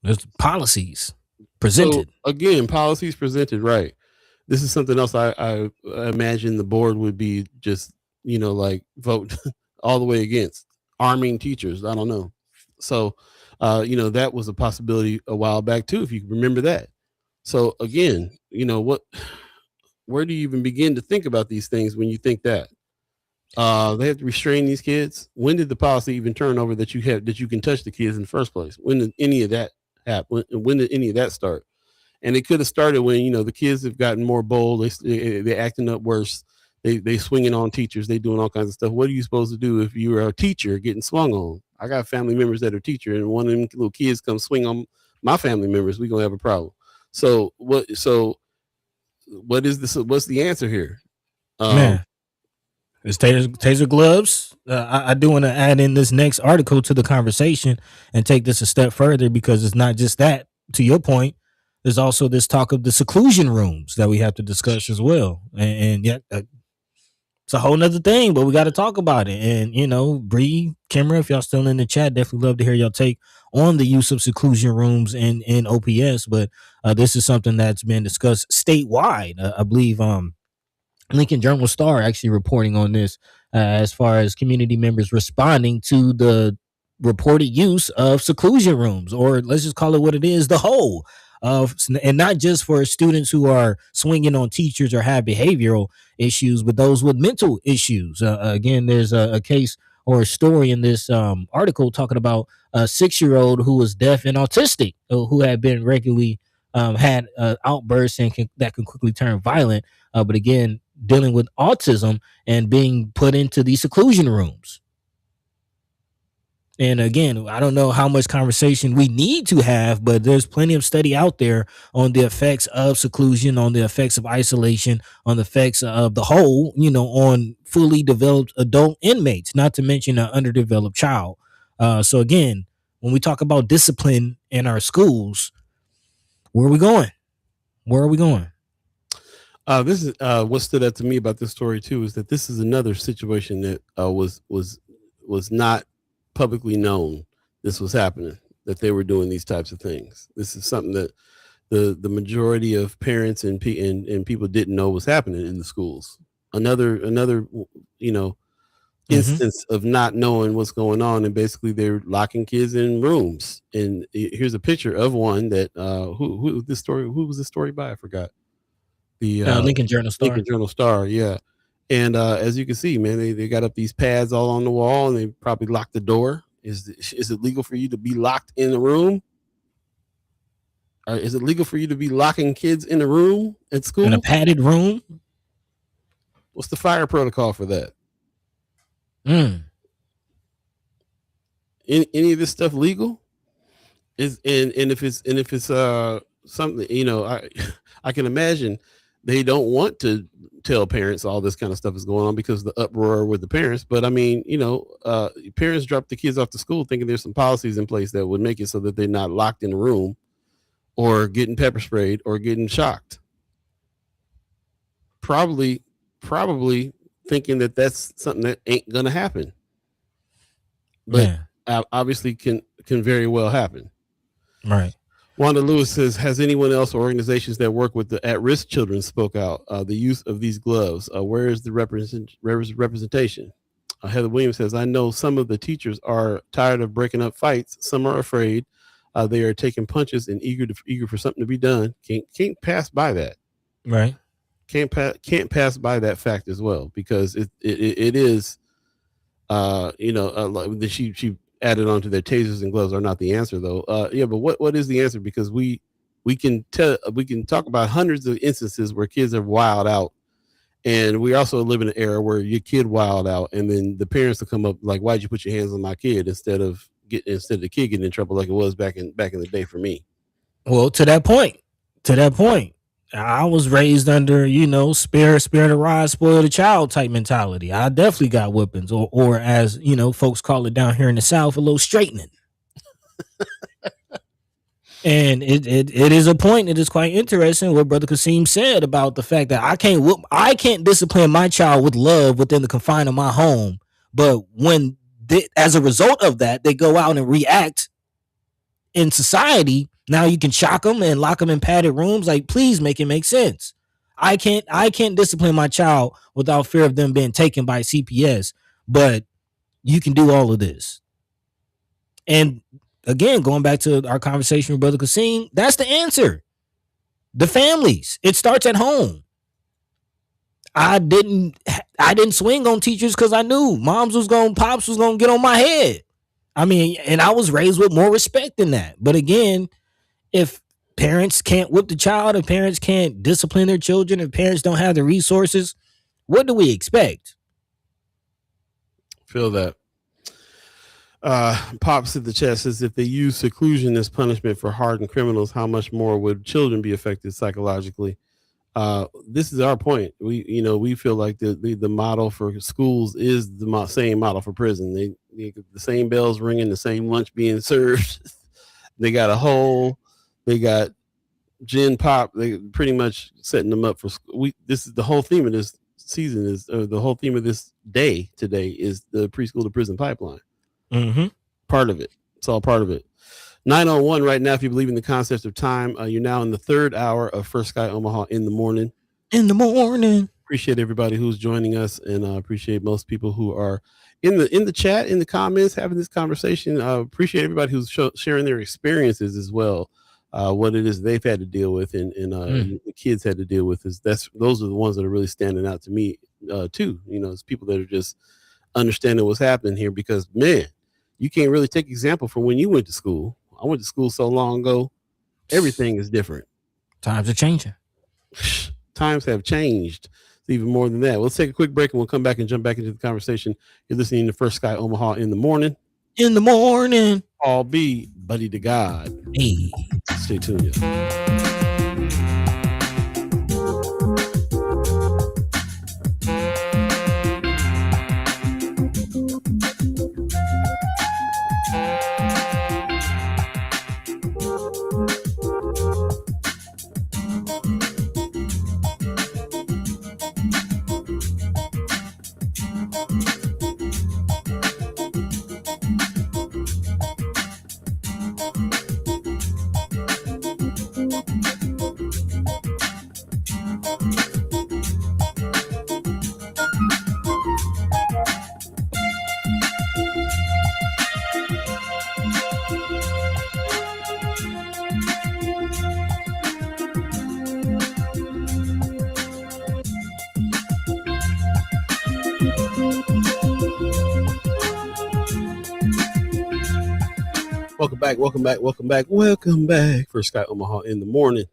There's policies presented. So, again, policies presented, right. This is something else I imagine the board would be just, like vote all the way against arming teachers. I don't know. So, that was a possibility a while back too, if you remember that. So again, where do you even begin to think about these things when you think that? They have to restrain these kids. When did the policy even turn over that you can touch the kids in the first place? When did any of that happen? When did any of that start? And it could have started when, the kids have gotten more bold. They're acting up worse. They swinging on teachers. They doing all kinds of stuff. What are you supposed to do if you are a teacher getting swung on? I got family members that are teacher, and one of them little kids come swing on my family members. We're going to have a problem. So what is this? What's the answer here? Man, it's taser gloves. I do want to add in this next article to the conversation and take this a step further, because it's not just that. To your point, there's also this talk of the seclusion rooms that we have to discuss as well. And yet, it's a whole nother thing, but we got to talk about it. And, Bree, Kimra, if y'all still in the chat, definitely love to hear y'all take on the use of seclusion rooms in OPS. But this is something that's been discussed statewide. I believe Lincoln Journal Star actually reporting on this as far as community members responding to the reported use of seclusion rooms, or let's just call it what it is, the whole. And not just for students who are swinging on teachers or have behavioral issues, but those with mental issues. Again, there's a case or a story in this article talking about a 6-year-old who was deaf and autistic, who had been regularly had outbursts and that can quickly turn violent. But again, dealing with autism and being put into these seclusion rooms. And again, I don't know how much conversation we need to have, but there's plenty of study out there on the effects of seclusion, on the effects of isolation, on the effects of the whole, on fully developed adult inmates, not to mention an underdeveloped child. So again, when we talk about discipline in our schools, where are we going? Where are we going? This is what stood out to me about this story too, is that this is another situation that was not publicly known. This was happening, that they were doing these types of things. This is something that the majority of parents and people didn't know was happening in the schools. Another instance of not knowing what's going on, and basically they're locking kids in rooms. And here's a picture of one that who was this story by? I forgot. The Lincoln Journal Star. Lincoln Journal Star, yeah. And as you can see, man, they got up these pads all on the wall, and they probably locked the door. Is it legal for you to be locked in the room? Is it legal for you to be locking kids in a room at school? In a padded room? What's the fire protocol for that? Any of this stuff legal? And if it's something, you know, I can imagine they don't want to tell parents all this kind of stuff is going on because of the uproar with the parents. But I mean, you know, parents drop the kids off to school thinking there's some policies in place that would make it so that they're not locked in a room or getting pepper sprayed or getting shocked. Probably thinking that that's something that ain't gonna happen. But obviously can very well happen. Right. Wanda Lewis says, has anyone else or organizations that work with the at-risk children spoke out the use of these gloves? Where is the representation? Heather Williams says, I know some of the teachers are tired of breaking up fights. Some are afraid. They are taking punches and eager for something to be done. Can't pass by that. Right. Can't pass by that fact as well, because it is, you know, she added on to their tasers and gloves are not the answer though. But what is the answer? Because we can talk about hundreds of instances where kids are wild out, and we also live in an era where your kid wild out, and then the parents will come up like, why'd you put your hands on my kid instead of the kid getting in trouble like it was back in the day for me. Well, to that point, I was raised under, you know, spare the rod, spoil the child type mentality. I definitely got whippings, or as, you know, folks call it down here in the South, a little straightening. And it is a point that is quite interesting what Brother Qasim said about the fact that I can't discipline my child with love within the confine of my home, but when as a result of that, they go out and react in society. Now you can shock them and lock them in padded rooms. Like, please make it make sense. I can't discipline my child without fear of them being taken by CPS, but you can do all of this. And again, going back to our conversation with Brother Qasim, that's the answer. The families. It starts at home. I didn't swing on teachers because I knew pops was gonna get on my head. I mean, and I was raised with more respect than that. But again, if parents can't whip the child, if parents can't discipline their children, if parents don't have the resources, what do we expect? Feel that. Pops at the chat says, if they use seclusion as punishment for hardened criminals, how much more would children be affected psychologically? This is our point. We feel like the model for schools is the same model for prison. They the same bells ringing, the same lunch being served. They got a hole. They got gin pop. They pretty much setting them up for school. This is the whole theme of this season the whole theme of this day today is the preschool to prison pipeline. Mm-hmm. Part of it. It's all part of it. 9:01 right now. If you believe in the concept of time, you're now in the third hour of First Sky Omaha in the morning. Appreciate everybody who's joining us, and appreciate most people who are in the chat, in the comments, having this conversation. Appreciate everybody who's sharing their experiences as well. What it is they've had to deal with, and the kids had to deal with. Those are the ones that are really standing out to me too. You know, it's people that are just understanding what's happening here, because man, you can't really take example from when you went to school. I went to school so long ago. Everything is different. Times are changing. Times have changed. It's even more than that. Let's take a quick break and we'll come back and jump back into the conversation. You're listening to First Sky Omaha in the morning. All be buddy to God. Hey. Stay tuned. Welcome back. First Sky Omaha in the morning.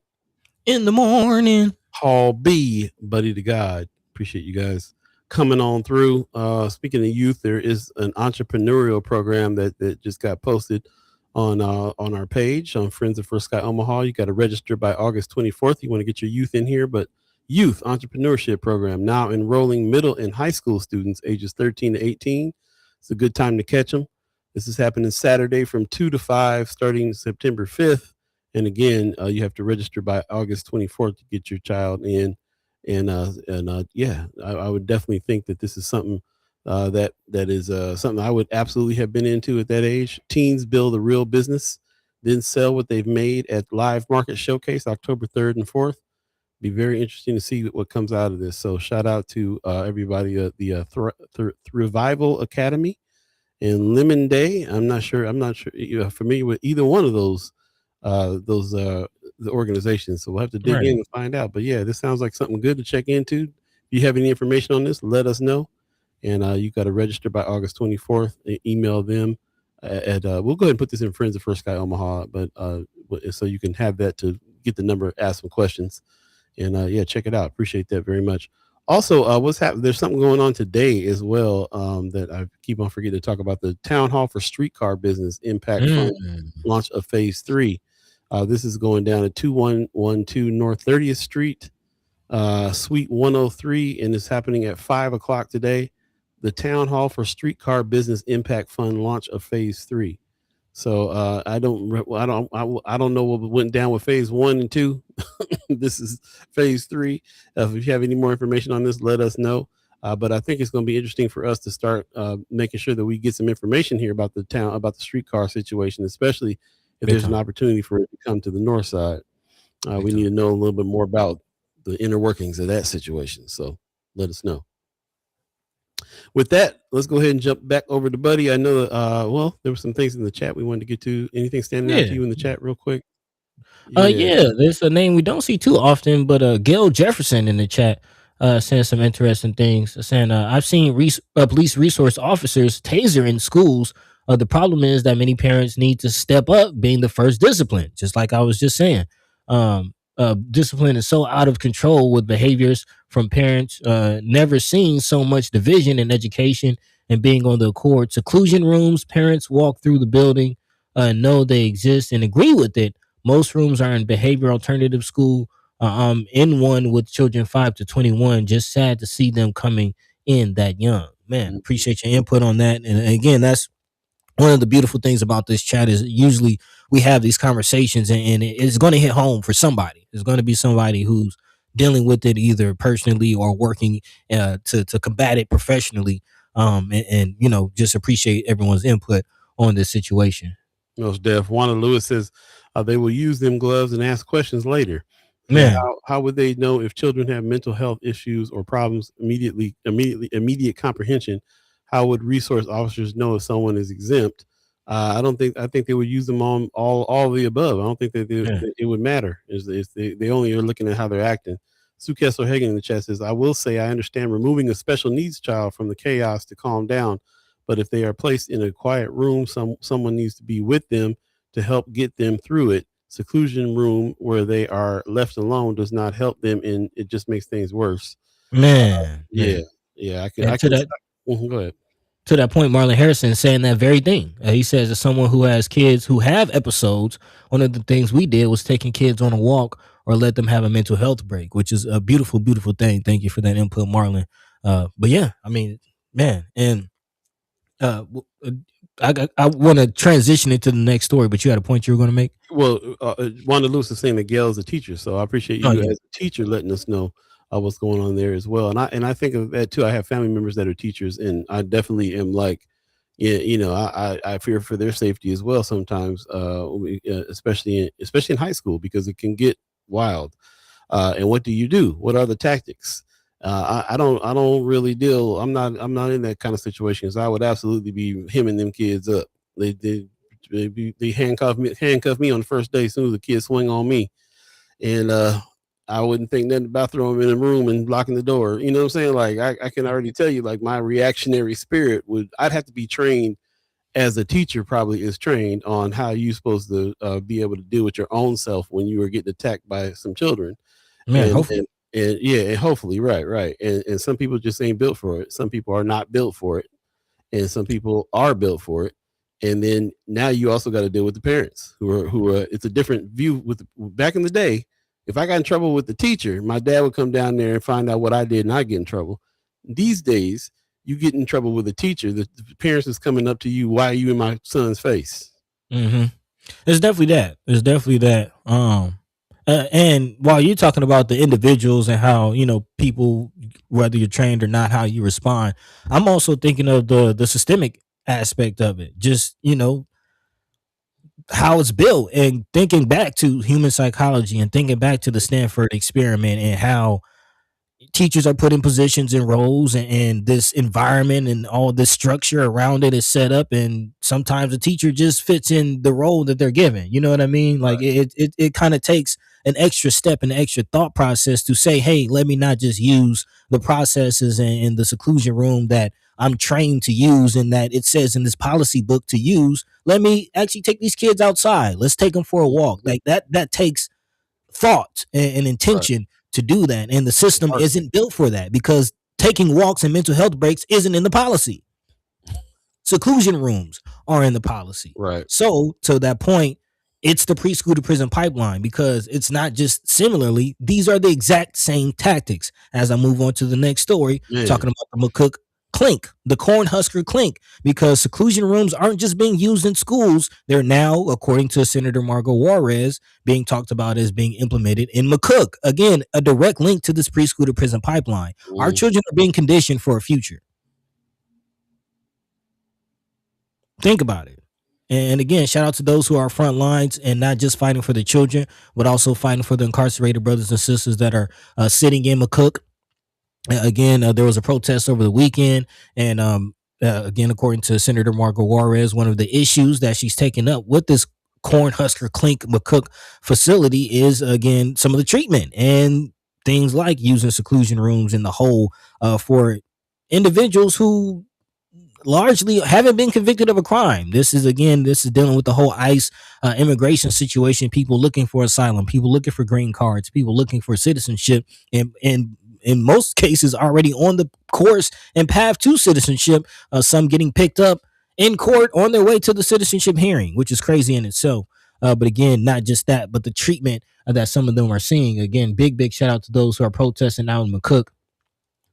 Hall B, Buddy to God. Appreciate you guys coming on through. Speaking of youth, there is an entrepreneurial program that just got posted on our page on Friends of First Sky Omaha. You got to register by August 24th. You want to get your youth in here, but youth entrepreneurship program now enrolling middle and high school students ages 13 to 18. It's a good time to catch them. This is happening Saturday from 2 to 5, starting September 5th. And again, you have to register by August 24th to get your child in. And I would definitely think that this is something that is something I would absolutely have been into at that age. Teens build a real business, then sell what they've made at Live Market Showcase October 3rd and 4th. Be very interesting to see what comes out of this. So shout out to everybody at the Thrivival Academy and Lemon Day. I'm not sure you're familiar with either one of those the organizations. So we'll have to dig in and find out. But yeah, this sounds like something good to check into. If you have any information on this, let us know. And you got to register by August 24th. Email them at we'll go ahead and put this in Friends of First Sky Omaha, but so you can have that to get the number, ask some questions. And check it out. Appreciate that very much. Also, what's happening? There's something going on today as well that I keep on forgetting to talk about. The Town Hall for Streetcar Business Impact Fund launch of Phase 3. This is going down at 2112 North 30th Street, Suite 103, and it's happening at 5 o'clock today. The Town Hall for Streetcar Business Impact Fund launch of Phase 3. So I don't know what went down with Phase 1 and 2. This is Phase 3. If you have any more information on this, let us know. But I think it's going to be interesting for us to start making sure that we get some information here about the streetcar situation, especially if there's an opportunity for it to come to the north side. We need to know a little bit more about the inner workings of that situation. So let us know. With that, let's go ahead and jump back over to Buddy. I know there were some things in the chat we wanted to get to. Anything standing out to you in the chat real quick? There's a name we don't see too often, but Gail Jefferson in the chat saying some interesting things. Saying I've seen police resource officers taser in schools. The problem is that many parents need to step up being the first discipline, just like I was just saying. Discipline is so out of control with behaviors from parents. Never seen so much division in education and being on the accord. Seclusion rooms, parents walk through the building, know they exist and agree with it. Most rooms are in behavior alternative school. I'm in one with children 5 to 21. Just sad to see them coming in that young. Man, appreciate your input on that. And again, that's one of the beautiful things about this chat is usually we have these conversations and it's going to hit home for somebody. There's going to be somebody who's dealing with it either personally or working to combat it professionally. And just appreciate everyone's input on this situation. Most def. Wanda Lewis says they will use them gloves and ask questions later. Man, how would they know if children have mental health issues or problems immediate comprehension? How would resource officers know if someone is exempt? I think they would use them on all of the above. I don't think that it would matter. They only are looking at how they're acting. Sue Kessler Hagen in the chat says, I will say I understand removing a special needs child from the chaos to calm down, but if they are placed in a quiet room, someone needs to be with them to help get them through it. Seclusion room where they are left alone does not help them, and it just makes things worse. Man, I can. Go ahead. To that point, Marlon Harrison saying that very thing. He says, as someone who has kids who have episodes, one of the things we did was taking kids on a walk or let them have a mental health break, which is a beautiful, beautiful thing. Thank you for that input, Marlon. But yeah, I mean, man, and I want to transition into the next story, but you had a point you were going to make? Well, Wanda Lewis is saying that Gail is a teacher, so I appreciate you as a teacher letting us know what's going on there as well. And I think of that too. I have family members that are teachers, and I definitely am like, I fear for their safety as well sometimes, especially in high school, because it can get wild. And what do you do? What are the tactics? I don't really deal. I'm not in that kind of situation, because I would absolutely be hemming them kids up. They handcuff me on the first day as soon as the kids swing on me, and I wouldn't think nothing about throwing them in a room and locking the door. You know what I'm saying? Like I can already tell you, like my reactionary spirit I'd have to be trained as a teacher probably is trained on how you're supposed to be able to deal with your own self when you are getting attacked by some children. Man, hopefully. And yeah, and hopefully, right. And some people just ain't built for it. Some people are not built for it, and some people are built for it. And then now you also got to deal with the parents who are. It's a different view. Back in the day, if I got in trouble with the teacher, my dad would come down there and find out what I did, and I get in trouble. These days, you get in trouble with a teacher, the parents is coming up to you, why are you in my son's face? Mm-hmm. There's definitely that. And while you're talking about the individuals and how, people, whether you're trained or not, how you respond, I'm also thinking of the systemic aspect of it. Just, how it's built, and thinking back to human psychology and thinking back to the Stanford experiment and how teachers are put in positions and roles, and this environment and all this structure around it is set up, and sometimes the teacher just fits in the role that they're given. You know what I mean? Like it kind of takes an extra step, an extra thought process to say, hey, let me not just use the processes in the seclusion room that I'm trained to use and that it says in this policy book to use. Let me actually take these kids outside. Let's take them for a walk. Like that takes thought and intention to do that, and the system isn't built for that, because taking walks and mental health breaks isn't in the policy. Seclusion rooms are in the policy, right? So to that point, it's the preschool to prison pipeline, because it's not just similarly, these are the exact same tactics. As I move on to the next story, talking about the McCook clink, the Cornhusker clink, because seclusion rooms aren't just being used in schools. They're now, according to Senator Margot Juarez, being talked about as being implemented in McCook. Again, a direct link to this preschool to prison pipeline. Our children are being conditioned for a future. Think about it. And again, shout out to those who are front lines and not just fighting for the children, but also fighting for the incarcerated brothers and sisters that are sitting in McCook. Again, there was a protest over the weekend, and again, according to Senator Margot Juarez, one of the issues that she's taken up with this Cornhusker Clink McCook facility is, again, some of the treatment and things like using seclusion rooms in the hole for individuals who largely haven't been convicted of a crime. This is dealing with the whole ICE immigration situation, people looking for asylum, people looking for green cards, people looking for citizenship, and in most cases already on the course and path to citizenship, some getting picked up in court on their way to the citizenship hearing, which is crazy in itself. But again, not just that, but the treatment that some of them are seeing. Again, big shout out to those who are protesting out in McCook,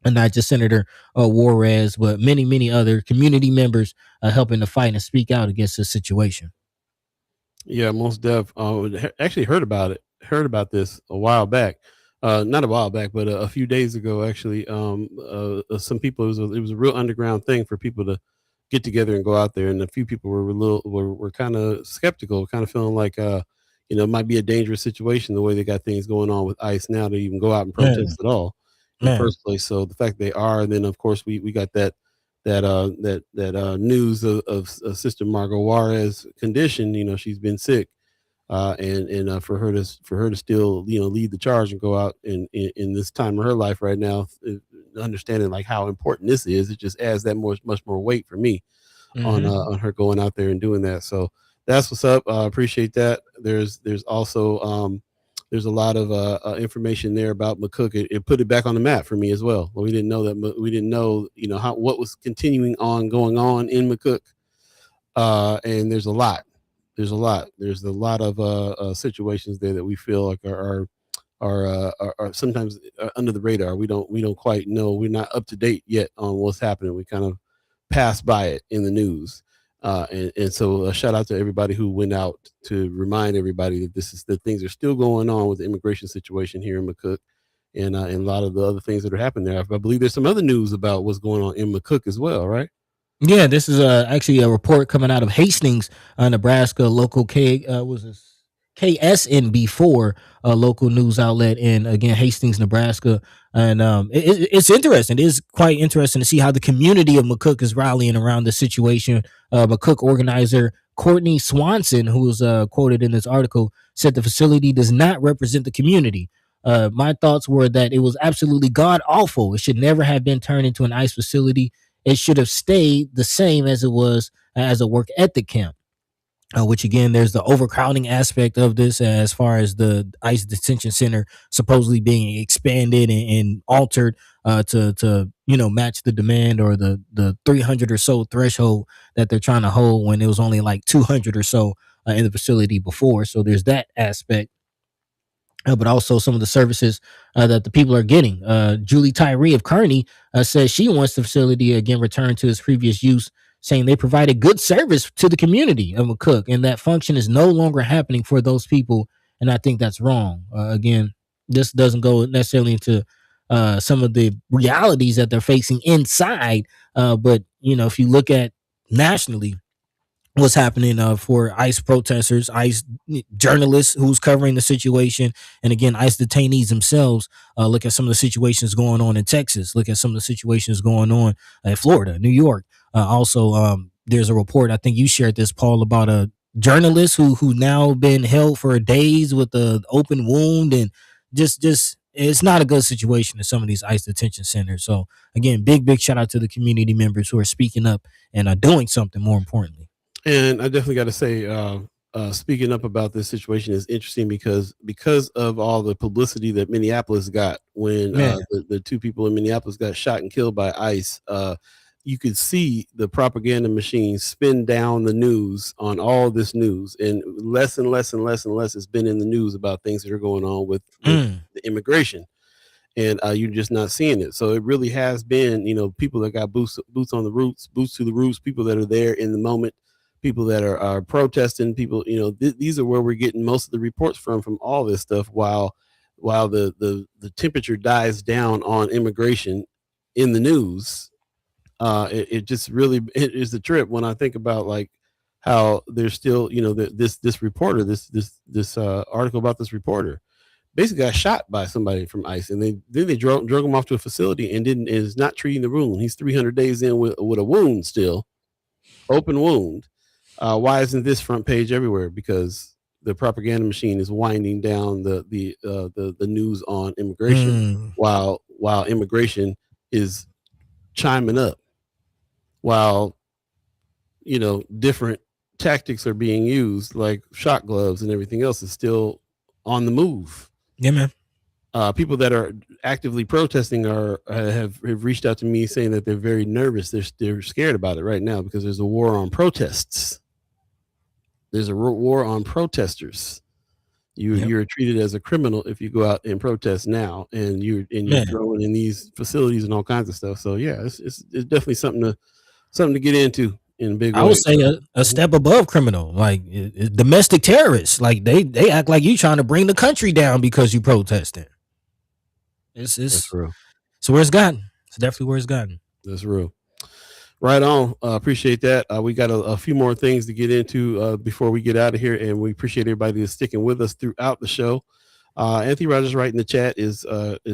and not just Senator Juarez, but many other community members helping to fight and speak out against this situation. Yeah, most def. Actually heard about this a while back. Not a while back, but a few days ago, actually. Some people, it was a real underground thing for people to get together and go out there, and a few people were kind of skeptical, kind of feeling like it might be a dangerous situation the way they got things going on with ICE now to even go out and protest at all in the first place. So the fact they are, and then of course we got that news of Sister Margot Juarez condition. She's been sick. And for her to still lead the charge and go out in this time of her life right now, understanding like how important this is, it just adds that much more weight for me on her going out there and doing that. So that's what's up. I appreciate that. There's also there's a lot of information there about McCook. It put it back on the map for me as well. We didn't know that. We didn't know what was going on in McCook. And there's a lot. There's a lot of situations there that we feel like are sometimes under the radar. We don't quite know. We're not up to date yet on what's happening. We kind of pass by it in the news. And so a shout out to everybody who went out to remind everybody that things are still going on with the immigration situation here in McCook, and a lot of the other things that are happening there. I believe there's some other news about what's going on in McCook as well, right? Yeah, this is actually a report coming out of Hastings, Nebraska, local KSNB4, a local news outlet in, again, Hastings, Nebraska. And it's interesting. It is quite interesting to see how the community of McCook is rallying around the situation. McCook organizer Courtney Swanson, who was quoted in this article, said the facility does not represent the community. My thoughts were that it was absolutely god awful. It should never have been turned into an ICE facility. It should have stayed the same as it was as a work ethic camp. Which again, there's the overcrowding aspect of this, as far as the ICE detention center supposedly being expanded and altered to match the demand, or the 300 or so threshold that they're trying to hold, when it was only like 200 or so in the facility before. So there's that aspect. But also some of the services that the people are getting. Julie Tyree of Kearney says she wants the facility again returned to its previous use, saying they provided good service to the community of McCook, and that function is no longer happening for those people. And I think that's wrong. Again, this doesn't go necessarily into some of the realities that they're facing inside. But if you look at nationally, what's happening for ICE protesters, ICE journalists who's covering the situation, and again, ICE detainees themselves. Look at some of the situations going on in Texas. Look at some of the situations going on in Florida, New York. Also, there's a report, I think you shared this, Paul, about a journalist who now been held for days with an open wound, and just it's not a good situation in some of these ICE detention centers. So again, big shout out to the community members who are speaking up and are doing something, more importantly. And I definitely got to say, speaking up about this situation is interesting because of all the publicity that Minneapolis got when the two people in Minneapolis got shot and killed by ICE. You could see the propaganda machine spin down the news on all this news, and less and less has been in the news about things that are going on with the immigration. And you're just not seeing it. So it really has been, people that got boots on the roots, boots to the roots, people that are there in the moment, people that are protesting, people, these are where we're getting most of the reports from all this stuff, while the temperature dies down on immigration in the news. It just really, it is the trip when I think about like how there's still, this reporter, this article about this reporter basically got shot by somebody from ICE, and then they drug him off to a facility and is not treating the wound. He's 300 days in with a wound, still open wound. Why isn't this front page everywhere? Because the propaganda machine is winding down the news on immigration, while immigration is chiming up, while different tactics are being used, like shot gloves and everything else is still on the move. Yeah, man. People that are actively protesting have reached out to me saying that they're very nervous. They're scared about it right now because there's a war on protests. There's a war on protesters. You're treated as a criminal if you go out and protest now, and you're thrown in these facilities and all kinds of stuff. So yeah, it's definitely something to get into in a big way. I would say a step above criminal, like domestic terrorists. Like they act like you trying to bring the country down because you protesting. It's real. So where it's gotten. It's definitely where it's gotten. That's real. Right on. Appreciate that. We got a few more things to get into before we get out of here, and we appreciate everybody that's sticking with us throughout the show. Anthony Rogers right in the chat is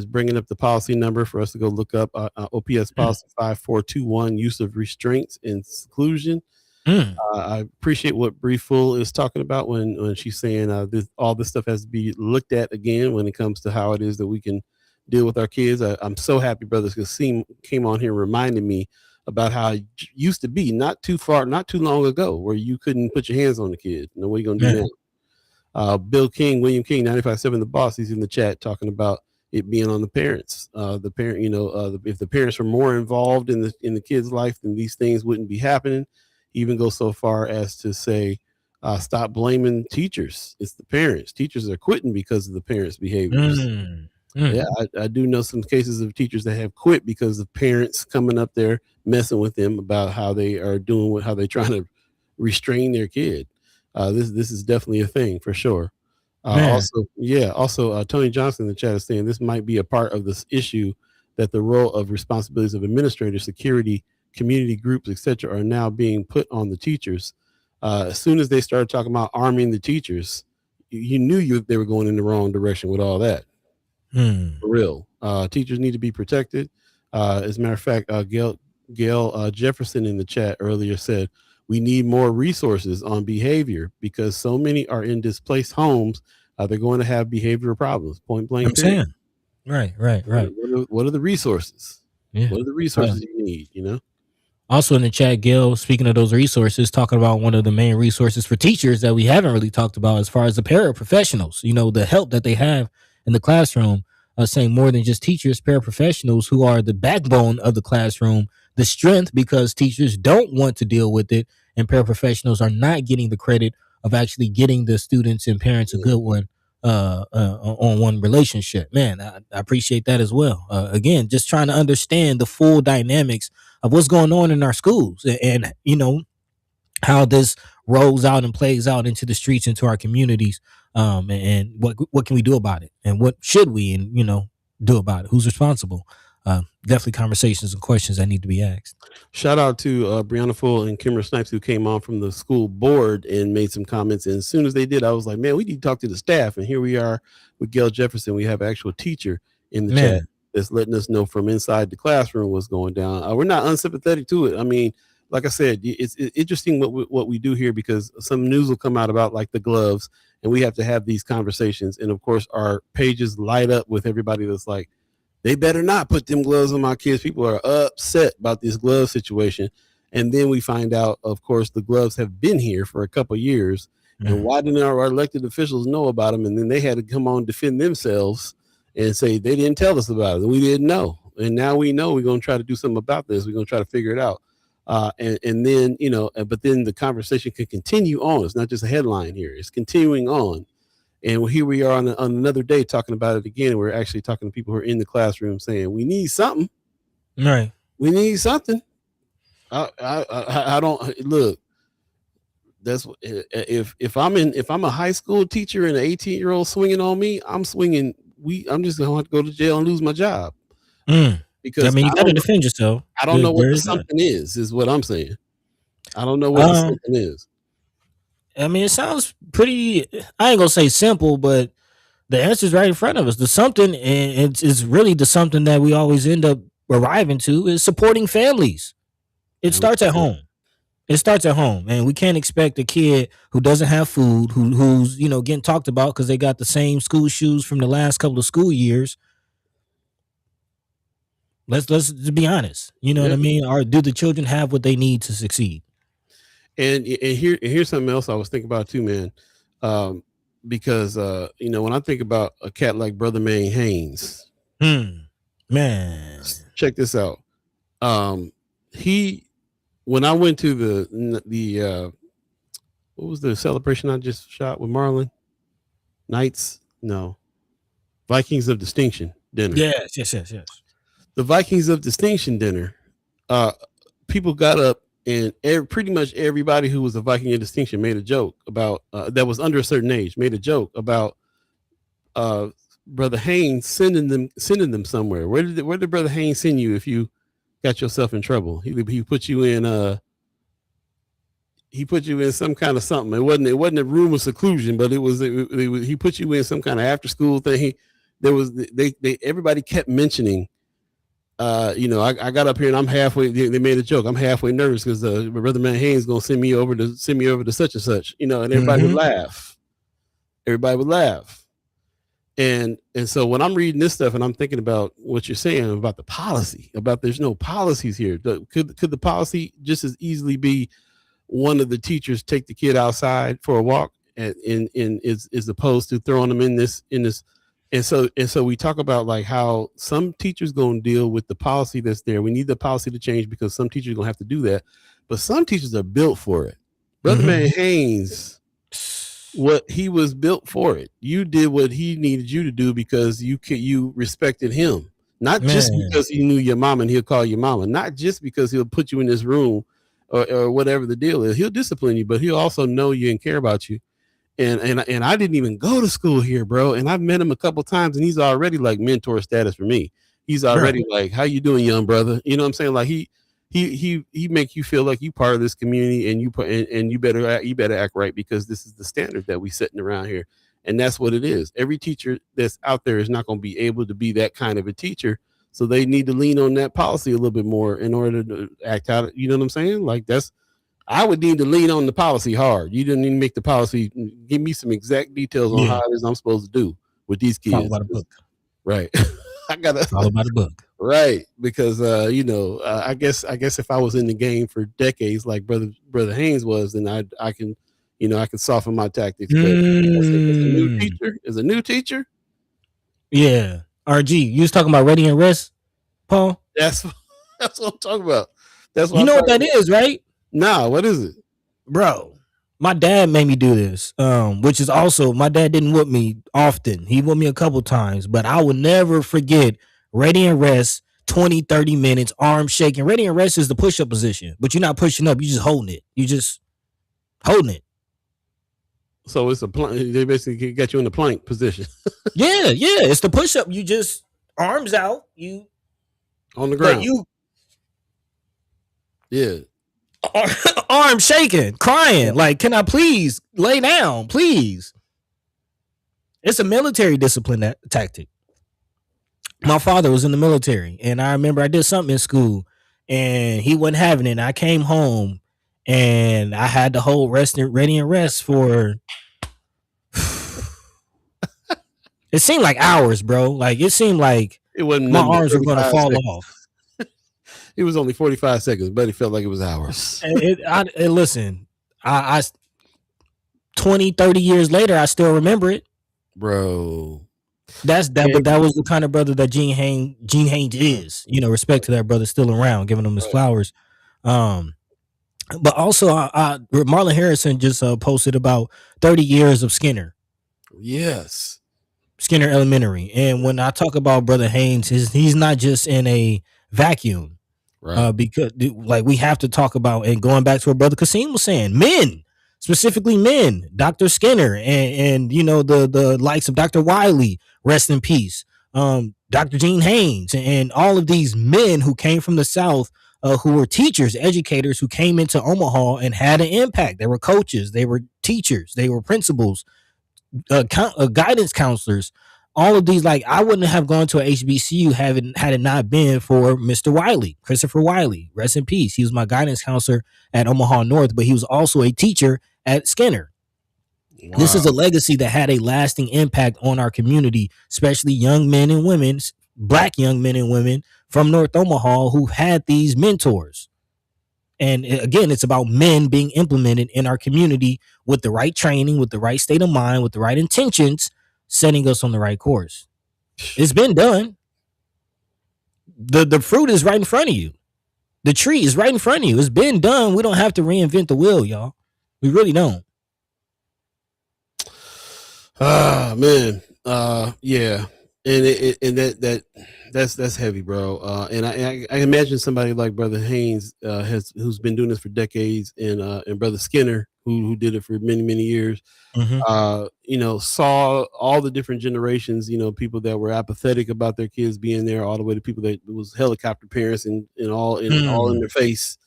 bringing up the policy number for us to go look up. OPS policy 5421, use of restraints and seclusion. I appreciate what Bree Full is talking about when she's saying all this stuff has to be looked at again when it comes to how it is that we can deal with our kids. I'm so happy brothers Qasim came on here reminding me about how it used to be not too long ago, where you couldn't put your hands on the kid. What are you gonna do now? William King, 95.7 The Boss, he's in the chat talking about it being on the parents. The parent, if the parents were more involved in the kid's life, then these things wouldn't be happening. He even goes so far as to say, stop blaming teachers. It's the parents. Teachers are quitting because of the parents' behaviors. Yeah, I do know some cases of teachers that have quit because of parents coming up there messing with them about how they are doing, how they're trying to restrain their kid. This is definitely a thing for sure. Also, Tony Johnson in the chat is saying this might be a part of this issue, that the role of responsibilities of administrators, security, community groups, etc., are now being put on the teachers. As soon as they started talking about arming the teachers, you knew they were going in the wrong direction with all that. For real. Teachers need to be protected. As a matter of fact, Gail Jefferson in the chat earlier said, we need more resources on behavior because so many are in displaced homes. They're going to have behavioral problems. Point blank. I'm saying. Right. What are the resources? Yeah. What are the resources you need? Also in the chat, Gil, speaking of those resources, talking about one of the main resources for teachers that we haven't really talked about as far as the paraprofessionals, the help that they have in the classroom, saying more than just teachers, paraprofessionals who are the backbone of the classroom, the strength, because teachers don't want to deal with it, and paraprofessionals are not getting the credit of actually getting the students and parents a good one on one relationship. Man, I appreciate that as well. Again, just trying to understand the full dynamics of what's going on in our schools and how this rolls out and plays out into the streets, into our communities, and what can we do about it, and what should we do about it? Who's responsible? Definitely conversations and questions that need to be asked. Shout out to Brianna Full and Kimmer Snipes, who came on from the school board and made some comments. And as soon as they did, I was like, man, we need to talk to the staff. And here we are with Gail Jefferson. We have an actual teacher in the chat that's letting us know from inside the classroom what's going down. We're not unsympathetic to it. I mean, like I said, it's interesting what we do here, because some news will come out about like the gloves, and we have to have these conversations. And of course, our pages light up with everybody that's like, they better not put them gloves on my kids. People are upset about this glove situation. And then we find out, of course, the gloves have been here for a couple of years. Mm-hmm. And why didn't our elected officials know about them? And then they had to come on, defend themselves and say they didn't tell us about it. We didn't know. And now we know. We're going to try to do something about this. We're going to try to figure it out. And then, but then the conversation can continue on. It's not just a headline here. It's continuing on. And here we are on another day talking about it again. We're actually talking to people who are in the classroom saying, we need something. Right. We need something. I don't look. That's if I'm a high school teacher and an 18-year-old swinging on me, I'm swinging. I'm just going to have to go to jail and lose my job. Because you got to defend yourself. I don't know what the something is what I'm saying. I don't know what the something is. I mean, it sounds pretty, I ain't gonna say simple, but the answer is right in front of us. The something, and it's really the something that we always end up arriving to, is supporting families. It starts at home. It starts at home, and we can't expect a kid who doesn't have food, who's getting talked about because they got the same school shoes from the last couple of school years. Let's be honest. You know what I mean? Or do the children have what they need to succeed? And here's something else I was thinking about too, man. Because when I think about a cat like Brother Man Haynes, man, check this out. When I went to the what was the celebration I just shot with Marlon? Vikings of Distinction dinner. Yes. The Vikings of Distinction dinner. People got up. And pretty much everybody who was a Viking of Distinction made a joke about that was under a certain age, made a joke about Brother Haynes sending them somewhere. Where did Brother Haynes send you if you got yourself in trouble? He put you in some kind of something. It wasn't a room of seclusion, but he put you in some kind of after school thing. Everybody kept mentioning. I got up here and I'm halfway. They made a joke. I'm halfway nervous because Brother Man Haynes is gonna send me over to such and such. And everybody would laugh. Everybody would laugh. And so when I'm reading this stuff and I'm thinking about what you're saying about the policy, about there's no policies here. Could the policy just as easily be one of the teachers take the kid outside for a walk as opposed to throwing them in this. And so we talk about like how some teachers going to deal with the policy that's there. We need the policy to change because some teachers are going to have to do that. But some teachers are built for it. Brother Man Haynes, what he was built for it. You did what he needed you to do because you respected him. Not just because he knew your mom and he'll call you mama. Not just because he'll put you in this room or whatever the deal is. He'll discipline you, but he'll also know you and care about you. And I didn't even go to school here, bro. And I've met him a couple of times, and he's already like mentor status for me. He's already like, "How you doing, young brother?" You know what I'm saying? Like he make you feel like you part of this community, and you better act right because this is the standard that we setting around here, and that's what it is. Every teacher that's out there is not going to be able to be that kind of a teacher, so they need to lean on that policy a little bit more in order to act out. You know what I'm saying? Like I would need to lean on the policy hard. You didn't even make the policy. Give me some exact details on how it is I'm supposed to do with these kids. Follow by the book. Right. I gotta follow by the book. Right, because I guess if I was in the game for decades like brother Haynes was, then I can I can soften my tactics. But as a new Mm, teacher, as a new teacher, yeah. RG, you was talking about ready and rest, Paul. that's that's what I'm talking about. That's what You I'm know what talking that about. is, right? Nah, what is it? Bro, my dad made me do this, which is also, my dad didn't whip me often. He whipped me a couple times, but I will never forget ready and rest, 20, 30 minutes, arm shaking. Ready and rest is the push-up position, but you're not pushing up, you just holding it. You just holding it. So it's a plank. They basically got you in the plank position Yeah, it's the push-up. You just arms out, on the but ground. you Yeah. arm shaking, crying, Yeah. like, can I please lay down, please? It's a military discipline tactic. My father was in the military, and I remember I did something in school, and he wasn't having it. And I came home, and I had to hold ready and rest for. It seemed like hours, bro. Like it seemed like It wasn't my nothing but arms were going to 35 fall seconds. off. It was only 45 seconds, but it felt like it was hours. Listen, I 20, 30 years later, I still remember it. Bro. That's that, but that was the kind of brother that Gene Haynes is. Respect to that brother still around, giving him his flowers. But also, Marlon Harrison just posted about 30 years of Skinner Elementary, and when I talk about brother Haynes, he's not just in a vacuum, Right. because like we have to talk about, and going back to what brother Qasim was saying, men. Specifically men, Dr. Skinner and the likes of Dr. Wiley, rest in peace. Dr. Gene Haynes and all of these men who came from the South, who were teachers, educators, who came into Omaha and had an impact. They were coaches, they were teachers, they were principals, guidance counselors. All of these, like, I wouldn't have gone to a HBCU had it not been for Mr. Wiley, Christopher Wiley, rest in peace. He was my guidance counselor at Omaha North, but he was also a teacher at Skinner. Wow. This is a legacy that had a lasting impact on our community, especially young men and women, Black young men and women from North Omaha who had these mentors. And again, it's about men being implemented in our community with the right training, with the right state of mind, with the right intentions, setting us on the right course. It's been done. The fruit is right in front of you. The tree is right in front of you. It's been done. We don't have to reinvent the wheel, y'all. We really don't. Man. Yeah. And that's heavy, bro. And I imagine somebody like Brother Haynes who's been doing this for decades, and Brother Skinner who did it for many, many years. Mm-hmm. Saw all the different generations, people that were apathetic about their kids being there, all the way to people that was helicopter parents and all in their face.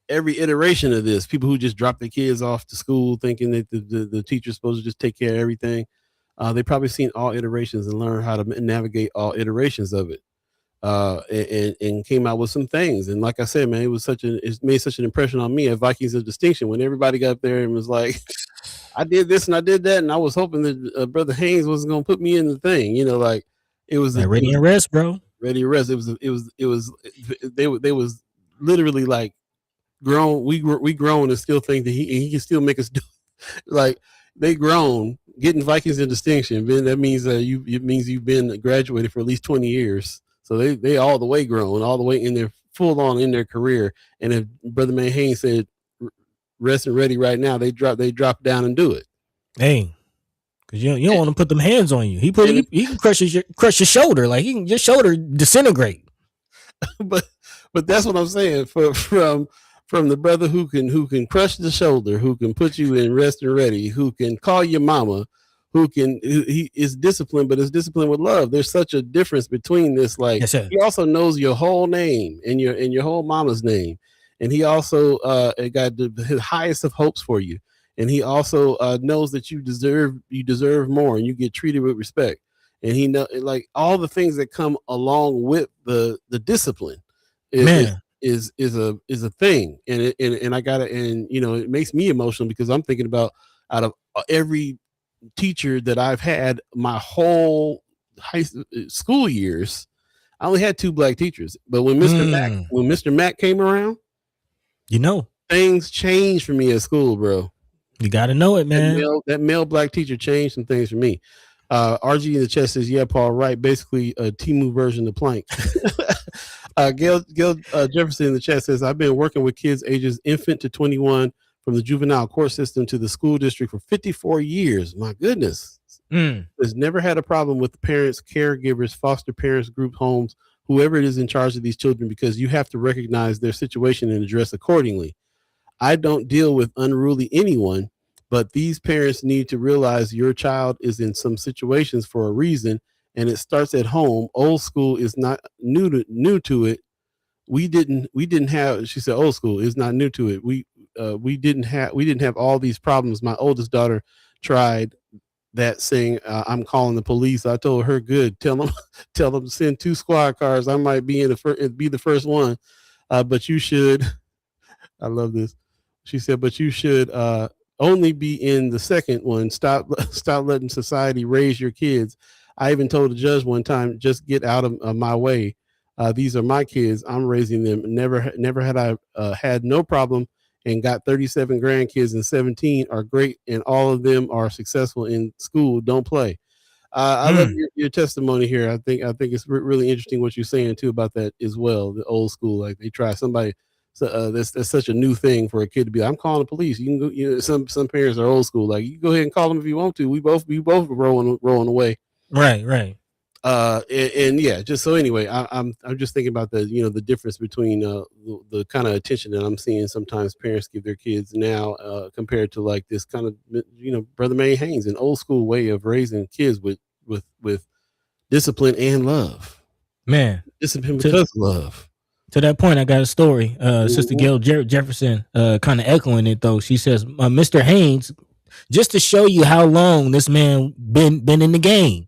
Every iteration of this, people who just drop their kids off to school thinking that the teacher's supposed to just take care of everything. They probably seen all iterations and learned how to navigate all iterations of it, and came out with some things. And like I said, man, it made such an impression on me at Vikings of Distinction when everybody got there and was like, I did this and I did that, and I was hoping that Brother Haynes wasn't going to put me in the thing, like it was ready and rest, bro. Ready and rest. They was literally like grown. We grown and still think that he can still make us do like they grown. Getting Vikings in Distinction, man, that means it means you've been graduated for at least 20 years. So they all the way grown, all the way in their full on in their career. And if Brother Man Haynes said rest and ready right now, they drop down and do it. Hey, because you don't want to put them hands on you. He can crush your shoulder, like your shoulder disintegrate. but that's what I'm saying. From the brother who can crush the shoulder, who can put you in rest and ready, who can call your mama, he is disciplined, but is disciplined with love. There's such a difference between this. Like, yes, he also knows your whole name and your whole mama's name, and he also got his highest of hopes for you, and he also knows that you deserve more, and you get treated with respect, and he know like all the things that come along with the discipline. Is a thing, and I gotta, and it makes me emotional because I'm thinking about out of every teacher that I've had my whole high school years, I only had 2 black teachers, but when Mr. Mack came around, things changed for me at school, bro. You got to know it, man. That male black teacher changed some things for me. RG in the chat says, yeah, Paul, right. Basically a Timu version of Plank. Gail Jefferson in the chat says, I've been working with kids ages infant to 21 from the juvenile court system to the school district for 54 years. My goodness. Has never had a problem with the parents, caregivers, foster parents, group homes, whoever it is in charge of these children, because you have to recognize their situation and address accordingly. I don't deal with unruly anyone, but these parents need to realize your child is in some situations for a reason, and it starts at home. Old school is not new to it. We didn't have, she said, old school is not new to it. We didn't have all these problems. My oldest daughter tried that, saying, I'm calling the police. I told her, good, tell them to send 2 squad cars. I might be the first one. But you should, I love this. She said, but you should only be in the second one. Stop letting society raise your kids. I even told the judge one time, just get out of my way. These are my kids. I'm raising them. Never had I had no problem, and got 37 grandkids, and 17 are great, and all of them are successful in school. Don't play. I love your testimony here. I think it's really interesting what you're saying too about that as well. The old school, like they try somebody. So that's such a new thing for a kid to be. I'm calling the police. You can go. You know, some parents are old school. Like, you go ahead and call them if you want to. We both rolling away. Right. And yeah, just so anyway, I'm just thinking about the difference between the kind of attention that I'm seeing sometimes parents give their kids now compared to like this kind of Brother May Haynes, an old school way of raising kids with discipline and love. Man, discipline because love. To that point, I got a story. Sister Gail Jefferson, kind of echoing it though. She says, Mr. Haynes, just to show you how long this man been in the game.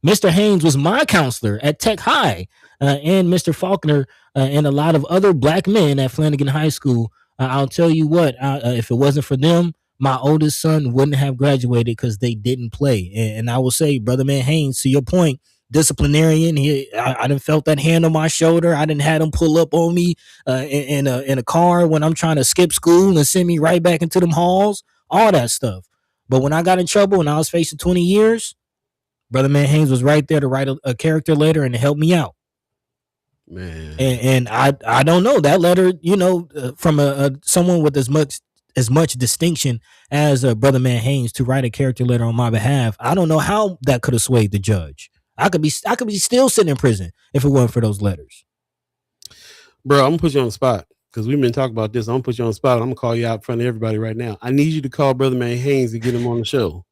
Mr. Haynes was my counselor at Tech High, and Mr. Faulkner and a lot of other black men at Flanagan High School. I'll tell you what, if it wasn't for them, my oldest son wouldn't have graduated because they didn't play. And I will say, Brother Man Haynes, to your point, disciplinarian. I done felt that hand on my shoulder. I didn't have him pull up on me in a car when I'm trying to skip school and send me right back into them halls, all that stuff. But when I got in trouble and I was facing 20 years, Brother Man Haynes was right there to write a character letter and to help me out. Man, and I don't know that letter, from someone with as much distinction as Brother Man Haynes to write a character letter on my behalf. I don't know how that could have swayed the judge. I could be still sitting in prison if it wasn't for those letters. Bro, I'm gonna put you on the spot because we've been talking about this. I'm gonna put you on the spot. I'm gonna call you out in front of everybody right now. I need you to call Brother Man Haynes and get him on the show.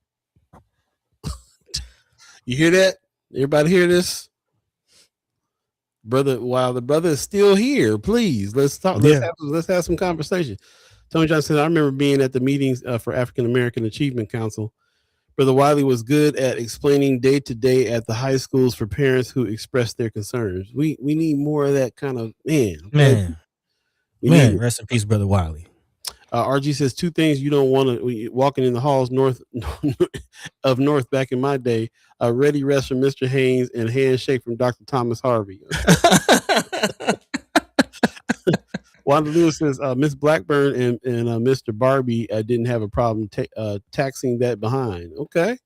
You hear that? Everybody hear this? Brother, while the brother is still here, please let's talk. Let's have some conversation. Tony Johnson said, I remember being at the meetings for African American Achievement Council. Brother Wiley was good at explaining day to day at the high schools for parents who express their concerns. We need more of that kind of man. Rest in peace, Brother Wiley. RG says 2 things you don't want to walking in the halls north back in my day. Ready rest from Mr. Haynes and handshake from Dr. Thomas Harvey. Wanda Lewis says Miss Blackburn and Mr. Barbie didn't have a problem taxing that behind. Okay,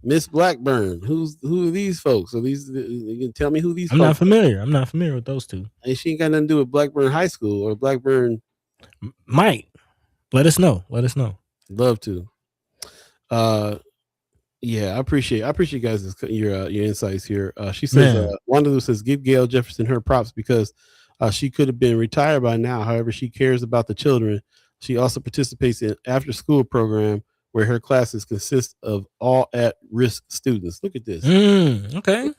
Miss Blackburn. Who are these folks? Are these? You can tell me who these? I'm not familiar with those 2. And she ain't got nothing to do with Blackburn High School or Blackburn. Might let us know. Love to. Yeah, I appreciate you guys your insights here. She says Wanda Lewis says give Gail Jefferson her props because she could have been retired by now. However, she cares about the children. She also participates in after school program where her classes consist of all at-risk students. Look at this. Okay.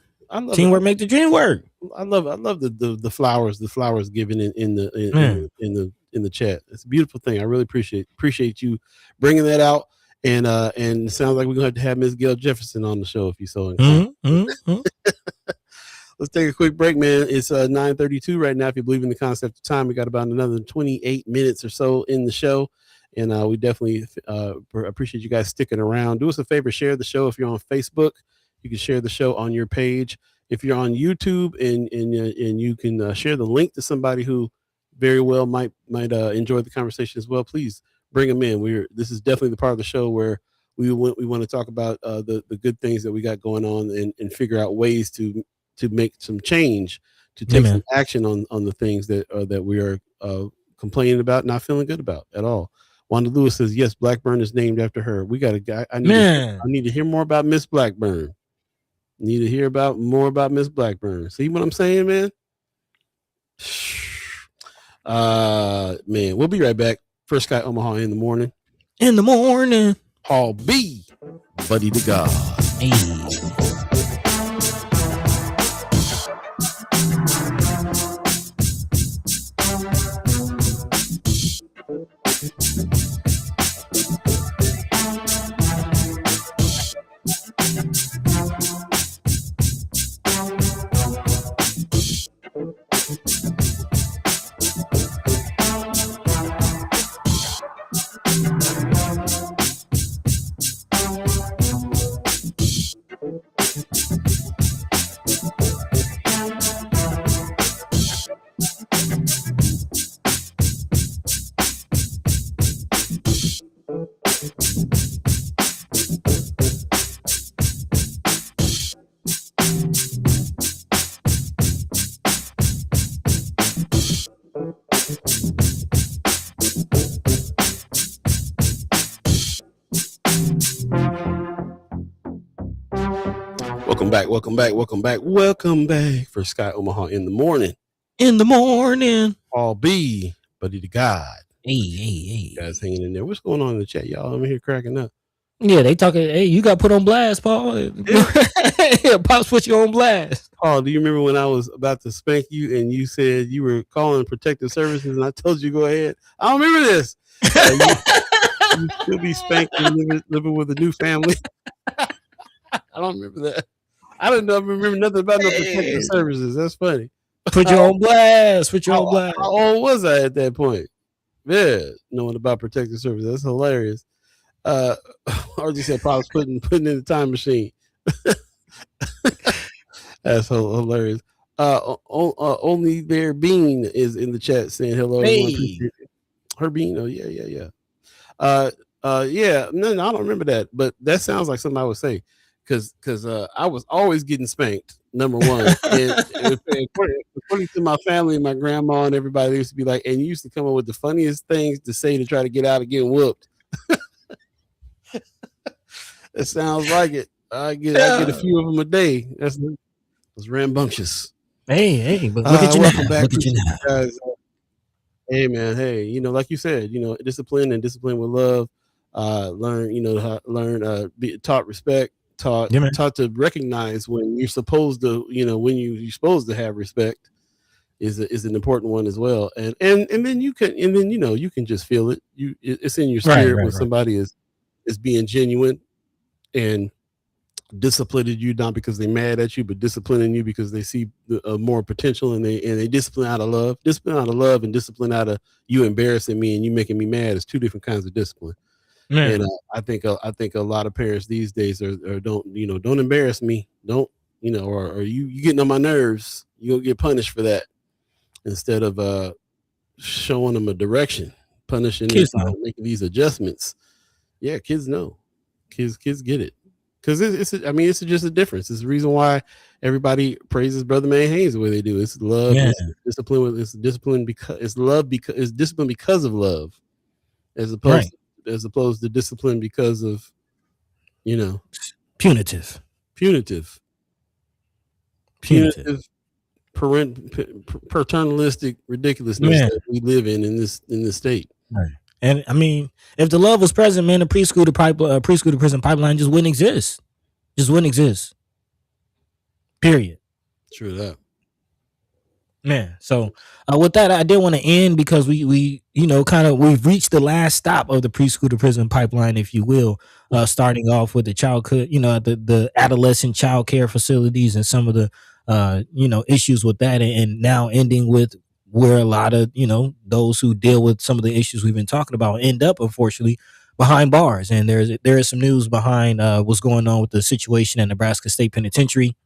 Teamwork make the dream work. I love the flowers given in the chat. It's a beautiful thing. I really appreciate you bringing that out. And it sounds like we're gonna have to have Miss Gail Jefferson on the show if you so inclined. Let's take a quick break, man. It's 9:32 right now. If you believe in the concept of time, we got about another 28 minutes or so in the show. And we definitely appreciate you guys sticking around. Do us a favor, share the show. If you're on Facebook, you can share the show on your page. if you're on YouTube and you can share the link to somebody who very well might enjoy the conversation as well, please bring them in. This is definitely the part of the show where we want to talk about the good things that we got going on and figure out ways to make some change, to take some action on the things that we are complaining about, not feeling good about at all. Wanda Lewis says, yes, Blackburn is named after her. We got a guy. I need to hear more about Miss Blackburn. Need to hear more about Miss Blackburn. See what I'm saying, man? Man, we'll be right back. First Guy Omaha in the morning. In the morning. Paul B. Buddy to God. Hey. Welcome back for Sky Omaha in the morning. In the morning. Paul B. Buddy to God. Hey. You guys hanging in there. What's going on in the chat, y'all? I'm here cracking up. Yeah, they talking. Hey, you got put on blast, Paul. Yeah, Pops put you on blast. Paul, do you remember when I was about to spank you and you said you were calling protective services and I told you go ahead? I don't remember this. You still be spanked and living with a new family. I don't remember that. I don't remember nothing about no protective services. That's funny. Put you on blast. Put you on blast. How old was I at that point? Yeah, knowing about protective services. That's hilarious. RG said Pops putting in the time machine. That's hilarious. Only their Bean is in the chat saying hello. Hey. Her Bean. Oh yeah. Yeah. No, I don't remember that, but that sounds like something I would say because I was always getting spanked. Number one, and according to my family and my grandma and everybody, they used to be like, and you used to come up with the funniest things to say to try to get out of getting whooped. It sounds like it. I get a few of them a day. That's rambunctious. Hey, but look at you welcome now. back, Look at you now. guys. Hey man, hey, like you said, discipline with love. Be taught respect. Taught to recognize when you're supposed to, when you're supposed to have respect is an important one as well. And then you can you can just feel it. It's in your spirit when somebody is being genuine and disciplining you, not because they're mad at you, but disciplining you because they see more potential and they discipline out of love. Discipline out of love and discipline out of you embarrassing me and you making me mad is two different kinds of discipline. Man. And I think a lot of parents these days are don't embarrass me, don't or you getting on my nerves, you'll get punished for that instead of showing them a direction, punishing them, making these adjustments. Yeah, kids know, kids get it because it's just a difference. It's the reason why everybody praises Brother Man Haynes the way they do. It's love, it's discipline. It's discipline because it's love because it's discipline because of love, as opposed to discipline because of, punitive, paternalistic ridiculousness that we live in this state. Right. And I mean, if the love was present, man, the preschool to prison pipeline just wouldn't exist. Period. True that. Man, so with that, I did want to end because we've reached the last stop of the preschool to prison pipeline, if you will, starting off with the childhood, the adolescent child care facilities and some of the, issues with that, and now ending with where a lot of, those who deal with some of the issues we've been talking about end up, unfortunately, behind bars. And there is some news behind what's going on with the situation at Nebraska State Penitentiary.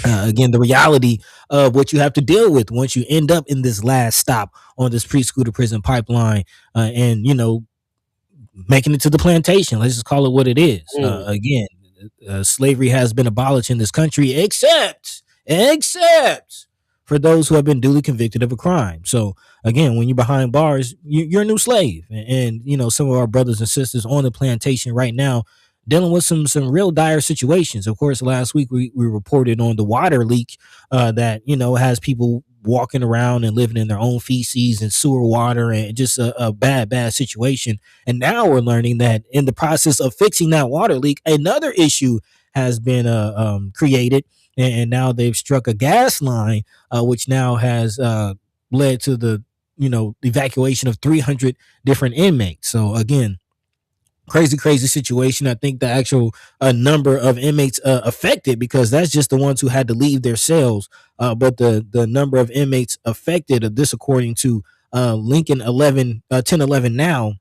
Again, the reality of what you have to deal with once you end up in this last stop on this preschool to prison pipeline, and making it to the plantation. Let's just call it what it is. Again, slavery has been abolished in this country, except for those who have been duly convicted of a crime. So again, when you're behind bars, you're a new slave. And some of our brothers and sisters on the plantation right now dealing with some real dire situations. Of course, last week we reported on the water leak that has people walking around and living in their own feces and sewer water, and just a bad situation. And now we're learning that in the process of fixing that water leak, another issue has been created, and now they've struck a gas line, which now has led to the evacuation of 300 different inmates. So again, crazy situation. I think the actual number of inmates affected, because that's just the ones who had to leave their cells, but the number of inmates affected, this according to Lincoln 1011 now,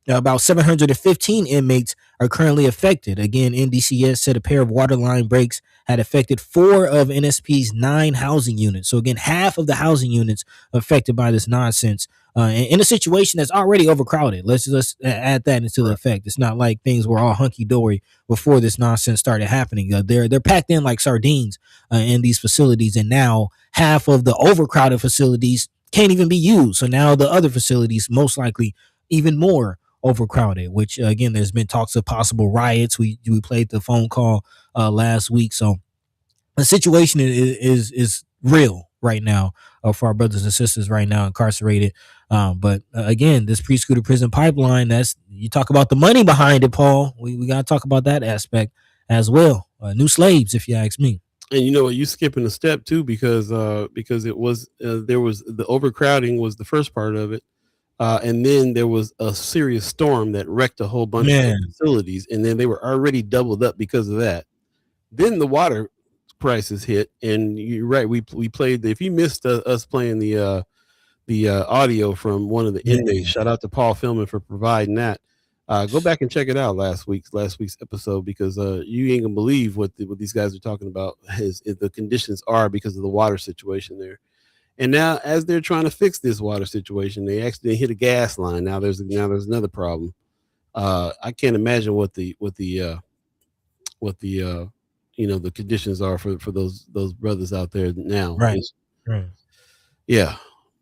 about 715 inmates are currently affected. Again, NDCS said a pair of water line breaks had affected 4 of NSP's 9 housing units. So again, half of the housing units affected by this nonsense, in a situation that's already overcrowded. Let's add that into the effect. It's not like things were all hunky dory before this nonsense started happening. They're packed in like sardines in these facilities, and now half of the overcrowded facilities can't even be used. So now the other facilities most likely even more overcrowded, which again, there's been talks of possible riots. We played the phone call last week. So the situation is real right now for our brothers and sisters right now incarcerated. But again, this preschool to prison pipeline, that's, you talk about the money behind it, Paul. We got to talk about that aspect as well. New slaves, if you ask me. And you know what, you skipping a step too, because it was there was the overcrowding was the first part of it. And then there was a serious storm that wrecked a whole bunch of facilities, and then they were already doubled up because of that. Then the water prices hit, and you're right. We played if you missed us playing the audio from one of the inmates. Shout out to Paul Philman for providing that. Go back and check it out last week's episode, because you ain't gonna believe what these guys are talking about. The conditions are because of the water situation there. And now, as they're trying to fix this water situation, they actually hit a gas line. Now there's another problem. I can't imagine what the conditions are for those brothers out there now. Right. Yeah,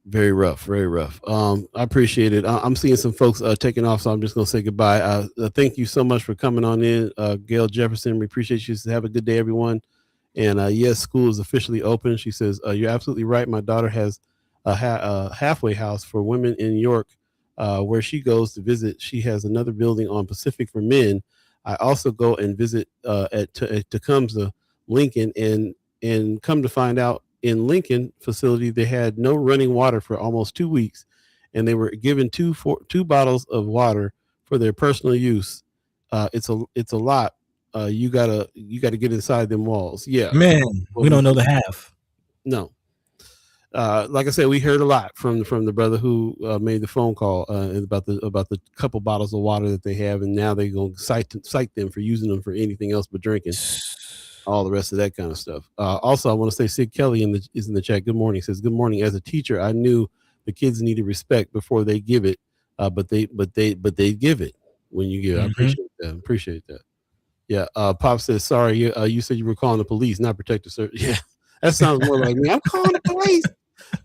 very rough. I appreciate it. I'm seeing some folks taking off, so I'm just gonna say goodbye. Thank you so much for coming on in, Gail Jefferson. We appreciate you. Have a good day, everyone. And yes, school is officially open. She says, you're absolutely right. My daughter has a halfway house for women in York, where she goes to visit. She has another building on Pacific for men. I also go and visit at Tecumseh, Lincoln, and come to find out, in Lincoln facility, they had no running water for almost 2 weeks, and they were given two bottles of water for their personal use. It's a lot. You gotta get inside them walls. Yeah, man. We don't know the half. No. Like I said, we heard a lot from the brother who made the phone call about the couple bottles of water that they have, and now they're gonna cite them for using them for anything else but drinking. All the rest of that kind of stuff. Also, I want to say Sid Kelly is in the chat. Good morning. Says, good morning. As a teacher, I knew the kids needed respect before they give it, but they give it when you give it. I appreciate that. Yeah, Pop says, sorry, you said you were calling the police, not protective service. Yeah, that sounds more like me. I'm calling the police.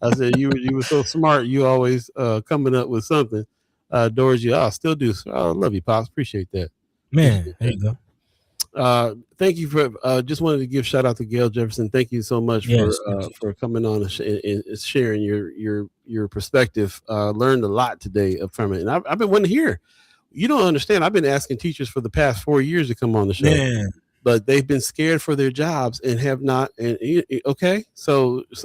I said, you were so smart. You always coming up with something. Doris, I still do. I love you, Pops. Appreciate that. Man, there you go. Thank you for, just wanted to give shout out to Gail Jefferson. Thank you so much for coming on and sharing your perspective. Learned a lot today from it. And I've been wanting to hear. You don't understand. I've been asking teachers for the past 4 years to come on the show, but they've been scared for their jobs and have not. And okay, so it's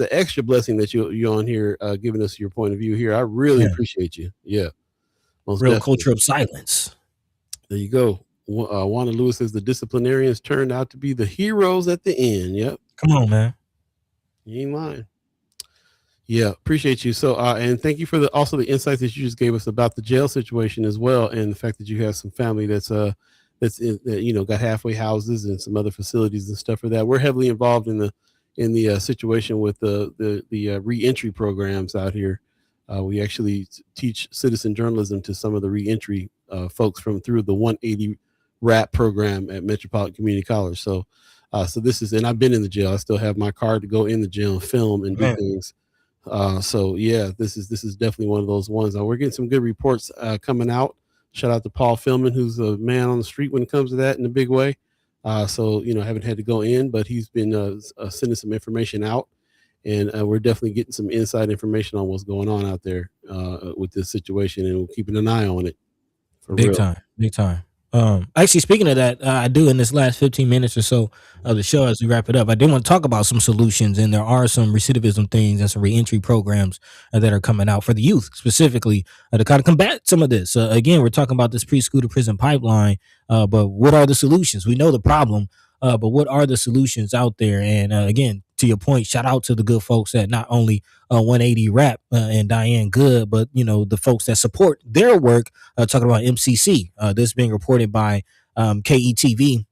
an extra blessing that you're on here, giving us your point of view here. I really appreciate you. Yeah, most real definitely. Culture of silence. There you go. Wanda Lewis says the disciplinarians turned out to be the heroes at the end. Yep. Come on, man. You ain't lying. Yeah, appreciate you. So, and thank you for also the insights that you just gave us about the jail situation as well, and the fact that you have some family that's that's got halfway houses and some other facilities and stuff for that. We're heavily involved in the situation with the reentry programs out here. We actually teach citizen journalism to some of the reentry folks through the 180 RAP program at Metropolitan Community College. So this is, and I've been in the jail. I still have my card to go in the jail and film and do things. So yeah, this is definitely one of those ones. We're getting some good reports coming out. Shout out to Paul Philman, who's a man on the street when it comes to that in a big way. So I haven't had to go in, but he's been sending some information out, and we're definitely getting some inside information on what's going on out there with this situation, and we're keeping an eye on it. For Big real. big time. Actually, speaking of that, I do in this last 15 minutes or so of the show, as we wrap it up, I do want to talk about some solutions, and there are some recidivism things and some reentry programs that are coming out for the youth specifically to kind of combat some of this. Again, we're talking about this preschool to prison pipeline, but what are the solutions? We know the problem, but what are the solutions out there? And again, to your point, shout out to the good folks at not only 180 Rap and Diane Good, but the folks that support their work. Talking about MCC, this being reported by KETV.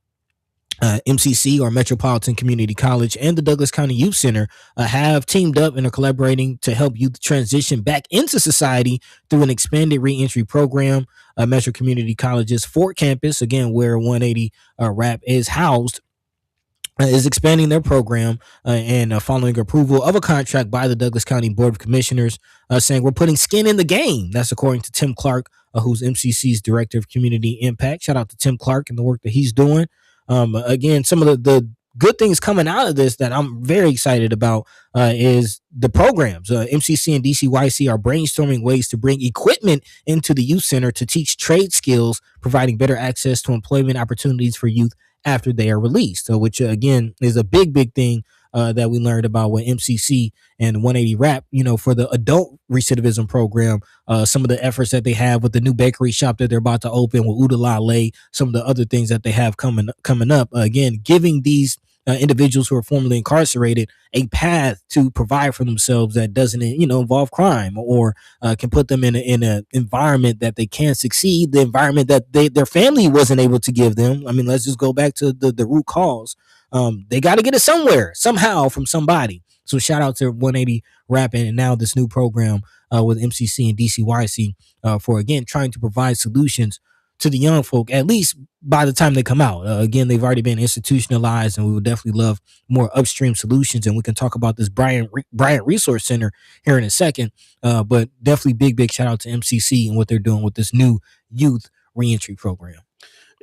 MCC, or Metropolitan Community College, and the Douglas County Youth Center have teamed up and are collaborating to help youth transition back into society through an expanded reentry program. Metro Community College's Fort Campus, again, where 180 Rap is housed, is expanding their program and following approval of a contract by the Douglas County Board of Commissioners, saying we're putting skin in the game. That's according to Tim Clark, who's MCC's Director of Community Impact. Shout out to Tim Clark and the work that he's doing. Again, some of the good things coming out of this that I'm very excited about is the programs. MCC and DCYC are brainstorming ways to bring equipment into the youth center to teach trade skills, providing better access to employment opportunities for youth after they are released, which again is a big thing that we learned about with MCC and 180 Rap, for the adult recidivism program. Some of the efforts that they have with the new bakery shop that they're about to open with Udalale, some of the other things that they have coming up, again, giving these individuals who are formerly incarcerated a path to provide for themselves that doesn't involve crime, or can put them in an environment that they can succeed, the environment that their family wasn't able to give them. I mean, let's just go back to the root cause. They got to get it somewhere, somehow, from somebody. So shout out to 180 Rap and now this new program with MCC and DCYC for, again, trying to provide solutions to the young folk, at least by the time they come out. Again, they've already been institutionalized, and we would definitely love more upstream solutions. And we can talk about this Bryant Resource Center here in a second. But definitely big shout out to MCC and what they're doing with this new youth reentry program.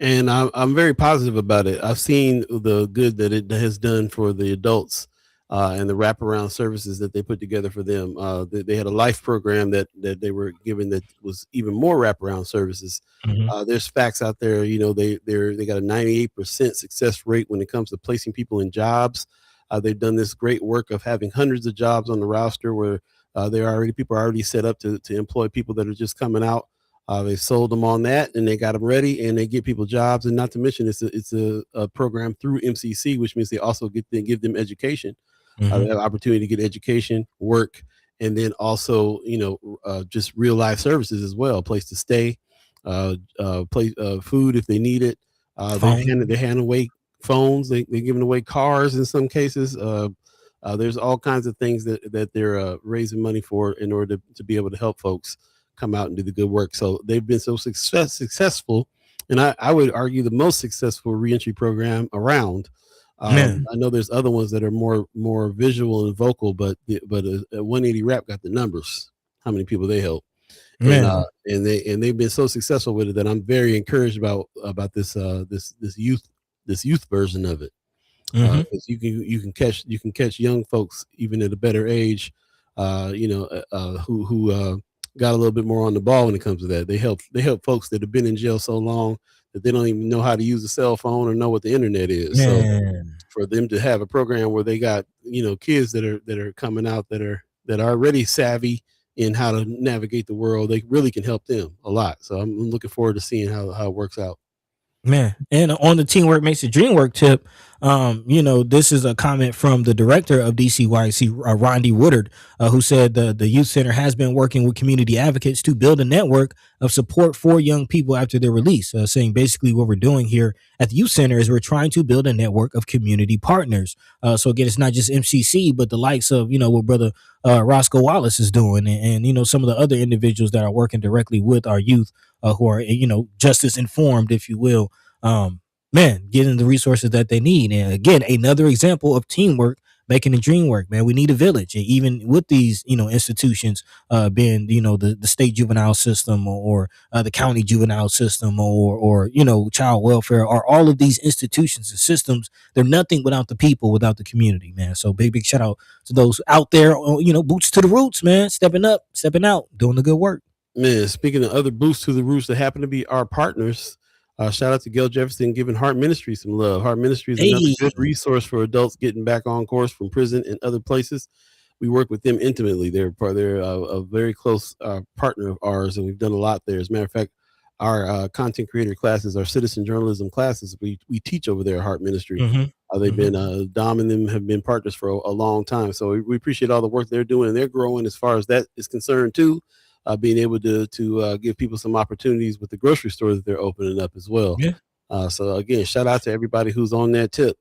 And I'm very positive about it. I've seen the good that it has done for the adults and the wraparound services that they put together for them. They had a life program that they were given that was even more wraparound services. Mm-hmm. There's facts out there. They got a 98% success rate when it comes to placing people in jobs. They've done this great work of having hundreds of jobs on the roster where people are already set up to employ people that are just coming out. They sold them on that, and they got them ready, and they get people jobs. And not to mention, it's a program through MCC, which means they also give them education. Mm-hmm. They have opportunity to get education, work, and then also just real life services as well. A place to stay, food if they need it. They hand away phones. They're giving away cars in some cases. There's all kinds of things that they're raising money for in order to be able to help folks come out and do the good work. So they've been so successful, and I would argue the most successful reentry program around. I know there's other ones that are more visual and vocal, but 180 Rap got the numbers, how many people they help, and they've been so successful with it that I'm very encouraged about this youth version of it. Because you can catch young folks even at a better age, who got a little bit more on the ball when it comes to that. They help folks that have been in jail so long that they don't even know how to use a cell phone or know what the internet is. So for them to have a program where they got kids that are coming out that are already savvy in how to navigate the world, they really can help them a lot. So I'm looking forward to seeing how it works out. Man, and on the teamwork makes the dream work tip, this is a comment from the director of DCYC, Rondi Woodard, who said the youth center has been working with community advocates to build a network of support for young people after their release, saying basically what we're doing here at the youth center is we're trying to build a network of community partners. So again, it's not just MCC, but the likes of, what brother Roscoe Wallace is doing, and some of the other individuals that are working directly with our youth, who are, justice informed, if you will, getting the resources that they need. And again, another example of teamwork making the dream work, man. We need a village. And even with these, institutions, being, the state juvenile system, or the county juvenile system, or child welfare, or all of these institutions and systems, they're nothing without the people, without the community, man. So big shout out to those out there, boots to the roots, man, stepping up, stepping out, doing the good work. Man, speaking of other boosts to the roots that happen to be our partners, shout out to Gail Jefferson giving Heart Ministry some love. Heart Ministry is another good resource for adults getting back on course from prison and other places. We work with them intimately. They're a very close partner of ours, and we've done a lot there. As a matter of fact, our content creator classes, our citizen journalism classes, we teach over there at Heart Ministry. They've been Dom and them have been partners for a long time. So we appreciate all the work they're doing, and they're growing as far as that is concerned too. Being able to give people some opportunities with the grocery store that they're opening up as well. Yeah. So again, shout out to everybody who's on that tip.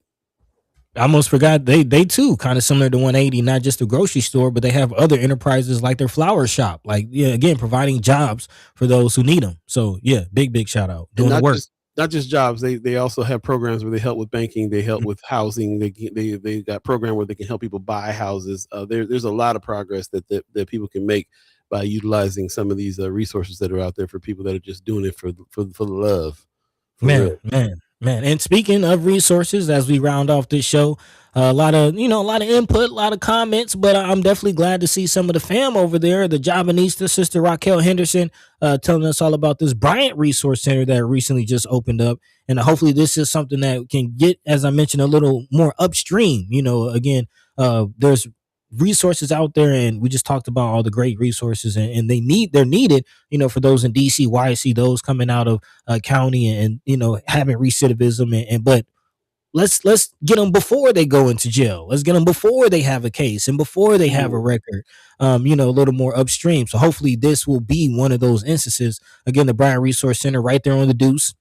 I almost forgot they too kind of similar to 180, not just a grocery store, but they have other enterprises like their flower shop, like again providing jobs for those who need them. So big shout out, doing the work. Not just jobs. They also have programs where they help with banking. They help with housing. They got program where they can help people buy houses. There's a lot of progress that people can make by utilizing some of these resources that are out there for people that are just doing it for the love. Man. And speaking of resources, as we round off this show, a lot of input, a lot of comments, but I'm definitely glad to see some of the fam over there. The Javanista, Sister Raquel Henderson, telling us all about this Bryant Resource Center that recently just opened up. And hopefully this is something that can get, as I mentioned, a little more upstream. Again, there's resources out there, and we just talked about all the great resources, and they're needed, for those in DC, YC, those coming out of county, and having recidivism, but let's get them before they go into jail. Let's get them before they have a case and before they have a record, a little more upstream. So hopefully this will be one of those instances. Again, the Bryant Resource Center right there on the Deuce.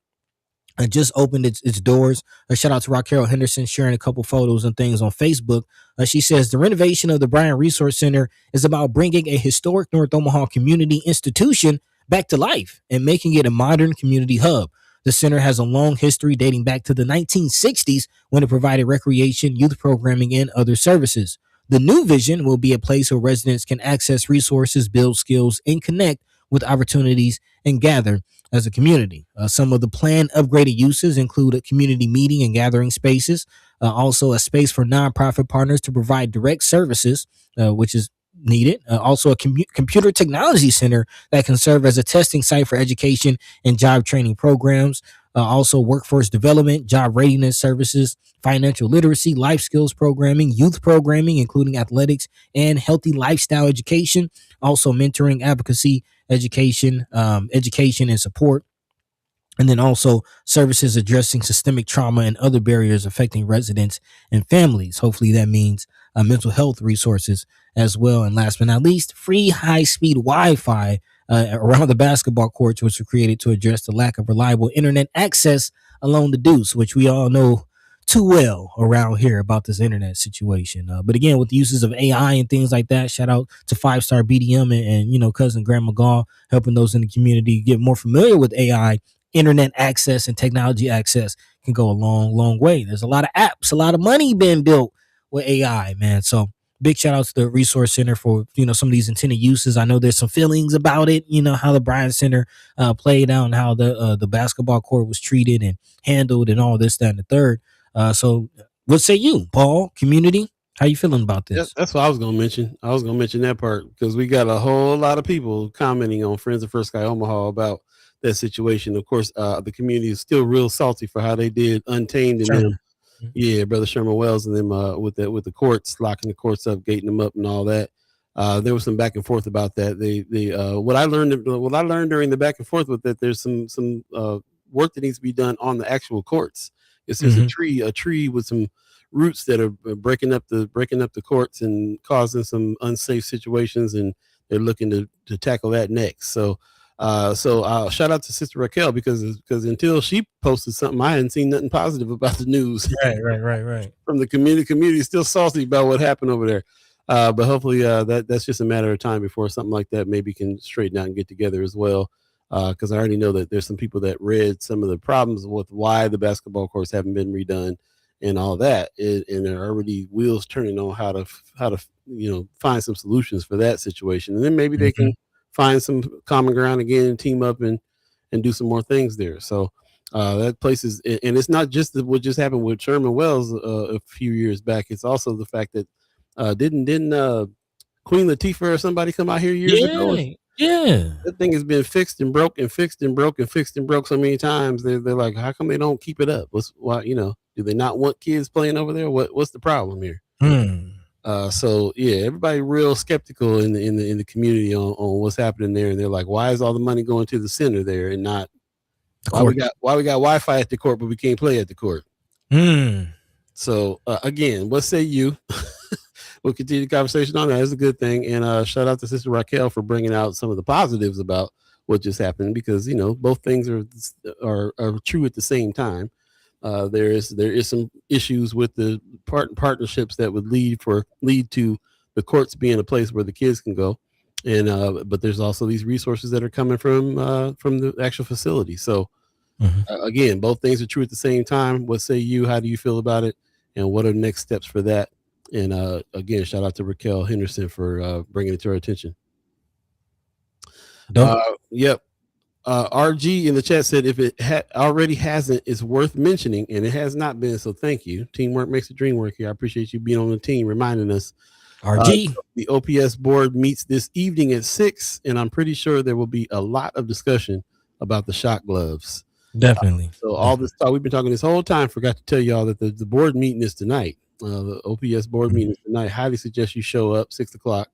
Just opened its doors. Shout out to Raquel Henderson sharing a couple photos and things on Facebook. She says the renovation of the Bryant Resource Center is about bringing a historic North Omaha community institution back to life and making it a modern community hub. The center has a long history dating back to the 1960s when it provided recreation, youth programming, and other services. The new vision will be a place where residents can access resources, build skills, and connect with opportunities and gather as a community. Some of the planned upgraded uses include a community meeting and gathering spaces, also a space for nonprofit partners to provide direct services, which is needed. Also a computer technology center that can serve as a testing site for education and job training programs. Also workforce development, job readiness services, financial literacy, life skills programming, youth programming, including athletics and healthy lifestyle education. Also mentoring, advocacy, education and support. And then also services addressing systemic trauma and other barriers affecting residents and families. Hopefully that means mental health resources as well. And last but not least, free high-speed Wi-Fi around the basketball courts, which were created to address the lack of reliable internet access along the Deuce, which we all know too well around here about this internet situation. But again, with the uses of AI and things like that, shout out to 5-Star BDM and cousin Grandma Gaw, helping those in the community get more familiar with AI. Internet access and technology access can go a long way. There's a lot of apps, a lot of money being built with AI, man. So big shout out to the Resource Center for, some of these intended uses. I know there's some feelings about it, how the Bryant Center played out and how the basketball court was treated and handled and all this, that, and the third. So what say you, Paul, community? How you feeling about this? That's what I was going to mention. I was going to mention that part because we got a whole lot of people commenting on Friends of First Sky Omaha about that situation. Of course, the community is still real salty for how they did Untamed and them. Yeah, Brother Sherman Wells and them with the courts, locking the courts up, gating them up and all that. There was some back and forth about that. What I learned during the back and forth with that, there's some work that needs to be done on the actual courts. It's there's a tree with some roots that are breaking up the courts and causing some unsafe situations, and they're looking to tackle that next. So shout out to Sister Raquel because until she posted something, I hadn't seen nothing positive about the news. Right. From the community is still salty about what happened over there. But hopefully that's just a matter of time before something like that maybe can straighten out and get together as well. Because I already know that there's some people that read some of the problems with why the basketball courts haven't been redone and all that, and there are already wheels turning on how to find some solutions for that situation, and then maybe they can find some common ground again and team up and do some more things there. So that place is, and it's not just what just happened with Sherman Wells a few years back. It's also the fact that didn't Queen Latifah or somebody come out here years ago? Yeah. That thing has been fixed and broke and fixed and broke and fixed and broke so many times. They're like, how come they don't keep it up? Do they not want kids playing over there? What's the problem here? So yeah, everybody real skeptical in the community on what's happening there, and they're like, why is all the money going to the center there and not why we got Wi-Fi at the court but we can't play at the court? So again, what say you? We'll continue the conversation on that. It's a good thing. And shout out to Sister Raquel for bringing out some of the positives about what just happened, because, both things are true at the same time. There is some issues with the partnerships that would lead to the courts being a place where the kids can go. And but there's also these resources that are coming from the actual facility. So again, both things are true at the same time. What say you? How do you feel about it? And what are the next steps for that? And again, shout out to Raquel Henderson for bringing it to our attention. Yep. RG in the chat said if it already hasn't, it's worth mentioning, and it has not been. So thank you. Teamwork makes the dream work here. I appreciate you being on the team, reminding us. RG. The OPS board meets this evening at 6, and I'm pretty sure there will be a lot of discussion about the shot gloves. Definitely. All this talk we've been talking this whole time, forgot to tell y'all that the board meeting is tonight. The OPS board meeting is tonight. Highly suggest you show up 6:00.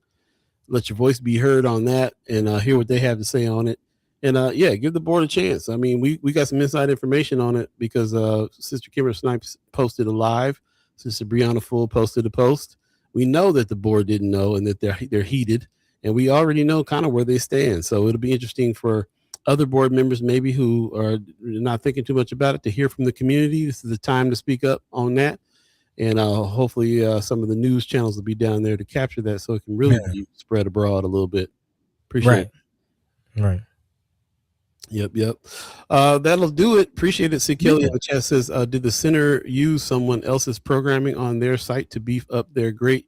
Let your voice be heard on that, and hear what they have to say on it. And give the board a chance. I mean, we got some inside information on it because Sister Kimber Snipes posted a live. Sister Brianna Full posted a post. We know that the board didn't know and that they're heated, and we already know kind of where they stand. So it'll be interesting for other board members maybe who are not thinking too much about it to hear from the community. This is the time to speak up on that. And hopefully some of the news channels will be down there to capture that so it can really be spread abroad a little bit. Appreciate it. Right. Yep. That'll do it. Appreciate it. C. Kelly in the chat says, did the center use someone else's programming on their site to beef up their grant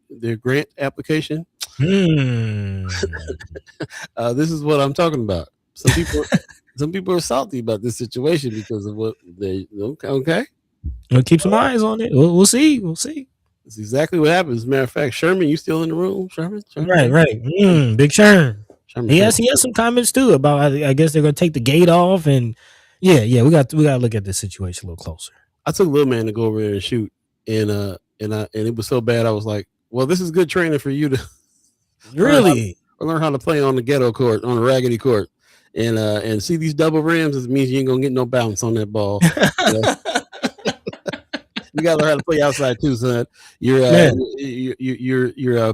application? This is what I'm talking about. Some people are salty about this situation because of what they okay. We'll keep some eyes on it. We'll see. That's exactly what happens. As a matter of fact, Sherman, you still in the room? Sherman? Right. Big Sherman. He has some comments too about I guess they're gonna take the gate off, and we got to look at this situation a little closer. I took Little Man to go over there and shoot, and it was so bad I was like, well, this is good training for you to really learn how to play on the ghetto court, on the raggedy court, and see these double rims. It means you ain't gonna get no bounce on that ball. You gotta learn how to play outside too, son. You're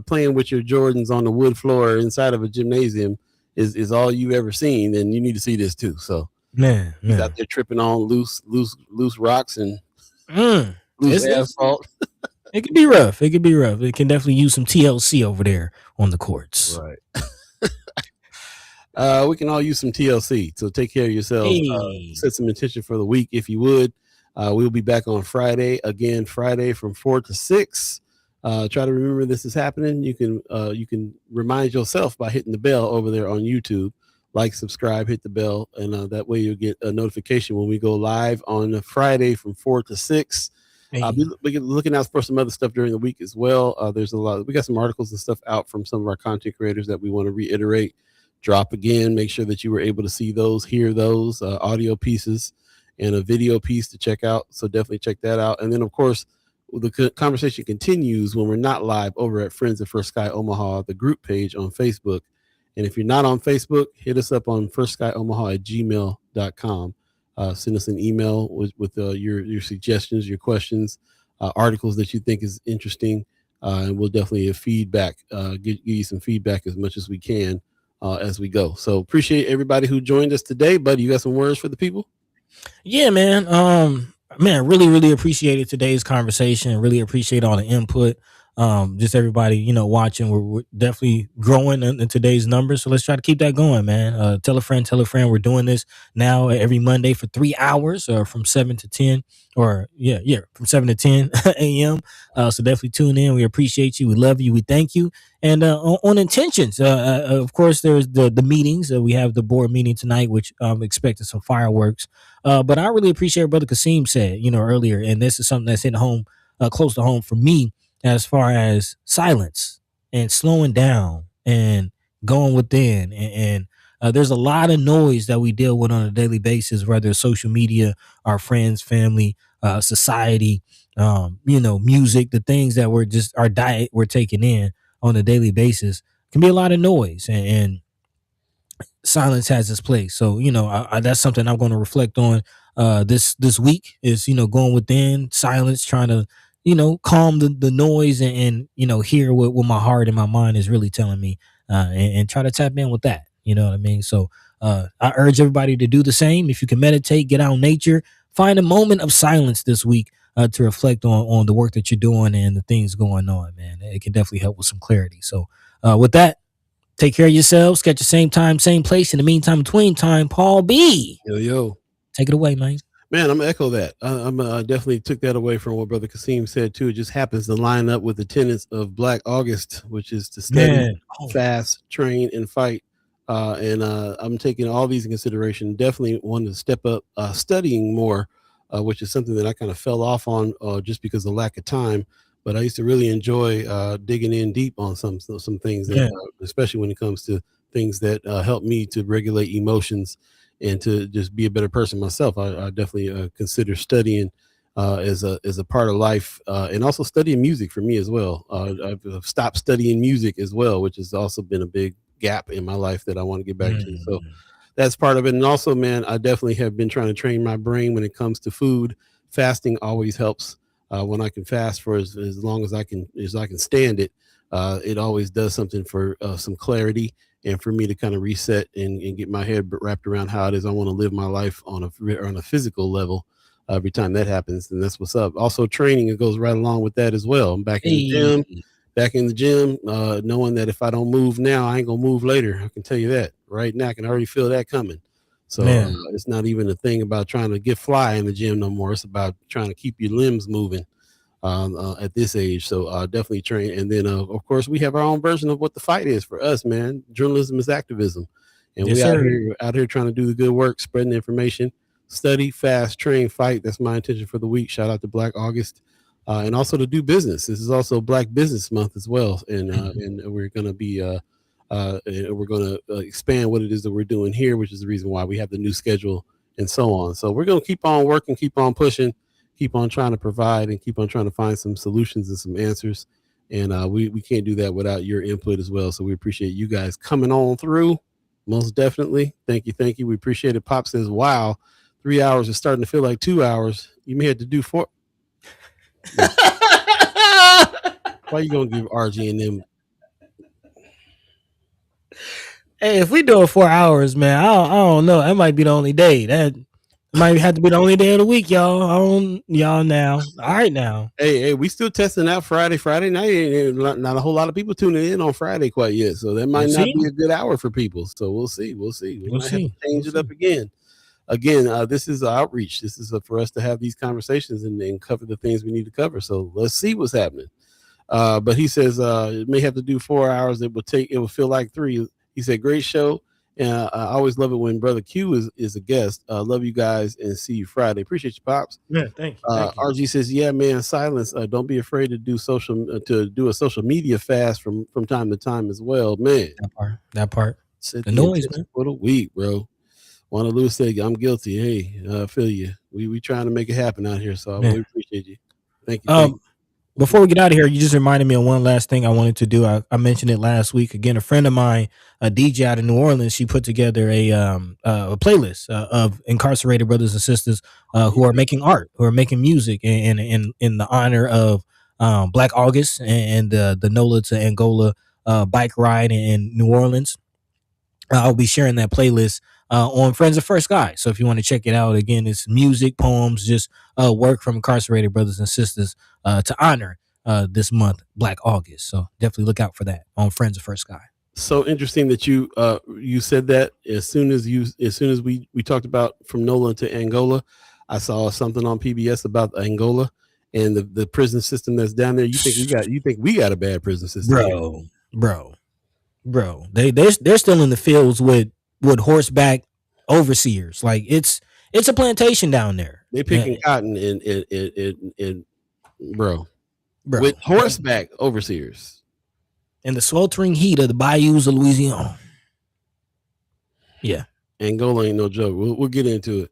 playing with your Jordans on the wood floor inside of a gymnasium is all you've ever seen, and you need to see this too. So he's out there tripping on loose rocks and loose asphalt. It could be rough. It can definitely use some TLC over there on the courts. Right. We can all use some TLC. So take care of yourselves. Set some intention for the week if you would. We'll be back on Friday from 4 to 6. Try to remember this is happening. You can remind yourself by hitting the bell over there on YouTube. Like, subscribe, hit the bell, and that way you'll get a notification when we go live on Friday from 4 to 6. We're looking out for some other stuff during the week as well. There's a lot. We got some articles and stuff out from some of our content creators that we want to reiterate. Drop again. Make sure that you were able to see those, hear those audio pieces, and a video piece to check out. So definitely check that out. And then, of course, the conversation continues when we're not live over at Friends of First Sky Omaha, the group page on Facebook. And if you're not on Facebook, hit us up on firstsky@gmail.com. send us an email with your suggestions, your questions, articles that you think is interesting, and we'll definitely give feedback, give you some feedback as much as we can as we go. So appreciate everybody who joined us today. Buddy, you got some words for the people? Yeah, man. Man, really appreciated today's conversation. Really appreciate all the input. Just everybody, watching. We're definitely growing in today's numbers. So let's try to keep that going, man. Tell a friend. We're doing this now every Monday for 3 hours, or from 7 to 10, or from 7 to 10 a.m. So definitely tune in. We appreciate you. We love you. We thank you. And on intentions, of course, there's the meetings. We have the board meeting tonight, which I'm expecting some fireworks. But I really appreciate what Brother Qasim said, earlier, and this is something that's hitting home, close to home for me, as far as silence and slowing down and going within. And there's a lot of noise that we deal with on a daily basis, whether it's social media, our friends, family, society, music, the things that we're just our diet we're taking in on a daily basis can be a lot of noise, and silence has its place. So that's something I'm going to reflect on this week, is going within silence, trying to calm the noise, and hear what my heart and my mind is really telling me, and try to tap in with that. You know what I mean? So I urge everybody to do the same. If you can meditate, get out in nature, find a moment of silence this week to reflect on the work that you're doing and the things going on, man. It can definitely help with some clarity. So with that, take care of yourselves. Catch the same time, same place. In the meantime, between time, Paul B. Yo. Take it away, man. Man, I'm gonna echo that. I definitely took that away from what Brother Qasim said too. It just happens to line up with the tenets of Black August, which is to study, fast, train, and fight. And I'm taking all these in consideration. Definitely want to step up studying more, which is something that I kind of fell off on just because of lack of time. But I used to really enjoy digging in deep on some things, that, especially when it comes to things that help me to regulate emotions and to just be a better person myself. I definitely consider studying as a part of life, and also studying music for me as well. I've stopped studying music as well, which has also been a big gap in my life that I want to get back to. So that's part of it. And also, man, I definitely have been trying to train my brain when it comes to food. Fasting always helps. When I can fast for as long as I can stand it, it always does something for some clarity, and for me to kind of reset and get my head wrapped around how it is I want to live my life on a physical level. Every time that happens, and that's what's up. Also, training, it goes right along with that as well. I'm back in the gym, knowing that if I don't move now, I ain't gonna move later. I can tell you that right now. I can already feel that coming. So it's not even a thing about trying to get fly in the gym no more. It's about trying to keep your limbs moving at this age. So definitely train. And then, of course, we have our own version of what the fight is for us, man. Journalism is activism. And we out here trying to do the good work, spreading information, study, fast, train, fight. That's my intention for the week. Shout out to Black August. And also to do business. This is also Black Business Month as well. And we're going to be we're going to expand what it is that we're doing here, which is the reason why we have the new schedule and so on. So we're going to keep on working, keep on pushing, keep on trying to provide, and keep on trying to find some solutions and some answers. And we can't do that without your input as well. So we appreciate you guys coming on through. Most definitely. Thank you. We appreciate it. Pop says, wow, 3 hours is starting to feel like 2 hours. You may have to do 4. Why you going to give RG and them? Hey, if we do it 4 hours, man, I don't know. That might be the only day. That might have to be the only day of the week, y'all. Y'all now. All right, now. Hey, we still testing out Friday night. Not a whole lot of people tuning in on Friday quite yet, so that might not be a good hour for people. So we'll see. We might have to change it up again. This is outreach. This is for us to have these conversations and cover the things we need to cover. So let's see what's happening. But he says it may have to do 4 hours. It will feel like 3. He said, great show. And I always love it when Brother Q is a guest. Love you guys and see you Friday. Appreciate you, Pops. Yeah, thank you. RG says, yeah, man, silence. Don't be afraid to do a social media fast from time to time as well, man. That part. The noise, man. For the week, bro. Juana Lewis said, I'm guilty. Hey, I feel you. We trying to make it happen out here, so I really appreciate you. Thank you. Before we get out of here, you just reminded me of one last thing I wanted to do. I mentioned it last week. Again, a friend of mine, a DJ out of New Orleans, she put together a playlist of incarcerated brothers and sisters who are making art, who are making music in the honor of Black August and the NOLA to Angola bike ride in New Orleans. I'll be sharing that playlist on Friends of First Guy. So if you want to check it out, again, it's music, poems, just work from incarcerated brothers and sisters to honor this month, Black August. So definitely look out for that on Friends of First Guy. So interesting that you said that. As soon as we talked about from NOLA to Angola, I saw something on PBS about Angola and the prison system that's down there. You think we got a bad prison system, bro? They're still in the fields with horseback overseers. Like it's a plantation down there. They picking cotton in bro, with horseback overseers in the sweltering heat of the bayous of Louisiana. Yeah, Angola ain't no joke. We'll get into it.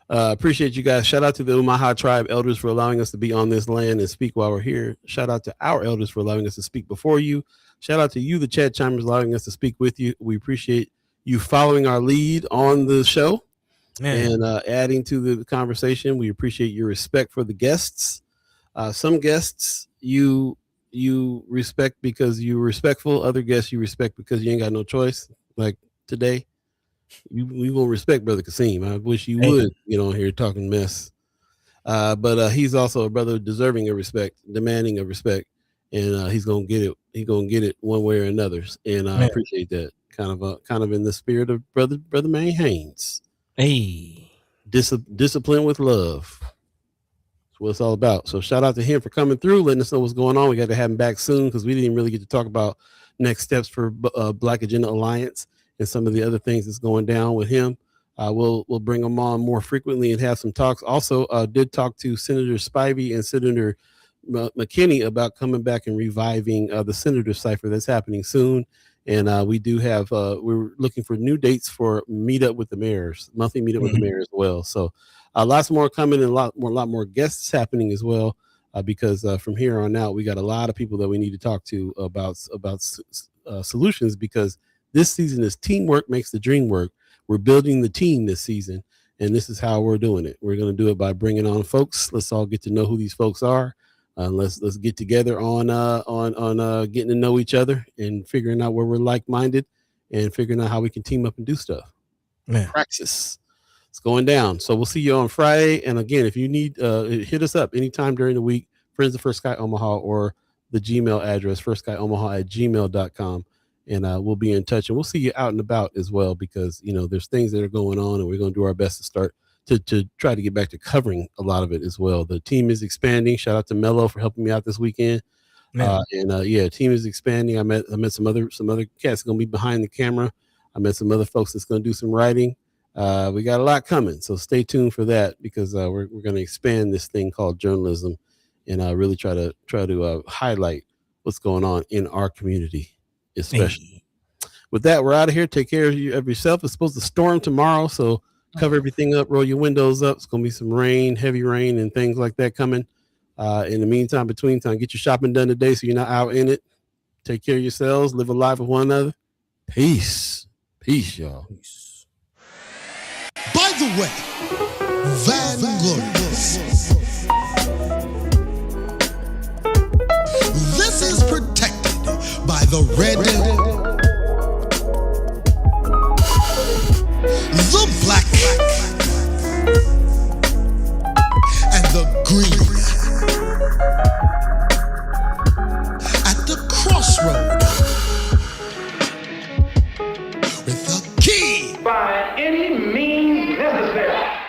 Appreciate you guys. Shout out to the Umaha tribe elders for allowing us to be on this land and speak while we're here. Shout out to our elders for allowing us to speak before you. Shout out to you, the chat chimers, allowing us to speak with you. We appreciate you following our lead on the show and adding to the conversation. We appreciate your respect for the guests. Some guests you respect because you're respectful. Other guests you respect because you ain't got no choice. Like today, we will respect Brother Qasim. I wish you would get on here talking mess. But he's also a brother deserving of respect, demanding of respect, and he's gonna get it. He's gonna get it one way or another. And I appreciate that. Kind of in the spirit of brother Manny Haynes. Hey, discipline with love. That's what it's all about. So shout out to him for coming through, letting us know what's going on. We got to have him back soon because we didn't really get to talk about next steps for Black Agenda Alliance and some of the other things that's going down with him. We'll bring him on more frequently and have some talks. Also, did talk to Senator S-5B and Senator McKinney about coming back and reviving the Senator Cipher that's happening soon. And we do have, we're looking for new dates for meetup with the mayors, monthly meetup with the mayor as well. So lots more coming and a lot more guests happening as well. Because from here on out, we got a lot of people that we need to talk to about solutions, because this season is teamwork makes the dream work. We're building the team this season, and this is how we're doing it. We're going to do it by bringing on folks. Let's all get to know who these folks are. Let's get together on getting to know each other and figuring out where we're like-minded and figuring out how we can team up and do stuff. Praxis. It's going down. So we'll see you on Friday. And again, if you need, hit us up anytime during the week, Friends of First Guy Omaha, or the Gmail address, firstguyomaha@gmail.com. And we'll be in touch, and we'll see you out and about as well, because, there's things that are going on, and we're going to do our best to start to try to get back to covering a lot of it as well. The team is expanding. Shout out to Mello for helping me out this weekend. Team is expanding. I met some other cats going to be behind the camera. I met some other folks that's going to do some writing. We got a lot coming, so stay tuned for that, because we're going to expand this thing called journalism, and really try to highlight what's going on in our community, especially. With that, we're out of here. Take care of yourself. It's supposed to storm tomorrow, so cover everything up, roll your windows up. It's going to be some rain, heavy rain, and things like that coming. In the meantime, between time, get your shopping done today so you're not out in it. Take care of yourselves. Live a life with one another. Peace, y'all. Peace. By the way, Vanglorious, this is protected by the Red